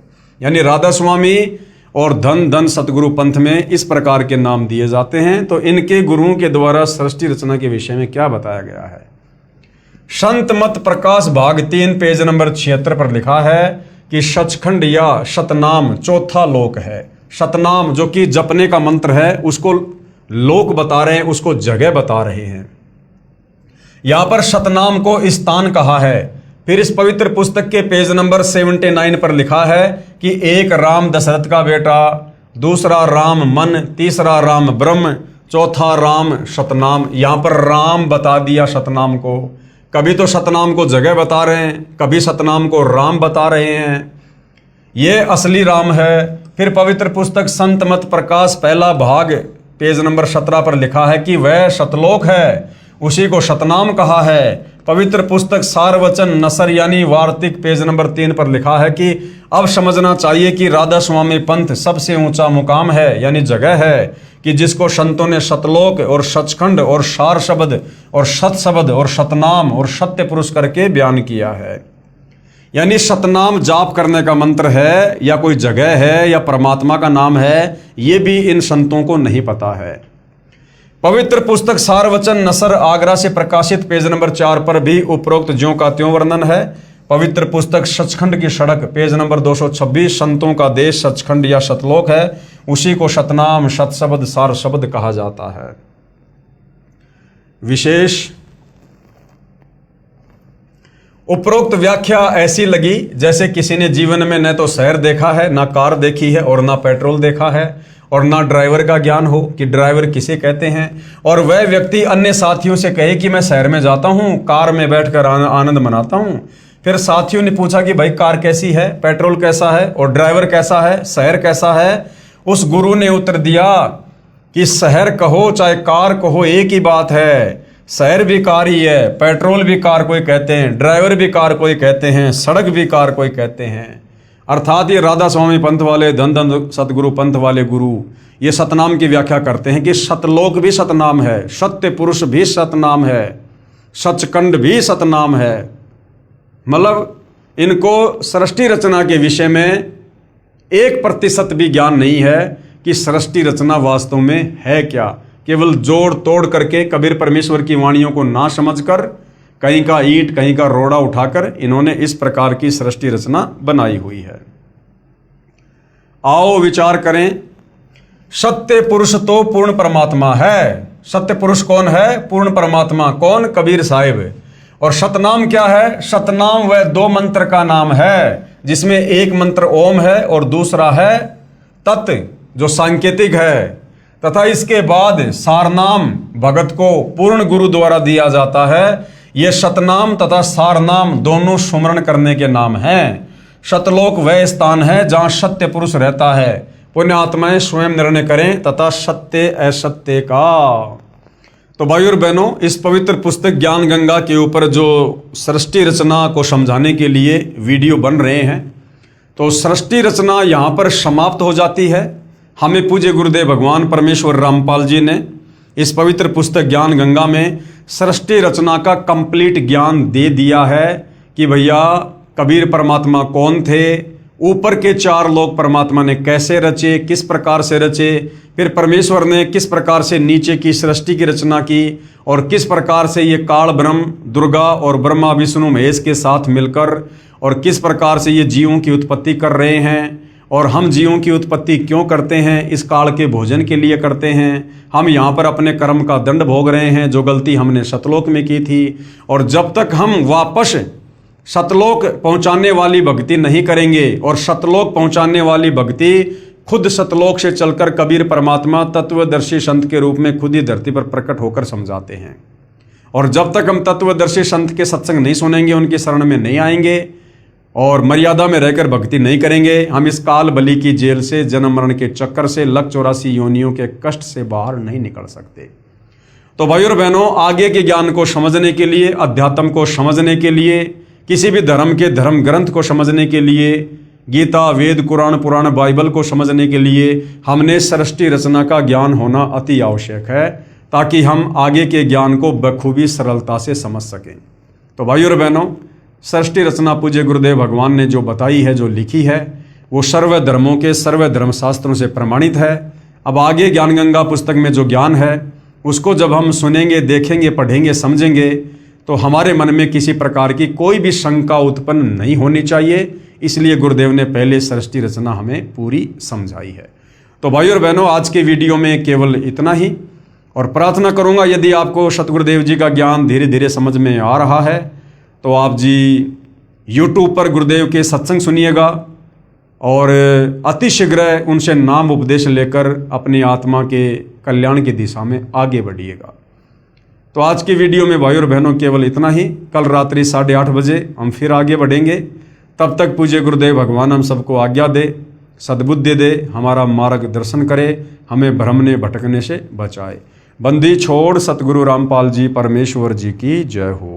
यानी राधा स्वामी और धन धन सतगुरु पंथ में इस प्रकार के नाम दिए जाते हैं। तो इनके गुरुओं के द्वारा सृष्टि रचना के विषय में क्या बताया गया है? संत मत प्रकाश भाग 3 पेज नंबर 76 पर लिखा है कि सचखंड या सतनाम चौथा लोक है। सतनाम जो कि जपने का मंत्र है उसको लोक बता रहे हैं, उसको जगह बता रहे हैं। यहां पर सतनाम को स्थान कहा है। फिर इस पवित्र पुस्तक के पेज नंबर 79 पर लिखा है कि एक राम दशरथ का बेटा, दूसरा राम मन, तीसरा राम ब्रह्म, चौथा राम सतनाम। यहां पर राम बता दिया सतनाम को। कभी तो सतनाम को जगह बता रहे हैं, कभी सतनाम को राम बता रहे हैं। ये असली राम है। फिर पवित्र पुस्तक संत मत प्रकाश पहला भाग पेज नंबर 17 पर लिखा है कि वह सतलोक है, उसी को सतनाम कहा है। पवित्र पुस्तक सार वचन नसर यानी वार्तिक पेज नंबर 3 पर लिखा है कि अब समझना चाहिए कि राधा स्वामी पंथ सबसे ऊंचा मुकाम है यानी जगह है कि जिसको संतों ने सतलोक और सचखंड और सार शब्द और सत शब्द और सतनाम और सत्य पुरुष करके बयान किया है। यानी सतनाम जाप करने का मंत्र है या कोई जगह है या परमात्मा का नाम है, ये भी इन संतों को नहीं पता है। पवित्र पुस्तक सार वचन नसर आगरा से प्रकाशित पेज नंबर 4 पर भी उपरोक्त ज्यों का त्यों वर्णन है। पवित्र पुस्तक सचखंड की सड़क पेज नंबर 226 संतों का देश सचखंड या सतलोक है, उसी को सतनाम सतशब्द सार शब्द कहा जाता है। विशेष उपरोक्त व्याख्या ऐसी लगी जैसे किसी ने जीवन में न तो शहर देखा है, ना कार देखी है और ना पेट्रोल देखा है और ना ड्राइवर का ज्ञान हो कि ड्राइवर किसे कहते हैं, और वह व्यक्ति अन्य साथियों से कहे कि मैं शहर में जाता हूँ, कार में बैठकर आनंद मनाता हूँ। फिर साथियों ने पूछा कि भाई कार कैसी है, पेट्रोल कैसा है और ड्राइवर कैसा है, शहर कैसा है? उस गुरु ने उत्तर दिया कि शहर कहो चाहे कार कहो एक ही बात है। शहर भी कार ही है, पेट्रोल भी कार कोई कहते हैं, ड्राइवर भी कार कोई कहते हैं, सड़क भी कार कोई कहते हैं। अर्थात ये राधा स्वामी पंथ वाले धन धन सतगुरु पंथ वाले गुरु ये सतनाम की व्याख्या करते हैं कि सतलोक भी सतनाम है, सत्य पुरुष भी सतनाम है, सचखंड भी सतनाम है। मतलब इनको सृष्टि रचना के विषय में 1% भी ज्ञान नहीं है कि सृष्टि रचना वास्तव में है क्या। केवल जोड़ तोड़ करके कबीर परमेश्वर की वाणियों को ना समझकर कहीं का ईंट कहीं का रोड़ा उठाकर इन्होंने इस प्रकार की सृष्टि रचना बनाई हुई है। आओ विचार करें। सत्य पुरुष तो पूर्ण परमात्मा है। सत्य पुरुष कौन है? पूर्ण परमात्मा। कौन? कबीर साहिब। और सतनाम क्या है? सतनाम वह दो मंत्र का नाम है, जिसमें एक मंत्र ओम है और दूसरा है तत्, जो सांकेतिक है। तथा इसके बाद सारनाम भगत को पूर्ण गुरु द्वारा दिया जाता है। ये सतनाम तथा सारनाम दोनों सुमरण करने के नाम हैं। सतलोक वह स्थान है जहां सत्य पुरुष रहता है। पुण्य आत्माएं स्वयं निर्णय करें तथा सत्य असत्य का। तो भाइयों और बहनों, इस पवित्र पुस्तक ज्ञान गंगा के ऊपर जो सृष्टि रचना को समझाने के लिए वीडियो बन रहे हैं, तो सृष्टि रचना यहाँ पर समाप्त हो जाती है। हमें पूज्य गुरुदेव भगवान परमेश्वर रामपाल जी ने इस पवित्र पुस्तक ज्ञान गंगा में सृष्टि रचना का कंप्लीट ज्ञान दे दिया है कि भैया कबीर परमात्मा कौन थे, ऊपर के चार लोक परमात्मा ने कैसे रचे, किस प्रकार से रचे, फिर परमेश्वर ने किस प्रकार से नीचे की सृष्टि की रचना की, और किस प्रकार से ये काल ब्रह्म, दुर्गा और ब्रह्मा विष्णु महेश के साथ मिलकर, और किस प्रकार से ये जीवों की उत्पत्ति कर रहे हैं। और हम जीवों की उत्पत्ति क्यों करते हैं? इस काल के भोजन के लिए करते हैं। हम यहाँ पर अपने कर्म का दंड भोग रहे हैं, जो गलती हमने सतलोक में की थी। और जब तक हम वापस सतलोक पहुंचाने वाली भक्ति नहीं करेंगे, और सतलोक पहुंचाने वाली भक्ति खुद सतलोक से चलकर कबीर परमात्मा तत्वदर्शी संत के रूप में खुद ही धरती पर प्रकट होकर समझाते हैं। और जब तक हम तत्वदर्शी संत के सत्संग नहीं सुनेंगे, उनकी शरण में नहीं आएंगे और मर्यादा में रहकर भक्ति नहीं करेंगे, हम इस काल बलि की जेल से, जन्म मरण के चक्कर से, लख 84 योनियों के कष्ट से बाहर नहीं निकल सकते। तो भाइयों और बहनों, आगे के ज्ञान को समझने के लिए, अध्यात्म को समझने के लिए, किसी भी धर्म के धर्म ग्रंथ को समझने के लिए, गीता, वेद, कुरान, पुराण, बाइबल को समझने के लिए हमने सृष्टि रचना का ज्ञान होना अति आवश्यक है, ताकि हम आगे के ज्ञान को बखूबी सरलता से समझ सकें। तो भाइयों और बहनों, सृष्टि रचना पूज्य गुरुदेव भगवान ने जो बताई है, जो लिखी है, वो सर्व धर्मों के सर्व धर्मशास्त्रों से प्रमाणित है। अब आगे ज्ञान गंगा पुस्तक में जो ज्ञान है, उसको जब हम सुनेंगे, देखेंगे, पढ़ेंगे, समझेंगे, तो हमारे मन में किसी प्रकार की कोई भी शंका उत्पन्न नहीं होनी चाहिए। इसलिए गुरुदेव ने पहले सृष्टि रचना हमें पूरी समझाई है। तो भाइयों और बहनों, आज के वीडियो में केवल इतना ही, और प्रार्थना करूंगा यदि आपको सतगुरुदेव जी का ज्ञान धीरे धीरे समझ में आ रहा है, तो आप जी YouTube पर गुरुदेव के सत्संग सुनिएगा और अतिशीघ्र उनसे नाम उपदेश लेकर अपनी आत्मा के कल्याण की दिशा में आगे बढ़िएगा। तो आज की वीडियो में भाइयों और बहनों केवल इतना ही। कल रात्रि 8:30 बजे हम फिर आगे बढ़ेंगे। तब तक पूज्य गुरुदेव भगवान हम सबको आज्ञा दे, सद्बुद्धि दे, हमारा मार्गदर्शन करे, हमें भ्रमने भटकने से बचाए। बंदी छोड़ सतगुरु रामपाल जी परमेश्वर जी की जय हो।